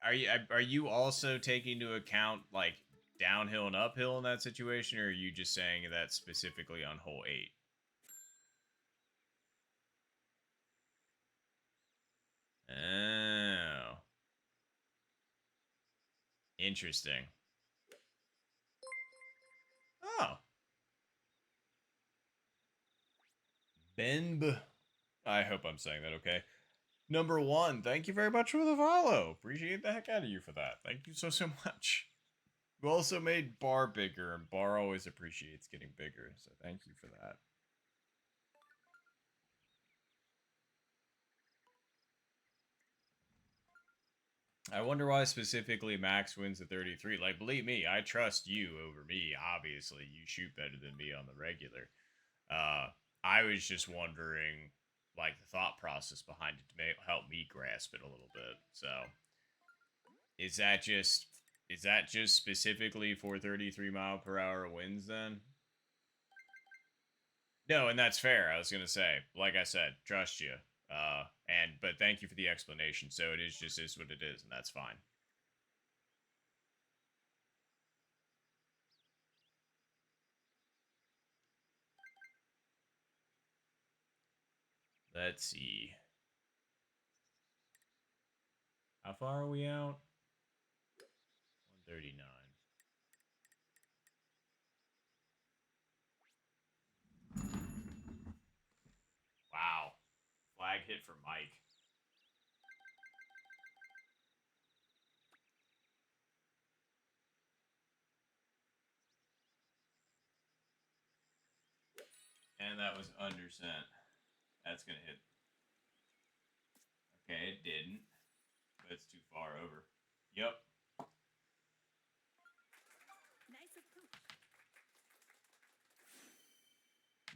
are you also taking into account like downhill and uphill in that situation, or are you just saying that specifically on hole 8? Oh, interesting. Oh, Benb. I hope I'm saying that okay. Number 1, thank you very much for the follow. Appreciate the heck out of you for that. Thank you so much. You also made Bar bigger, and Bar always appreciates getting bigger, so thank you for that. I wonder why specifically Max wins at 33. Like, believe me, I trust you over me. Obviously, you shoot better than me on the regular. Uh, I was just wondering, like, the thought process behind it to help me grasp it a little bit. So, is that just specifically for 33 mph winds then? No, and that's fair. I was gonna say, like I said, trust you. But thank you for the explanation. So it is what it is, and that's fine. Let's see. How far are we out? 139. Wow. Flag hit for Mike. And that was under cent. That's going to hit. Okay, it didn't. But it's too far over. Yep. Nice poop.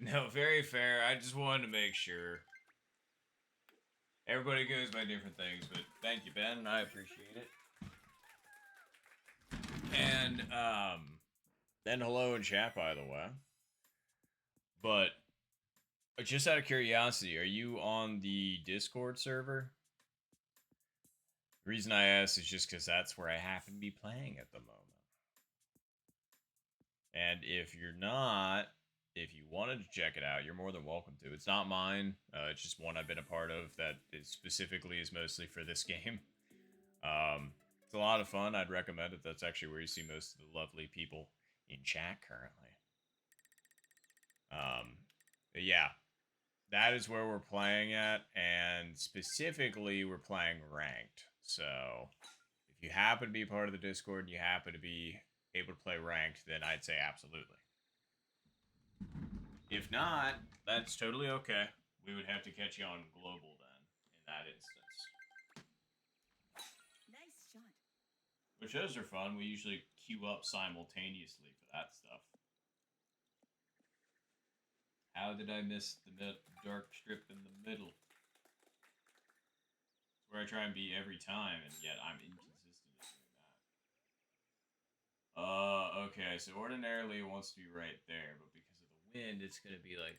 No, very fair. I just wanted to make sure. Everybody goes by different things, but thank you, Ben. I appreciate it. And, then hello in chat, by the way. But, just out of curiosity, are you on the Discord server? The reason I ask is just because that's where I happen to be playing at the moment. And if you're not, if you wanted to check it out, you're more than welcome to. It's not mine. It's just one I've been a part of that is specifically is mostly for this game. It's a lot of fun. I'd recommend it. That's actually where you see most of the lovely people in chat currently. But yeah, that is where we're playing at, and specifically we're playing ranked. So if you happen to be part of the Discord and you happen to be able to play ranked, then I'd say absolutely. If not, that's totally okay. We would have to catch you on global then, in that instance. Nice shot. Which those are fun. We usually queue up simultaneously for that stuff. How did I miss the dark strip in the middle? It's where I try and be every time, and yet I'm inconsistent at doing that. Okay, so ordinarily it wants to be right there, but because of the wind, it's going to be like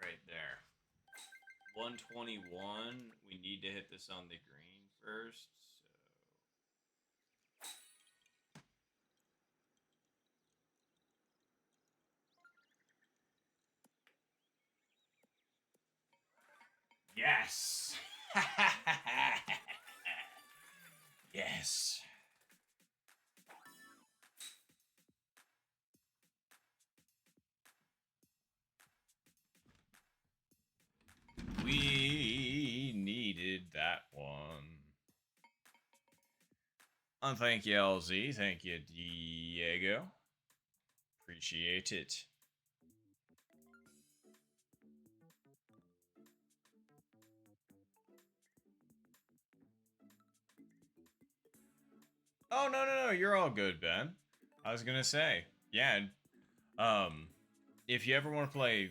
right there. 121. We need to hit this on the green first. Yes. Yes. We needed that one. Thank you, LZ. Thank you, Diego. Appreciate it. Oh, no. You're all good, Ben. I was gonna say, yeah, if you ever want to play,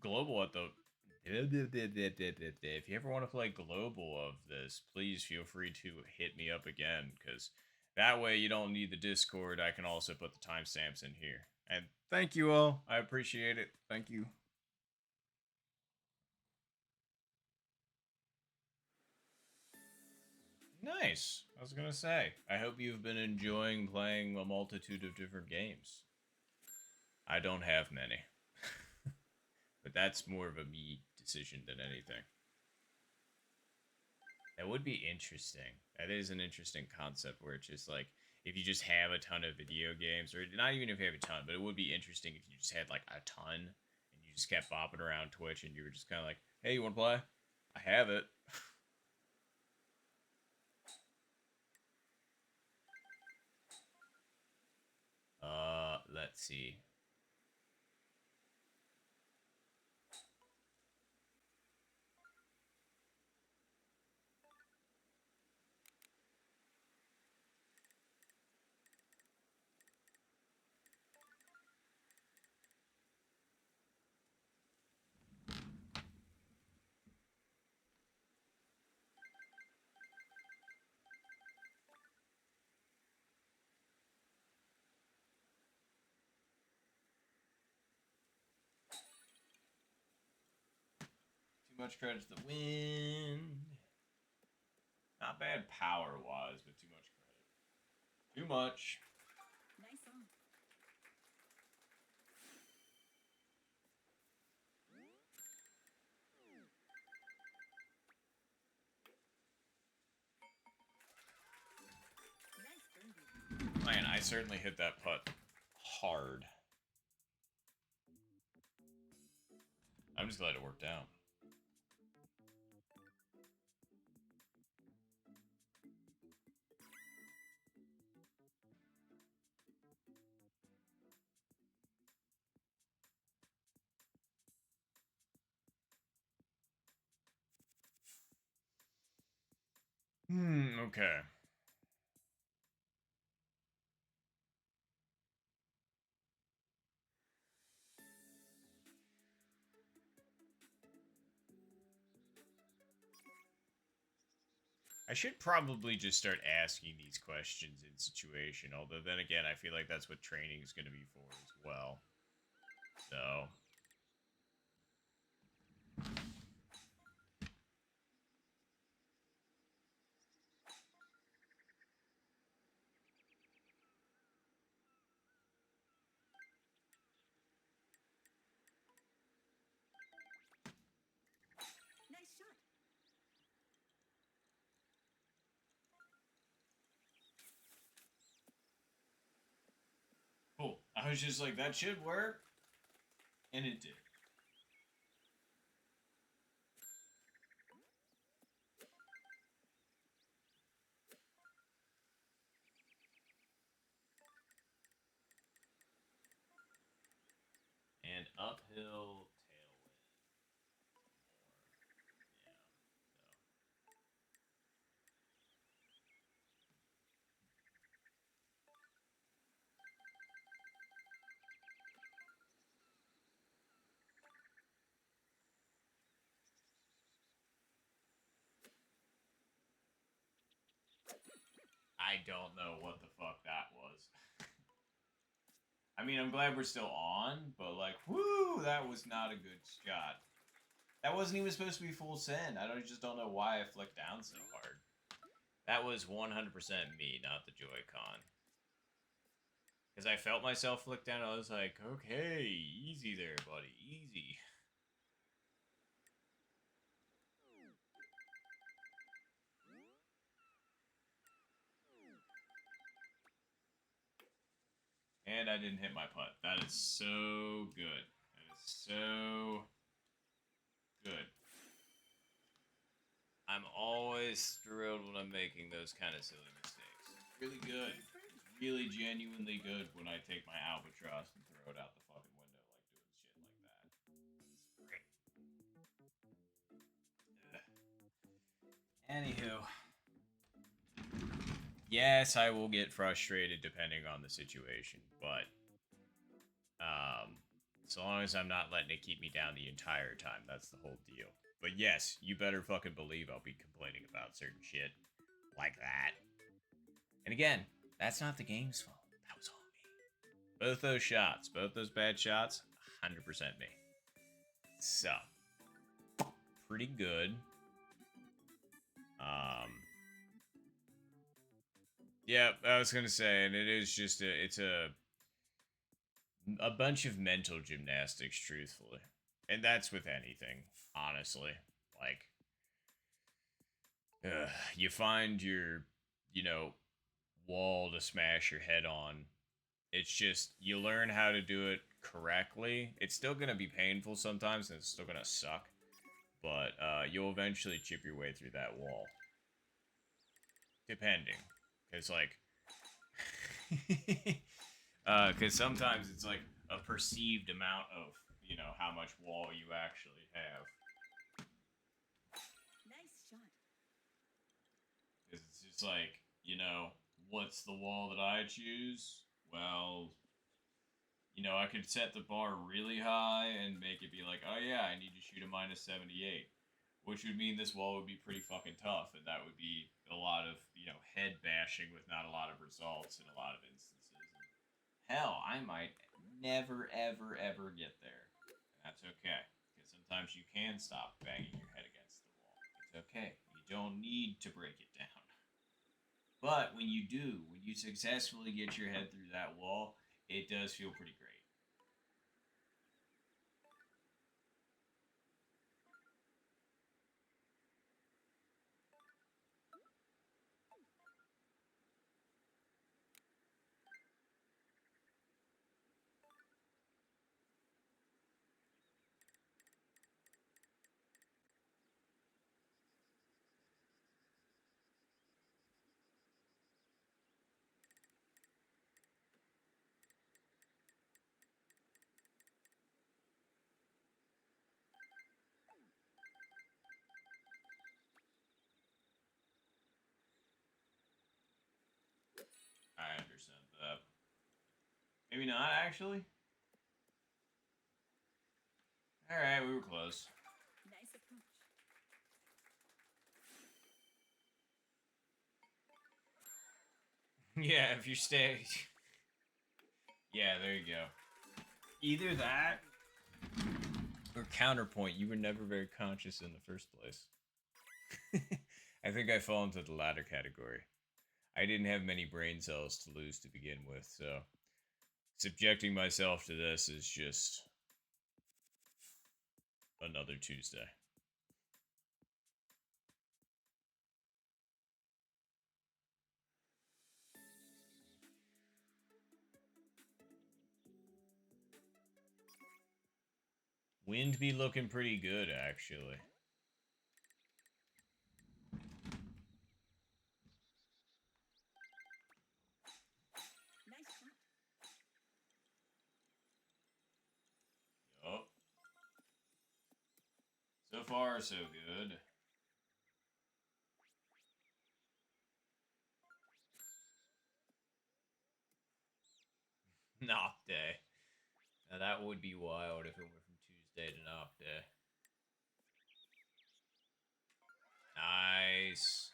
global at the... If you ever want to play global of this, please feel free to hit me up again, because that way you don't need the Discord. I can also put the timestamps in here. And thank you all. I appreciate it. Thank you. Nice. I was gonna say, I hope you've been enjoying playing a multitude of different games. I don't have many. But that's more of a me decision than anything. That would be interesting. That is an interesting concept where it's just like, if you just have a ton of video games, or not even if you have a ton, but it would be interesting if you just had like a ton and you just kept bopping around Twitch and you were just kind of like, hey, you want to play? I have it. Let's see. Too much credit to the wind. Not bad power-wise, but too much credit. Too much. Nice on. certainly hit that putt hard. I'm just glad it worked out. Okay. I should probably just start asking these questions in situation, although then again, I feel like that's what training is going to be for as well. So, Nice shot. cool. I was just like, that should work. And it did. And uphill tailwind. Yeah. I don't know what the fuck that was. I mean, I'm glad we're still on, but like, whoo, that was not a good shot. That wasn't even supposed to be full send. Just don't know why I flicked down so hard. That was 100% me, not the Joy-Con. Because I felt myself flick down, I was like, okay, easy there, buddy, easy. And I didn't hit my putt. That is so good. That is so good. I'm always thrilled when I'm making those kind of silly mistakes. Really good. It's really genuinely good when I take my albatross and throw it out the fucking window, like doing shit like that. It's great. Ugh. Anywho. Yes, I will get frustrated depending on the situation, but so long as I'm not letting it keep me down the entire time, that's the whole deal. But yes, you better fucking believe I'll be complaining about certain shit like that. And again, that's not the game's fault. That was all me. Both those shots, both those bad shots, 100% me. So, pretty good. Yeah, I was gonna say, and it is just it's a bunch of mental gymnastics, truthfully, and that's with anything, honestly. Like, you find your, you know, wall to smash your head on. It's just you learn how to do it correctly. It's still gonna be painful sometimes, and it's still gonna suck, but you'll eventually chip your way through that wall. Depending, because like, because sometimes it's like a perceived amount of how much wall you actually have. Nice shot. Because it's just like, what's the wall that I choose? Well, I could set the bar really high and make it be like, oh yeah, I need to shoot a minus 78, which would mean this wall would be pretty fucking tough, and that would be a lot of, head bashing with not a lot of results in a lot of instances. And hell, I might never, ever, ever get there. And that's okay, because sometimes you can stop banging your head against the wall. It's okay. You don't need to break it down. But when you do, when you successfully get your head through that wall, it does feel pretty great. Maybe not, actually. Alright, we were close. Nice approach. Yeah, if you stay... Yeah, there you go. Either that, or counterpoint, you were never very conscious in the first place. I think I fall into the latter category. I didn't have many brain cells to lose to begin with, so subjecting myself to this is just another Tuesday. Wind be looking pretty good, actually. Nice shot. Yup. So far, so good. Nop day. Now that would be wild if it went from Tuesday to Nop day. Nice.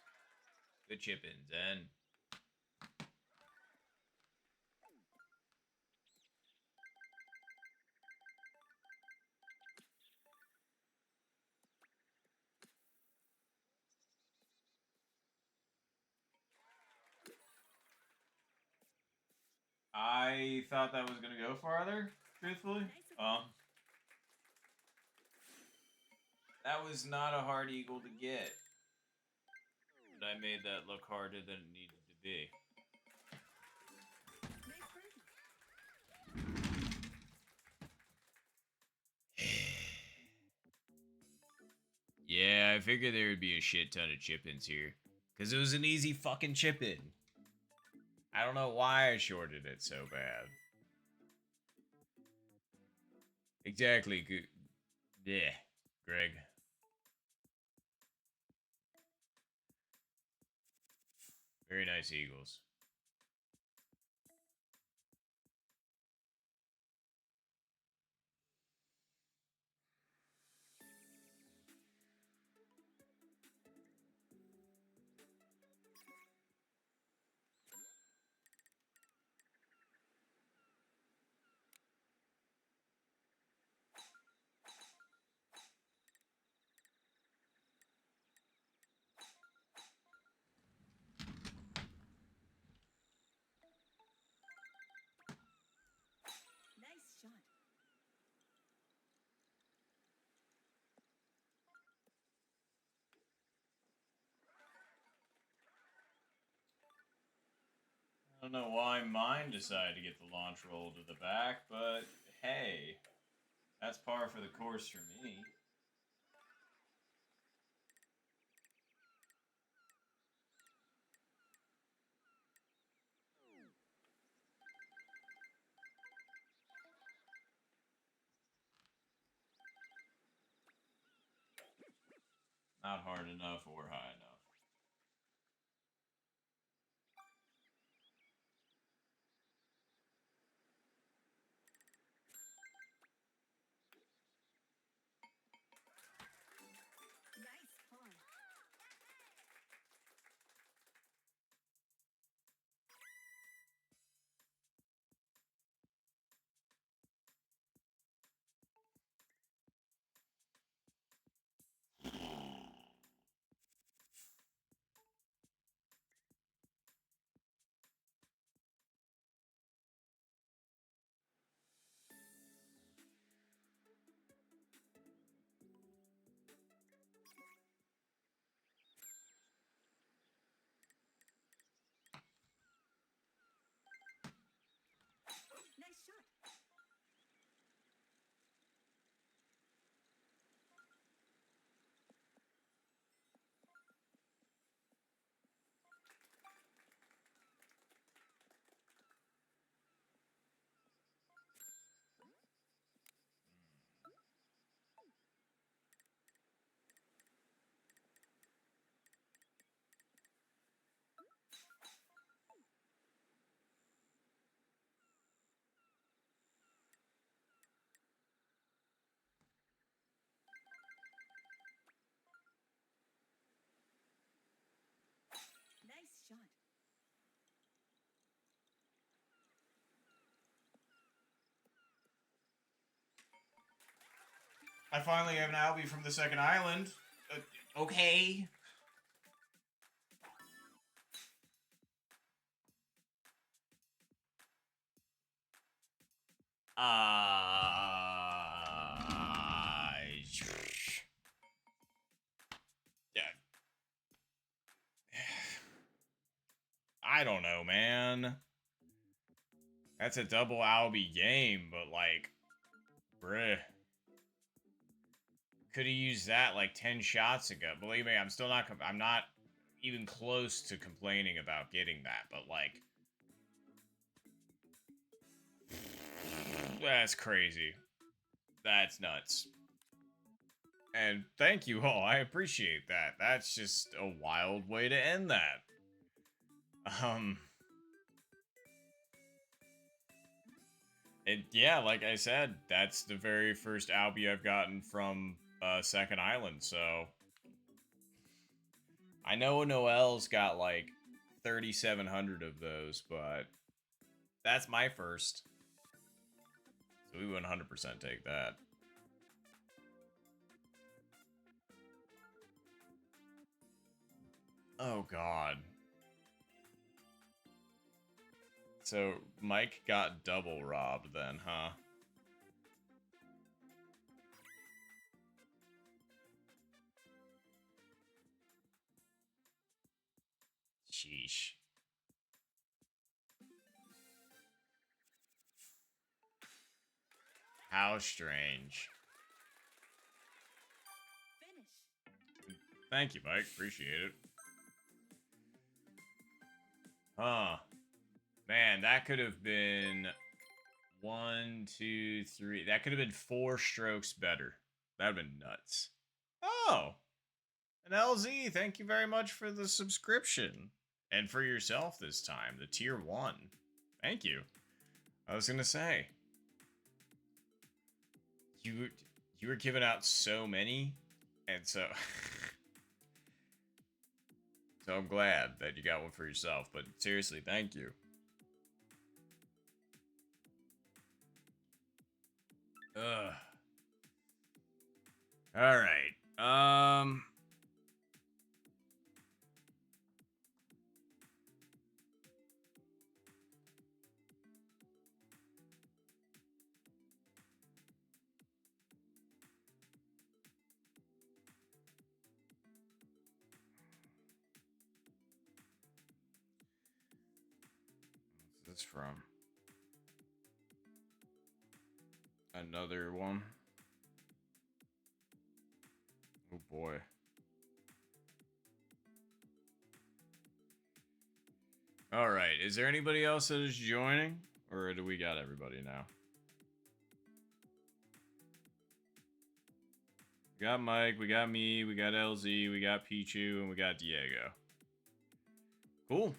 Good chip-ins, and I thought that was gonna go farther, truthfully. That was not a hard eagle to get. But I made that look harder than it needed to be. Nice birdie. Yeah, I figured there would be a shit ton of chip-ins here. Because it was an easy fucking chip-in. I don't know why I shorted it so bad. Exactly. Good. Yeah, Greg. Very nice Eagles. Nice shot. I don't know why mine decided to get the launch roll to the back, but hey, that's par for the course for me. Not hard enough or high enough. Nice par. I finally have an Albie from the second island. Okay. Yeah. I don't know, man. That's a double Albie game, but like, bruh. Could have used that like 10 shots ago. Believe me, I'm not even close to complaining about getting that, but like, that's crazy. That's nuts. And thank you all. I appreciate that. That's just a wild way to end that. Yeah, like I said, that's the very first Albie I've gotten from Second Island, so I know Noel's got like 3,700 of those, but that's my first. So we would 100% take that. Oh, God. So Mike got double robbed then, huh? Sheesh. How strange. Finish. Thank you, Mike. Appreciate it. Huh. Man, that could have been 1, 2, 3. That could have been 4 strokes better. That would have been nuts. Oh. And LZ, thank you very much for the subscription. And for yourself this time, the tier 1. Thank you. I was gonna say. You were giving out so many, and so so I'm glad that you got one for yourself, but seriously, thank you. Ugh. Alright. What's this from? Another one. Oh boy. Alright, is there anybody else that is joining? Or do we got everybody now? We got Mike, we got me, we got LZ, we got Pichu, and we got Diego. Cool.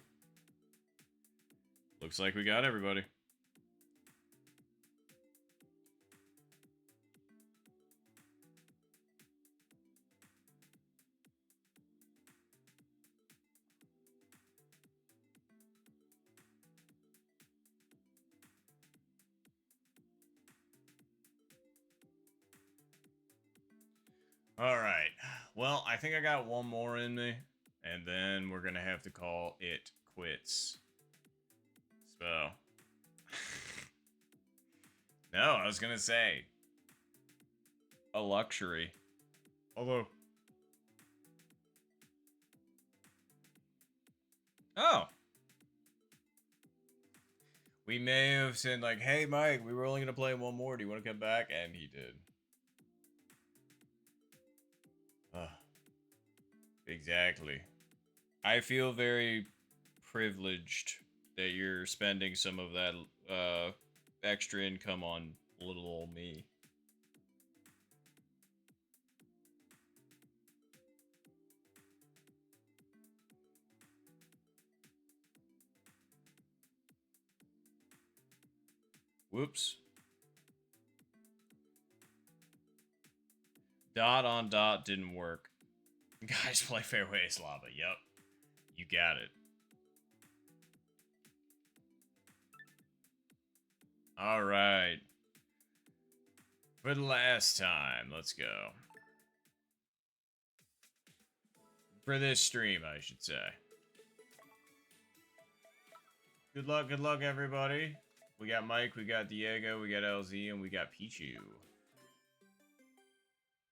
Looks like we got everybody. Alright. Well, I think I got one more in me. And then we're going to have to call it quits. So. No, I was going to say. A luxury. Although. Oh. We may have said, like, hey, Mike, we were only going to play one more. Do you want to come back? And he did. Exactly. I feel very privileged that you're spending some of that extra income on little old me. Whoops. Dot on dot didn't work. Guys, play Fairways Lava. Yep. You got it. All right. For the last time, let's go. For this stream, I should say. Good luck, everybody. We got Mike, we got Diego, we got LZ, and we got Pichu.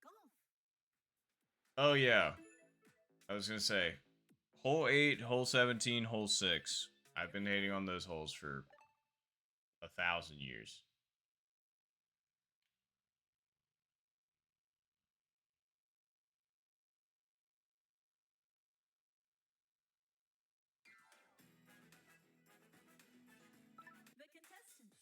Golf. Oh, yeah. I was gonna say, hole 8, hole 17, hole 6. I've been hating on those holes for 1,000 years. The contestants.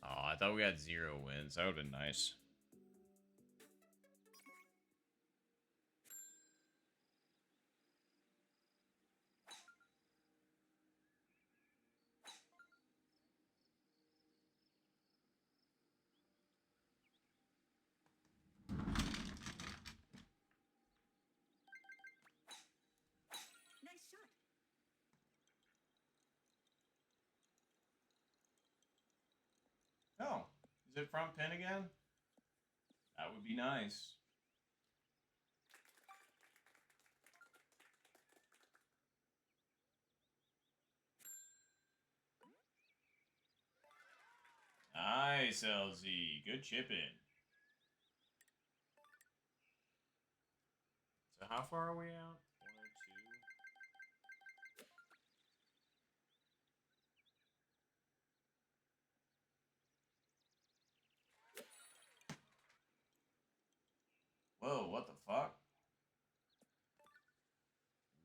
Oh, I thought we had 0 wins. That would've been nice. Nice shot. Oh, is it front pin again? That would be nice. Nice, LZ. Good chipping. So how far are we out? 102. Whoa, what the fuck?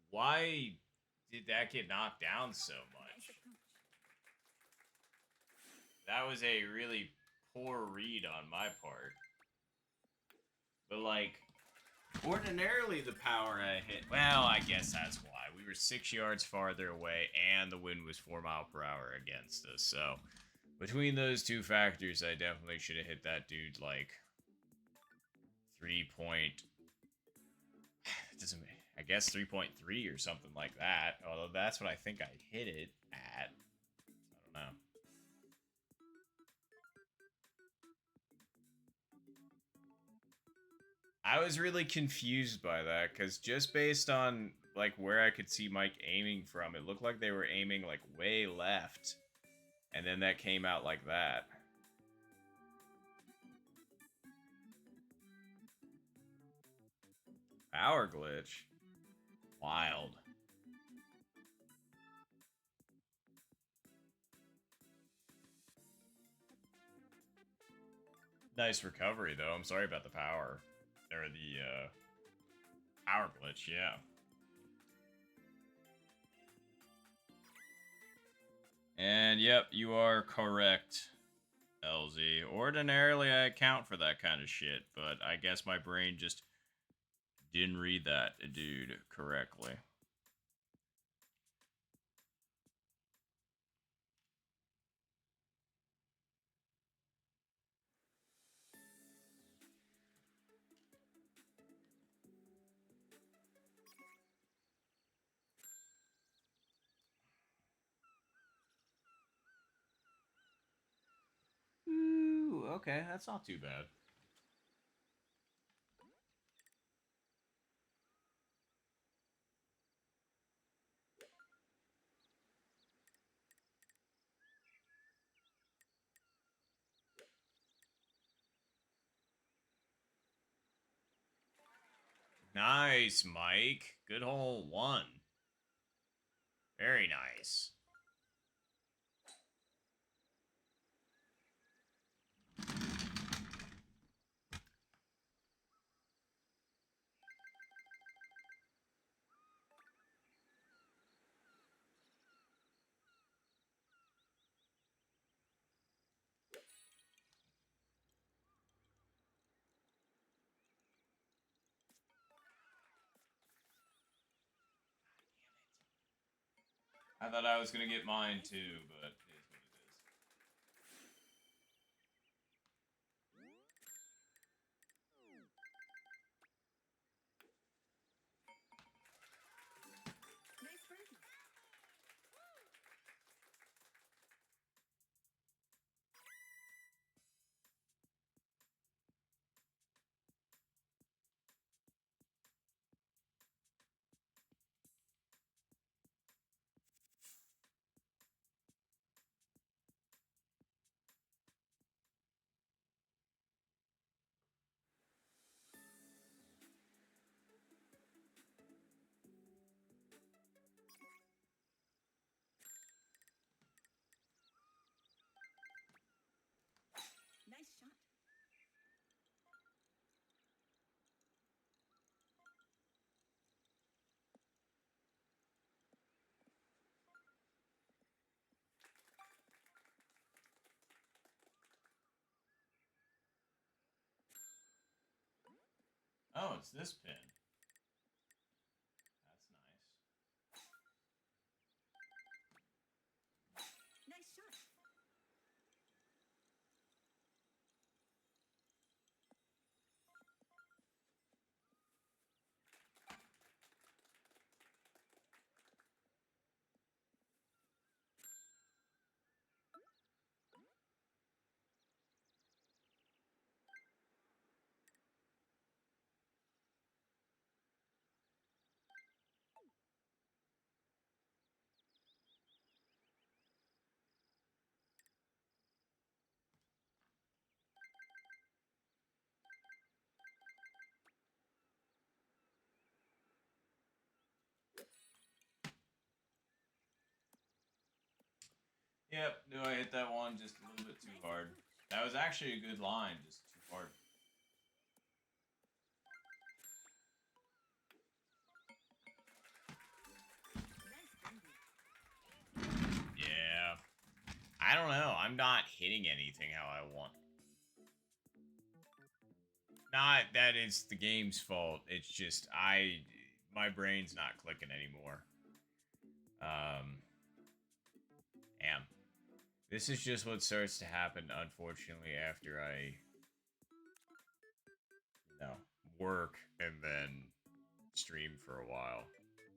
Why did that get knocked down so Nice much? approach. That was a really poor read on my part. But, like, ordinarily the power I hit... Well, I guess that's why. We were 6 yards farther away, and the wind was 4 miles per hour against us. So, between those two factors, I definitely should have hit that dude, like, 3 point... It doesn't... I guess 3.3 or something like that. Although that's what I think I hit it at. I don't know. I was really confused by that, because just based on, like, where I could see Mike aiming from, it looked like they were aiming, like, way left. And then that came out like that. Power glitch. Wild. Nice recovery, though. I'm sorry about the power. Or the, power glitch, yeah. And, yep, you are correct, LZ. Ordinarily, I account for that kind of shit, but I guess my brain just didn't read that dude correctly. Ooh, okay, that's not too bad. Nice, Mike. Good hole 1. Very nice. I thought I was gonna get mine too, but it is what it is. Nice birdie. Oh, it's this pin. That's nice. Nice shot. Yep, no, I hit that one just a little bit too hard. That was actually a good line, just too hard. Nice birdie. Yeah. I don't know. I'm not hitting anything how I want. Not that it's the game's fault. It's just my brain's not clicking anymore. Damn. This is just what starts to happen, unfortunately, after I, work and then stream for a while.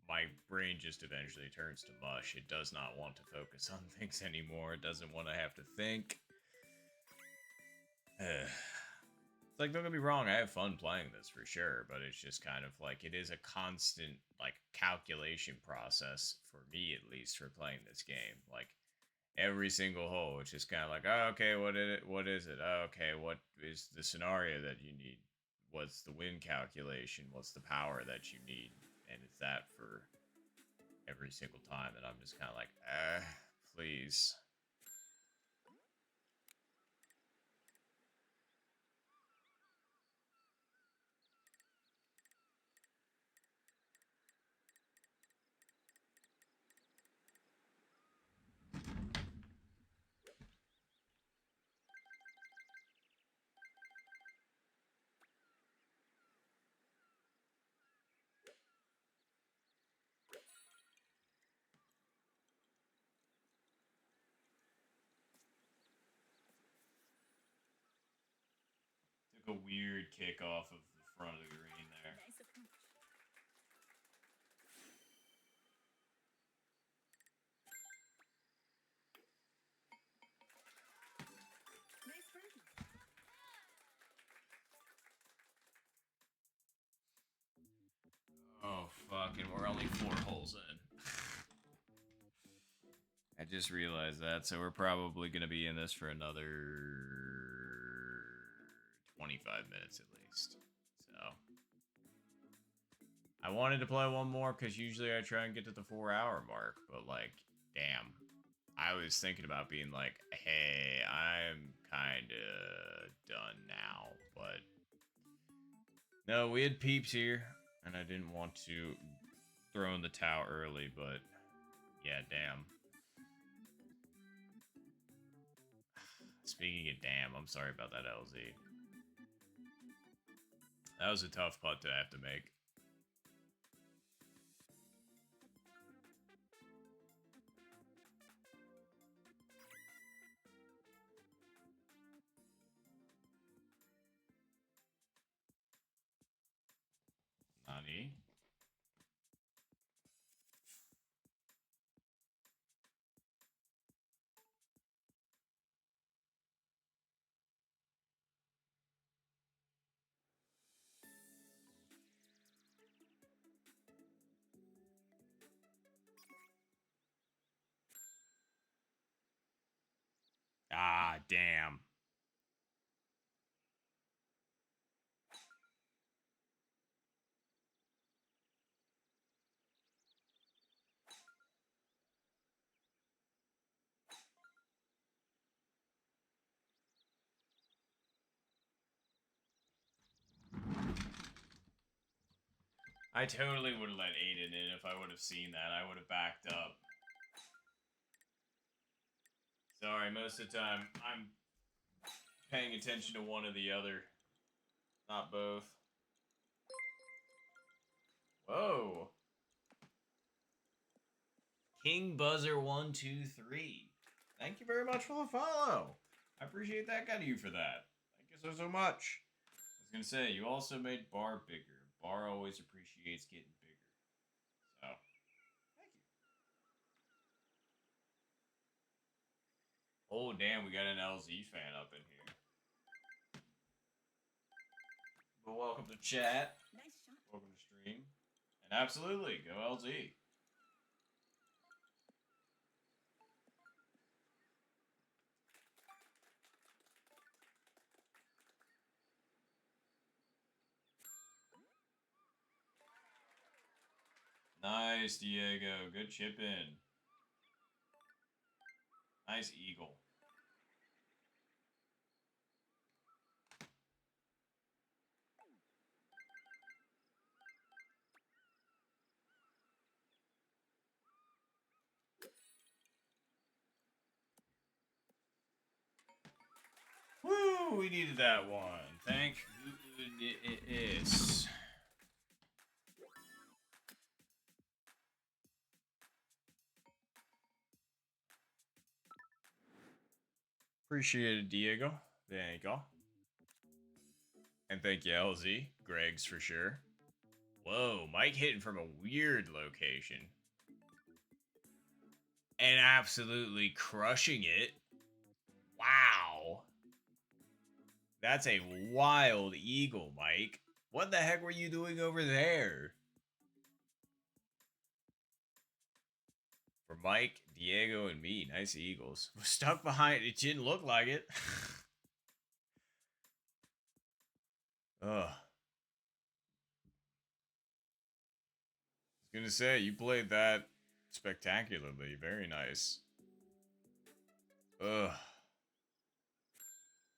My brain just eventually turns to mush. It does not want to focus on things anymore. It doesn't want to have to think. It's like, don't get me wrong, I have fun playing this for sure, but it's just kind of like, it is a constant, like, calculation process, for me at least, for playing this game. Like, every single hole, it's just kind of like, oh, okay, what is it? Oh, okay, what is the scenario that you need? What's the win calculation? What's the power that you need? And it's that for every single time, and I'm just kind of like, please. Took a weird kick off of the front of the green there. Nice approach. Nice birdie. Oh, fuck, and we're only 4 holes in. I just realized that, so we're probably going to be in this for another 25 minutes at least. So, I wanted to play one more because usually I try and get to the 4-hour mark, but like, damn. I was thinking about being like, hey, I'm kind of done now, but no, we had peeps here, and I didn't want to throw in the towel early, but yeah, damn. Speaking of damn, I'm sorry about that, LZ. That was a tough putt to have to make. Nani? Ah, damn. I totally would have let Aiden in if I would have seen that. I would have backed up. Sorry, most of the time I'm paying attention to one or the other, not both. Whoa. King Buzzer 123. Thank you very much for the follow. I appreciate that. Got you for that. Thank you so much. I was gonna say you also made Bar bigger. Bar always appreciates getting bigger. So thank you. Oh damn, we got an LZ fan up in here. But welcome to chat. Nice shot. Welcome to stream. And absolutely, go LZ. Nice, Diego. Good chip in. Nice eagle. Woo! We needed that one. Thank goodness. Appreciate it, Diego. There you go. And thank you, LZ. Greg's for sure. Whoa, Mike hitting from a weird location. And absolutely crushing it. Wow. That's a wild eagle, Mike. What the heck were you doing over there? For Mike, Diego, and me, nice eagles. We're stuck behind. It didn't look like it. Ugh. I was gonna say, you played that spectacularly. Very nice. Ugh.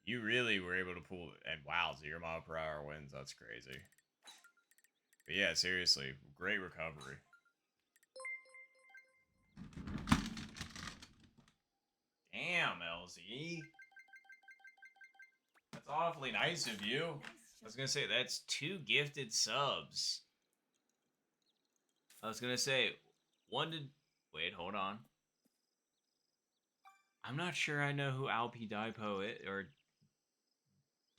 You really were able to pull it. And wow, 0 mile per hour wins. That's crazy. But yeah, seriously, great recovery. Damn, LZ. That's awfully nice of you. Nice I was shot. gonna say, that's 2 gifted subs. I was gonna say, one did. Wait, hold on. I'm not sure I know who Alpi Dipo is, or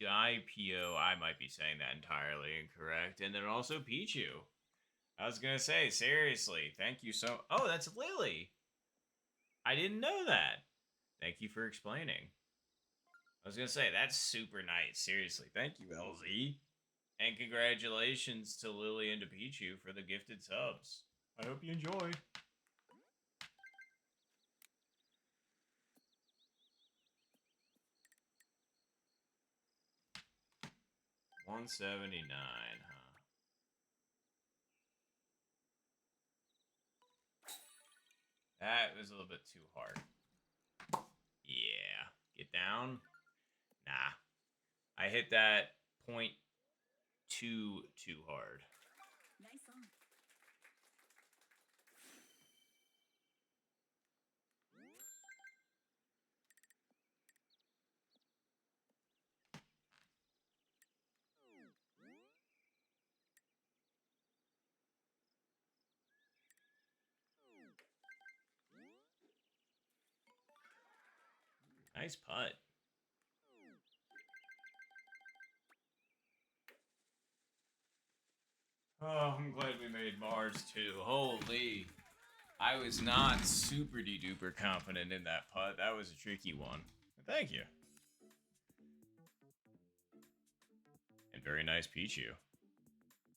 Dipo. I might be saying that entirely incorrect. And then also Pichu. I was gonna say, seriously, thank you so. Oh, that's Lily. I didn't know that. Thank you for explaining. I was gonna say, that's super nice. Seriously, thank you, LZ. And congratulations to Lily and to Pichu for the gifted subs. I hope you enjoy. $179, huh? That was a little bit too hard. Yeah. Get down. Nah. I hit that point too hard. Nice on. Nice putt. Oh, I'm glad we made Mars too. Holy. I was not super duper confident in that putt. That was a tricky one. But thank you. And very nice Pichu.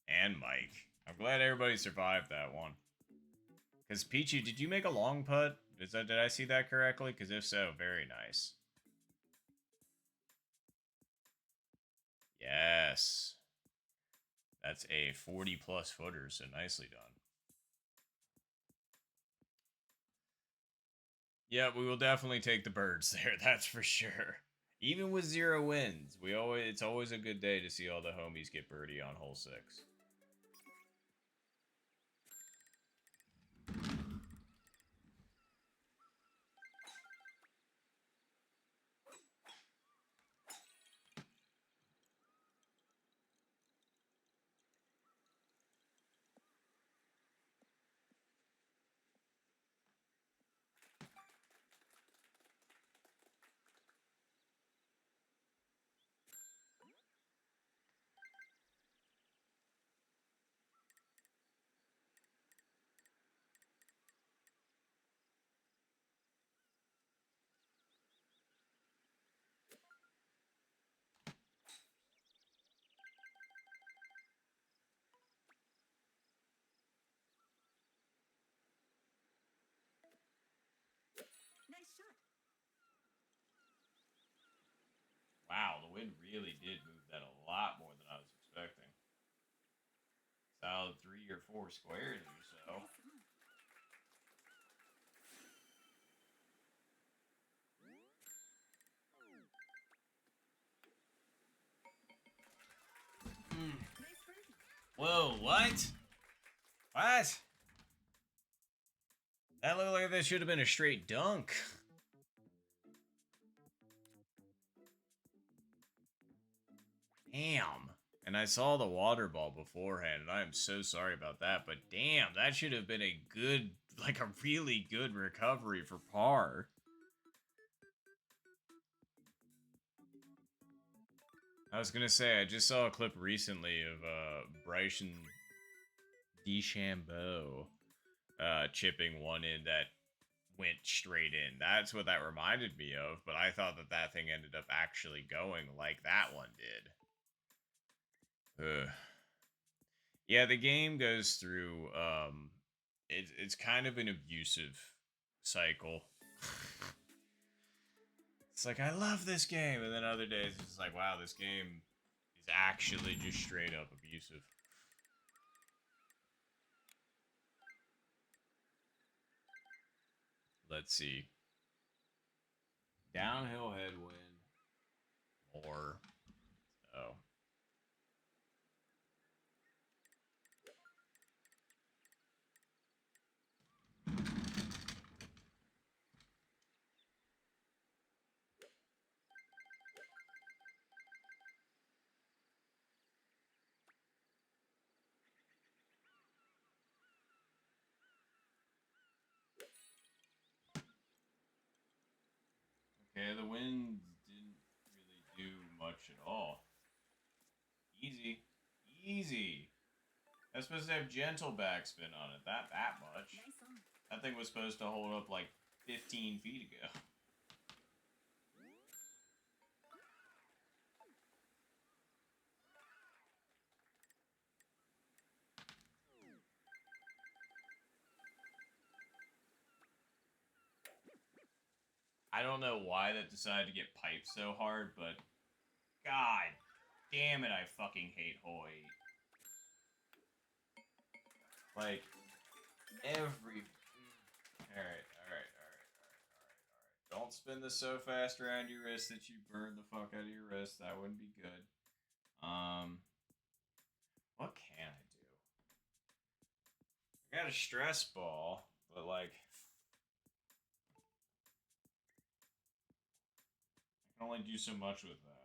And Mike. I'm glad everybody survived that one. Because Pichu, did you make a long putt? Did I see that correctly? Because if so, very nice. Yes. That's a 40 plus footer, so nicely done. Yeah, we will definitely take the birds there, that's for sure. Even with 0 wins, it's always a good day to see all the homies get birdie on hole 6. really did move that a lot more than I was expecting. Solid 3 or 4 squares or so. Nice on. Nice birdie. Whoa, what? What? That looked like that should have been a straight dunk. Damn. And I saw the water ball beforehand, and I am so sorry about that. But damn, that should have been a good, like a really good recovery for par. I was gonna say, I just saw a clip recently of Bryson DeChambeau chipping one in that went straight in. That's what that reminded me of, but I thought that that thing ended up actually going like that one did. Ugh. Yeah, the game goes through, it's kind of an abusive cycle. It's like, I love this game, and then other days it's like, wow, this game is actually just straight up abusive. Let's see. Downhill headwind. More. So. Okay, the wind didn't really do much at all. Easy. Easy. That's supposed to have gentle backspin on it. That much. Nice on. That thing was supposed to hold up like 15 feet ago. I don't know why that decided to get piped so hard, but god damn it, I fucking hate hole 8. Like, every... Alright. Don't spin this so fast around your wrist that you burn the fuck out of your wrist. That wouldn't be good. What can I do? I got a stress ball, but like... I can only do so much with that.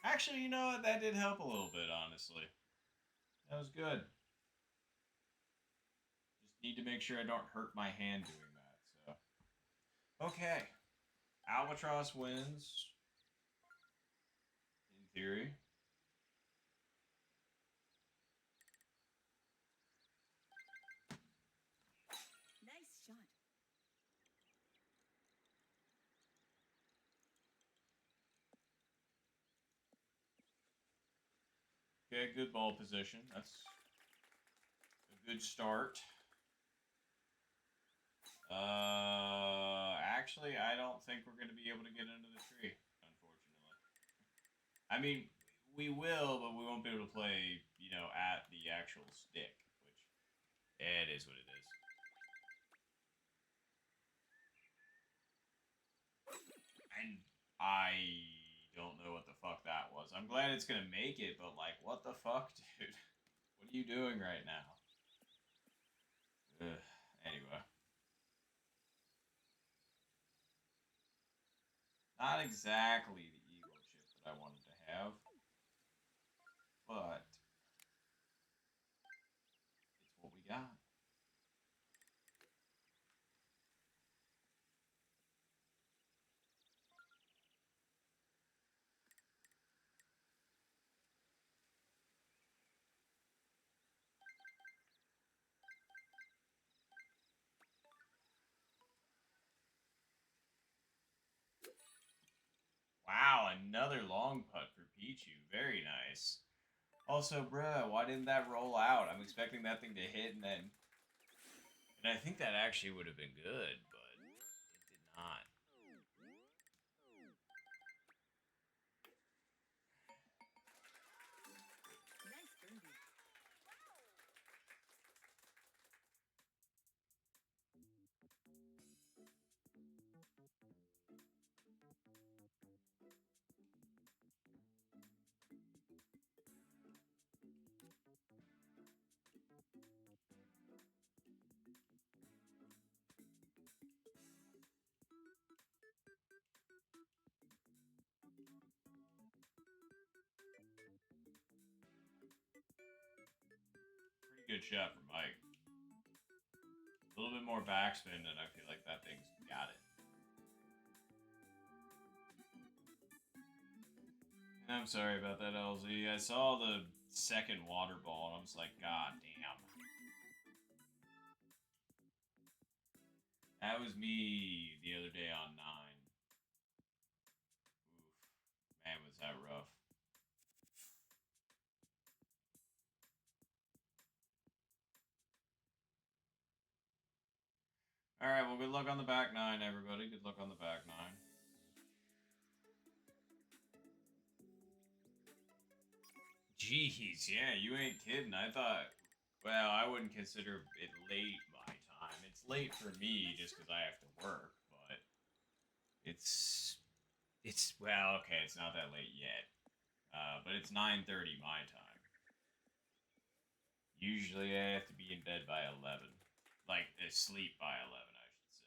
Actually, you know what? That did help a little bit, honestly. That was good. Just need to make sure I don't hurt my hand doing that, so. Okay. Albatross wins. In theory. Nice shot. Okay, good ball position. That's a good start. Actually, I don't think we're going to be able to get under the tree, unfortunately. I mean, we will, but we won't be able to play, you know, at the actual stick, which it is what it is. And I don't know what the fuck that was. I'm glad it's going to make it, but like, what the fuck, dude? What are you doing right now? Ugh. Anyway. Not exactly the eagle chip that I wanted to have, but it's what we got. Wow, another long putt for Pichu. Very nice. Also, bruh, why didn't that roll out? I'm expecting that thing to hit and then... And I think that actually would have been good, but it did not. Nice birdie. Pretty good shot for Mike. A little bit more backspin, and I feel like that thing's got it. I'm sorry about that, LZ. I saw the second water ball, and I was like, God damn. That was me the other day on 9. Oof. Man, was that rough. Alright, well, good luck on the back 9, everybody. Good luck on the back 9. Jeez, yeah, you ain't kidding. I thought, well, I wouldn't consider it late my time. It's late for me just because I have to work, but well, okay, it's not that late yet. But it's 9:30 my time. Usually I have to be in bed by 11. Like, asleep by 11, I should say.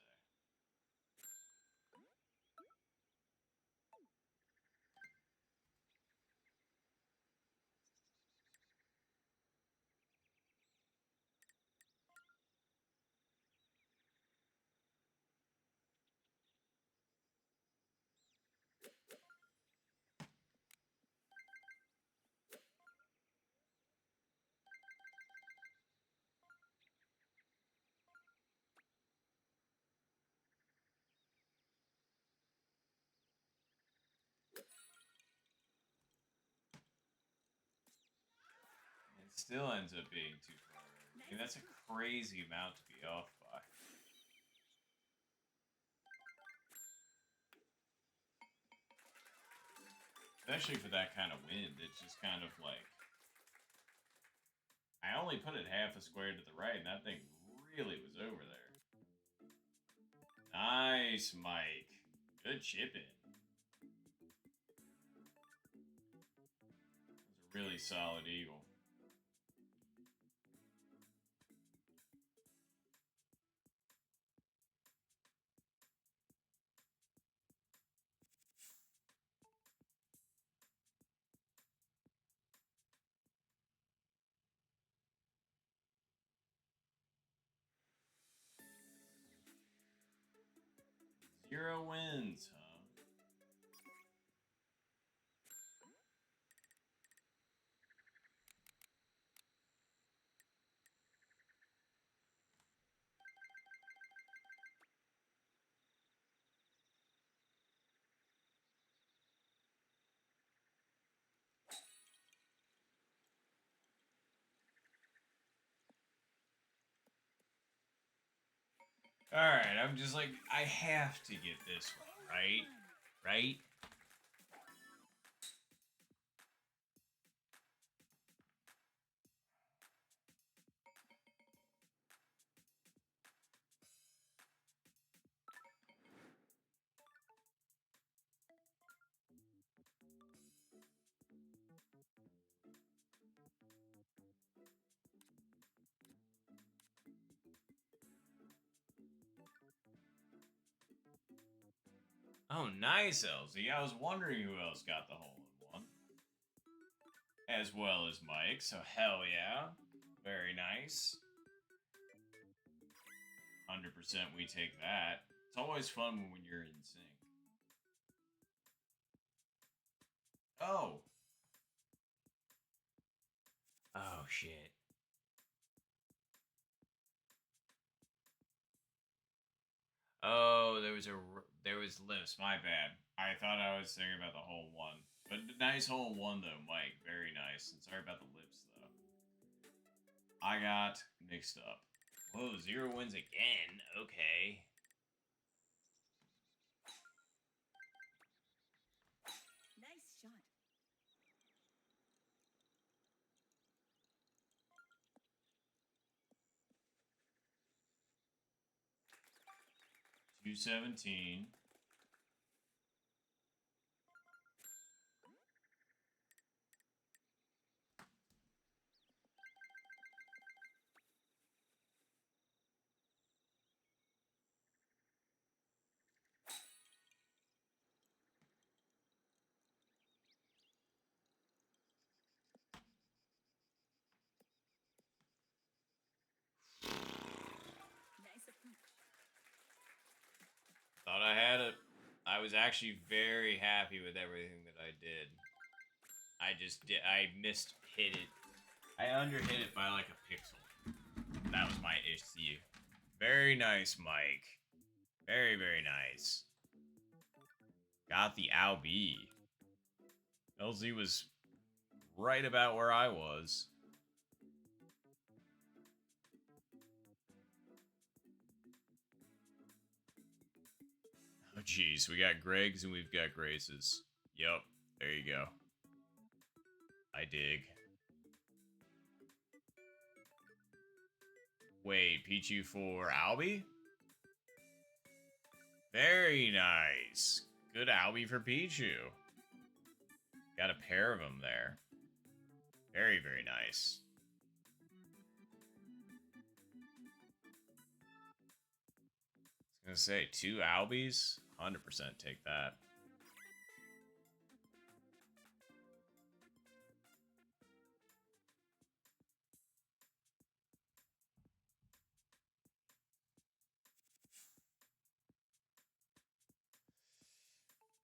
It still ends up being too far. I mean, that's a crazy amount to be off by. Especially for that kind of wind, it's just kind of like... I only put it half a square to the right, and that thing really was over there. Nice, Mike. Good chipping. That was a really solid eagle. Zero wins, huh? Alright, I'm just like, I have to get this one, right? Right? Oh, nice, LZ. I was wondering who else got the hole-in-one. As well as Mike, so hell yeah. Very nice. 100% we take that. It's always fun when you're in sync. Oh. Oh, shit. Oh, there was lips. My bad. I thought I was thinking about the hole one. But nice hole one though, Mike. Very nice. And sorry about the lips though. I got mixed up. Whoa, 0 wins again. Okay. Nice shot. $217. Nice approach. Thought I had it. I was actually very happy with everything that I did. I missed hit it. I underhit it by like a pixel. That was my issue. Very nice, Mike. Very, very nice. Got the LB. LZ was right about where I was. Oh, jeez. We got Greg's and we've got Grace's. Yep. There you go. I dig. Wait, Pichu for Albie? Very nice. Good Albie for Pichu. Got a pair of them there. Very, very nice. I was gonna say, 2 Albies? 100% take that.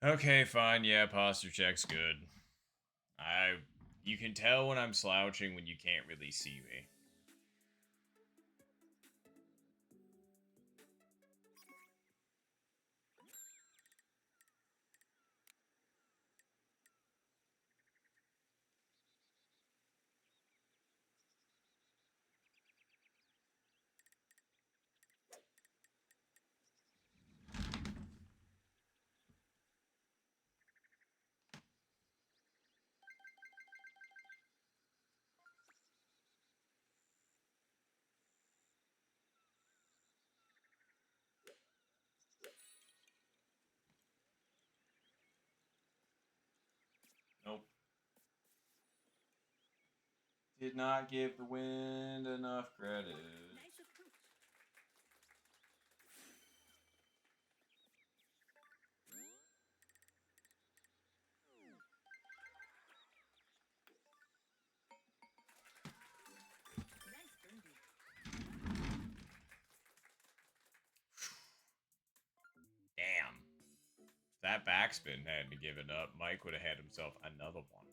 Okay, fine. Yeah, posture check's good. You can tell when I'm slouching when you can't really see me. Nope. Did not give the wind enough credit. Nice approach. Nice birdie. Damn. If that backspin hadn't given up, Mike would have had himself another one.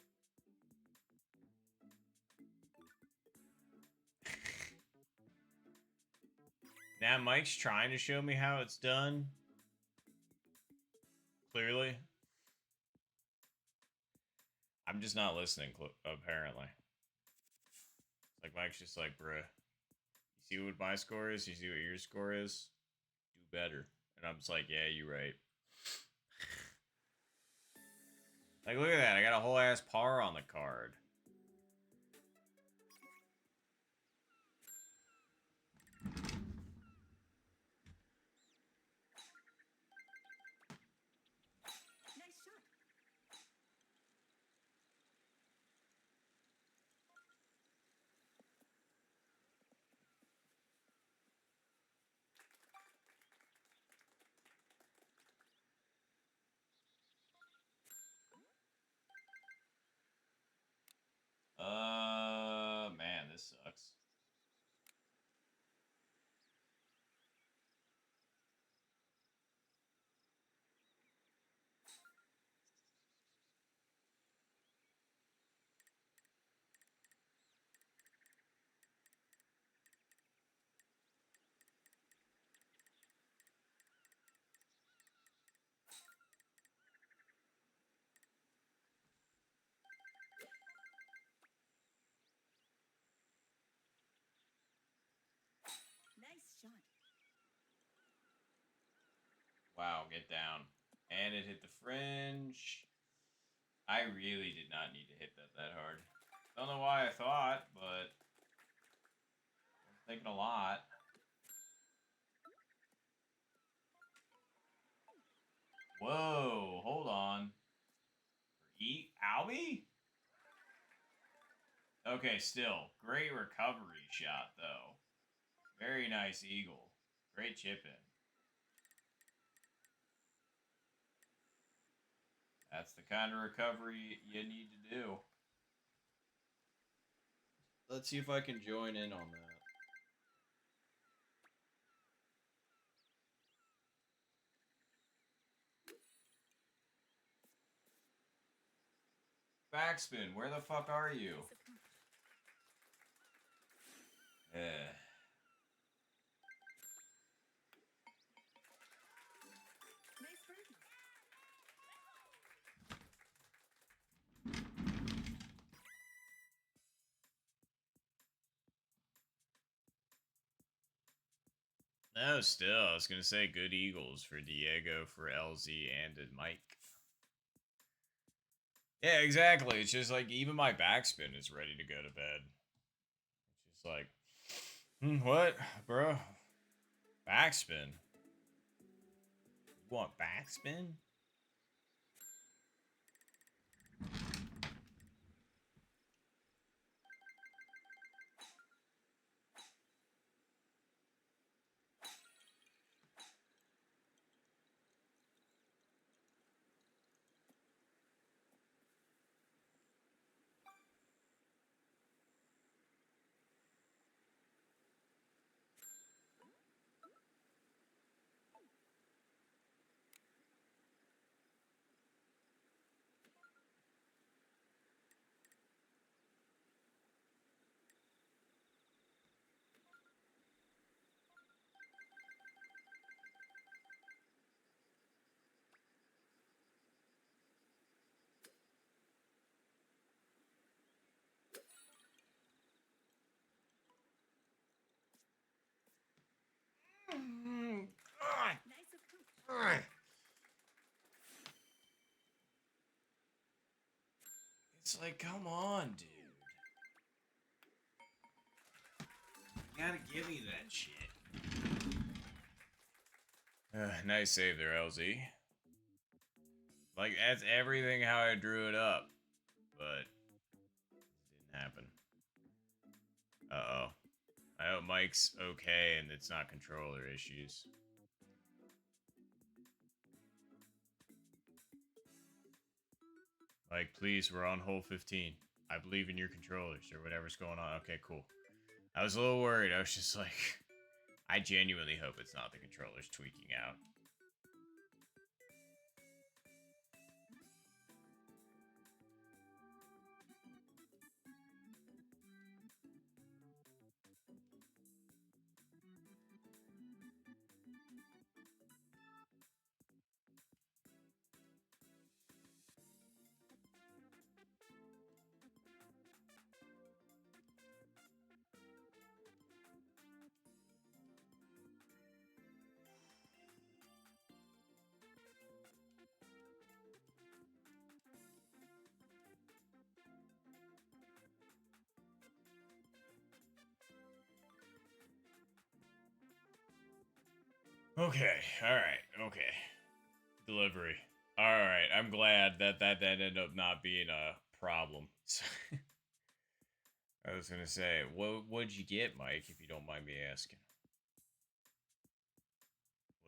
Now Mike's trying to show me how it's done. Clearly. I'm just not listening, apparently. Like, Mike's just like, bruh, you see what my score is? You see what your score is? Do better. And I'm just like, yeah, you're right. Like, look at that. I got a whole ass par on the card. Nice shot. get down. And it hit the fringe. I really did not need to hit that hard. Don't know why I thought, but I'm thinking a lot. Whoa, hold on. Eat Albie? Okay, still. Great recovery shot, though. Very nice eagle. Great chip in. That's the kind of recovery you need to do. Let's see if I can join in on that. Backspin, where the fuck are you? Nice approach. Eh. Nice birdie. No, still, I was gonna say good Eagles for Diego, for LZ, and Mike. Yeah, exactly. It's just like even my backspin is ready to go to bed. It's just like, what, bro? Backspin? You want backspin? Nice approach. It's like, come on, dude. You gotta give me that shit. Nice save there, LZ. Like, that's everything how I drew it up. But it didn't happen. Uh-oh. I hope Mike's okay and it's not controller issues. Like, please, we're on hole 15. I believe in your controllers or whatever's going on. Okay, cool. I was a little worried. I was just like, I genuinely hope it's not the controllers tweaking out. Okay, alright, okay. Delivery. Alright, I'm glad that ended up not being a problem. I was gonna say, what'd you get, Mike, if you don't mind me asking?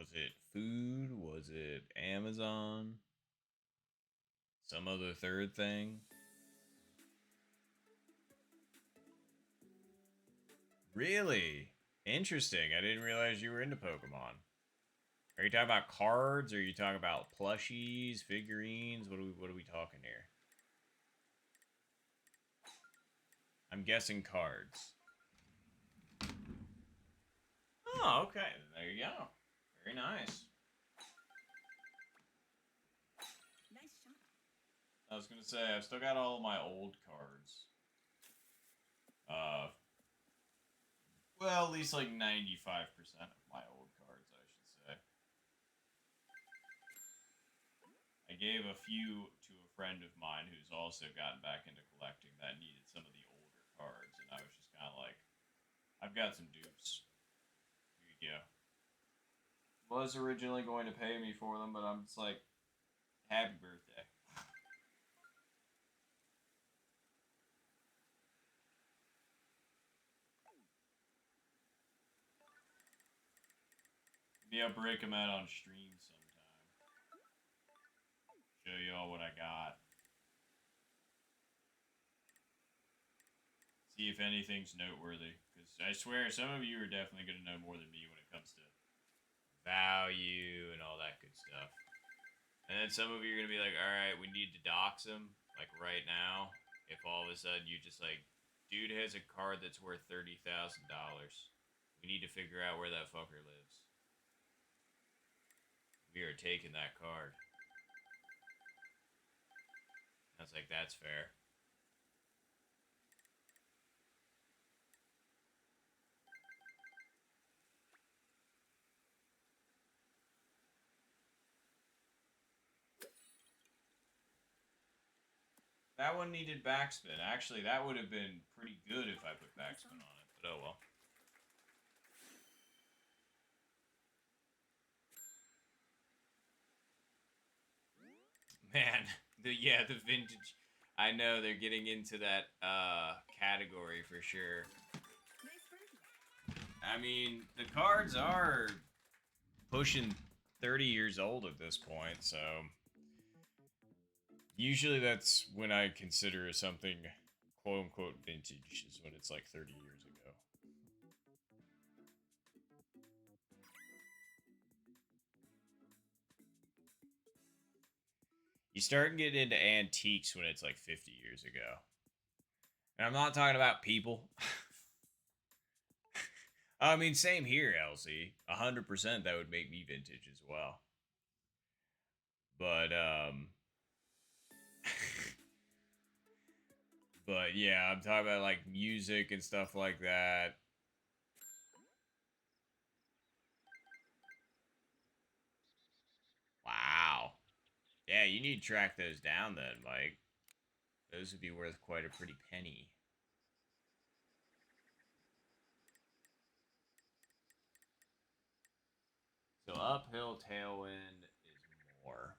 Was it food? Was it Amazon? Some other third thing? Really? Interesting. I didn't realize you were into Pokemon. Are you talking about cards? Or are you talking about plushies, figurines? What are we talking here? I'm guessing cards. Oh, okay. There you go. Very nice. Nice shot. I was gonna say I've still got all of my old cards. Well, at least like 95% of my old cards, I should say. I gave a few to a friend of mine who's also gotten back into collecting that needed some of the older cards, and I was just kind of like, I've got some dupes. Here you go. Was originally going to pay me for them, but I'm just like, happy birthday. Maybe I'll break them out on stream sometime. Show you all what I got. See if anything's noteworthy. Because I swear, some of you are definitely going to know more than me when it comes to value and all that good stuff. And then some of you are going to be like, alright, we need to dox him, like right now. If all of a sudden you just like, dude has a card that's worth $30,000. We need to figure out where that fucker lives. We are taking that card. I was like, that's fair. That one needed backspin. Actually, that would have been pretty good if I put backspin on it, but oh well. Man, the vintage. I know they're getting into that category for sure. Nice birdie. I mean, the cards are pushing 30 years old at this point, so usually that's when I consider something quote unquote vintage, is when it's like 30 years ago. You start getting into antiques when it's like 50 years ago. And I'm not talking about people. I mean, same here, Elsie. 100% that would make me vintage as well. But, but yeah, I'm talking about like music and stuff like that. Wow. Yeah, you need to track those down then, Mike. Those would be worth quite a pretty penny. So uphill tailwind is more.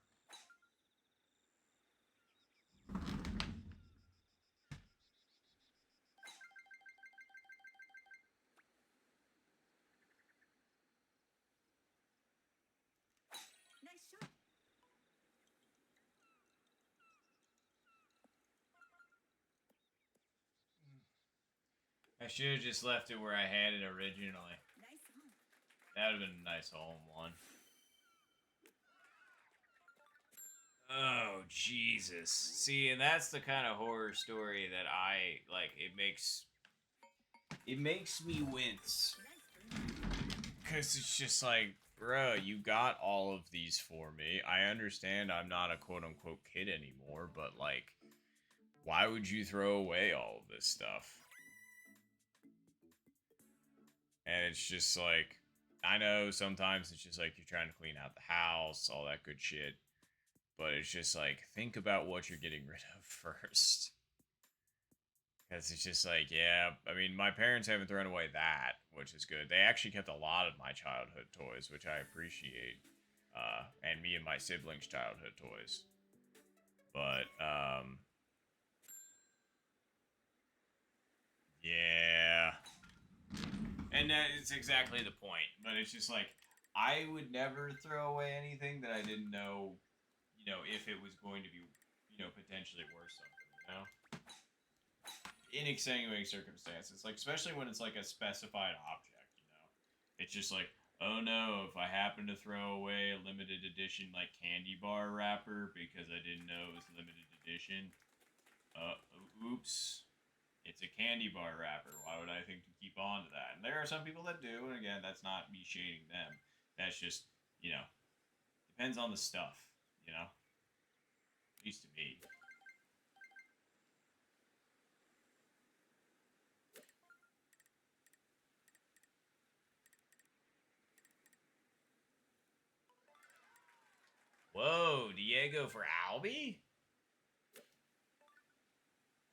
Nice shot. I should have just left it where I had it originally. Nice home. That would have been a nice home one. Oh, Jesus. See, and that's the kind of horror story that I like. It makes me wince. Nice birdie. Because it's just like, bro, you got all of these for me. I understand I'm not a quote unquote kid anymore, but like, why would you throw away all of this stuff? And it's just like, I know sometimes it's just like you're trying to clean out the house, all that good shit. But it's just like, think about what you're getting rid of first. Because it's just like, yeah, I mean, my parents haven't thrown away that, which is good. They actually kept a lot of my childhood toys, which I appreciate. And me and my siblings' childhood toys. But, yeah. And that is exactly the point. But it's just like, I would never throw away anything that I didn't know, if it was going to be, potentially worth something, In extenuating circumstances. Like, especially when it's like a specified object, It's just like, oh no, if I happen to throw away a limited edition, like, candy bar wrapper because I didn't know it was limited edition, oops. It's a candy bar wrapper. Why would I think to keep on to that? And there are some people that do, and again, that's not me shading them. That's just, depends on the stuff, At least to me. Whoa, Diego Diego for Albie?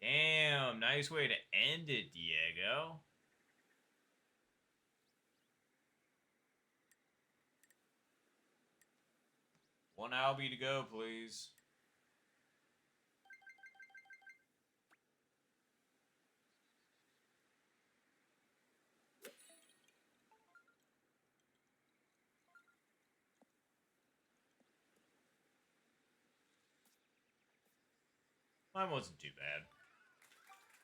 Damn, nice way to end it, Diego. One Albie to go, please. Mine wasn't too bad.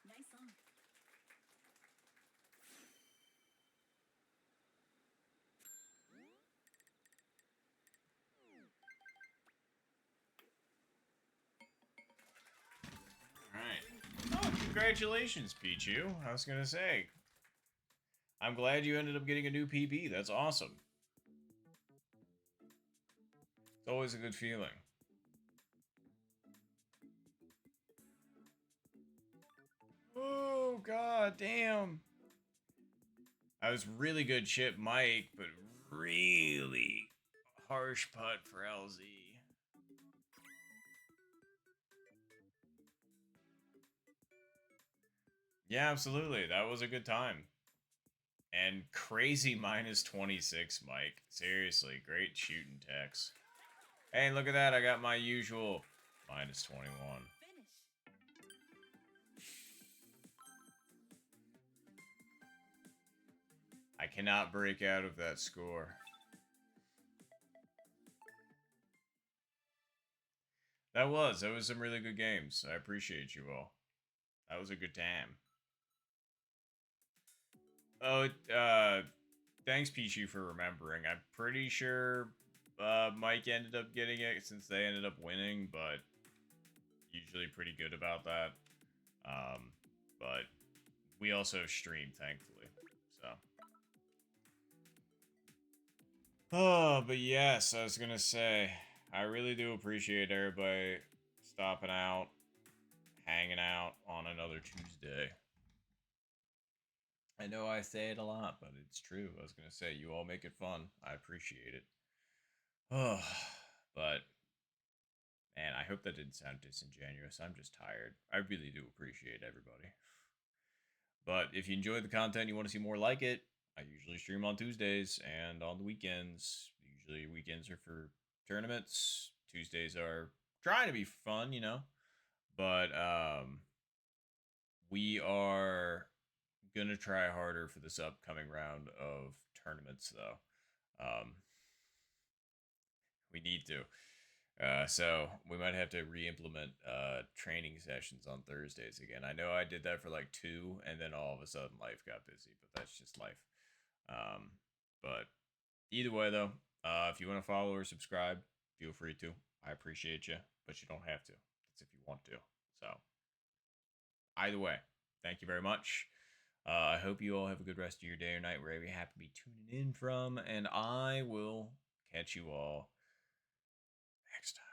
Nice on. Alright. Oh, congratulations, Pichu. I was gonna say. I'm glad you ended up getting a new PB. That's awesome. It's always a good feeling. Oh, god damn. I was really good chip Mike, but really harsh putt for LZ. Yeah, absolutely. That was a good time. And crazy minus 26, Mike. Seriously, great shooting text. Hey, look at that. I got my usual minus 21. Finish. I cannot break out of that score. That was some really good games. I appreciate you all. That was a good time. Oh, thanks, Pichu, for remembering. I'm pretty sure Mike ended up getting it since they ended up winning, but usually pretty good about that. But we also stream, thankfully. So. Oh, but yes, I was gonna say, I really do appreciate everybody stopping out, hanging out on another Tuesday. I know I say it a lot, but it's true. I was gonna say, you all make it fun. I appreciate it. Oh, but man, I hope that didn't sound disingenuous. I'm just tired. I really do appreciate everybody. But if you enjoyed the content, you want to see more like it, I usually stream on Tuesdays and on the weekends. Usually weekends are for tournaments. Tuesdays are trying to be fun, you know. But we are gonna try harder for this upcoming round of tournaments, though. We need to. So we might have to re-implement training sessions on Thursdays again. I know I did that for like 2, and then all of a sudden life got busy, but that's just life. But either way, though, if you want to follow or subscribe, feel free to. I appreciate you, but you don't have to. It's if you want to. So either way, thank you very much. I hope you all have a good rest of your day or night, wherever you happen to be tuning in from, and I will catch you all next time.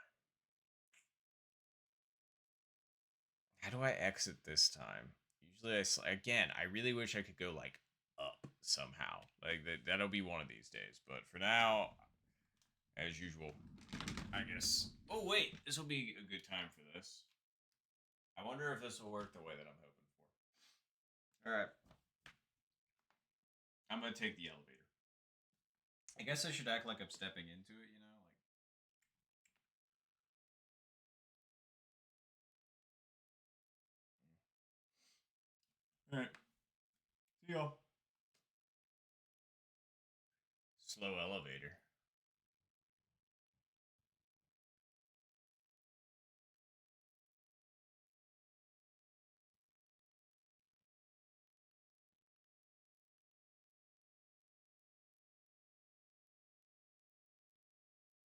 How do I exit this time? Usually, again, I really wish I could go like up somehow. Like that'll be one of these days. But for now, as usual, I guess. Oh wait, this will be a good time for this. I wonder if this will work the way that I'm hoping for. All right, I'm gonna take the elevator. I guess I should act like I'm stepping into it. You know, like. All right. See y'all. Slow elevator.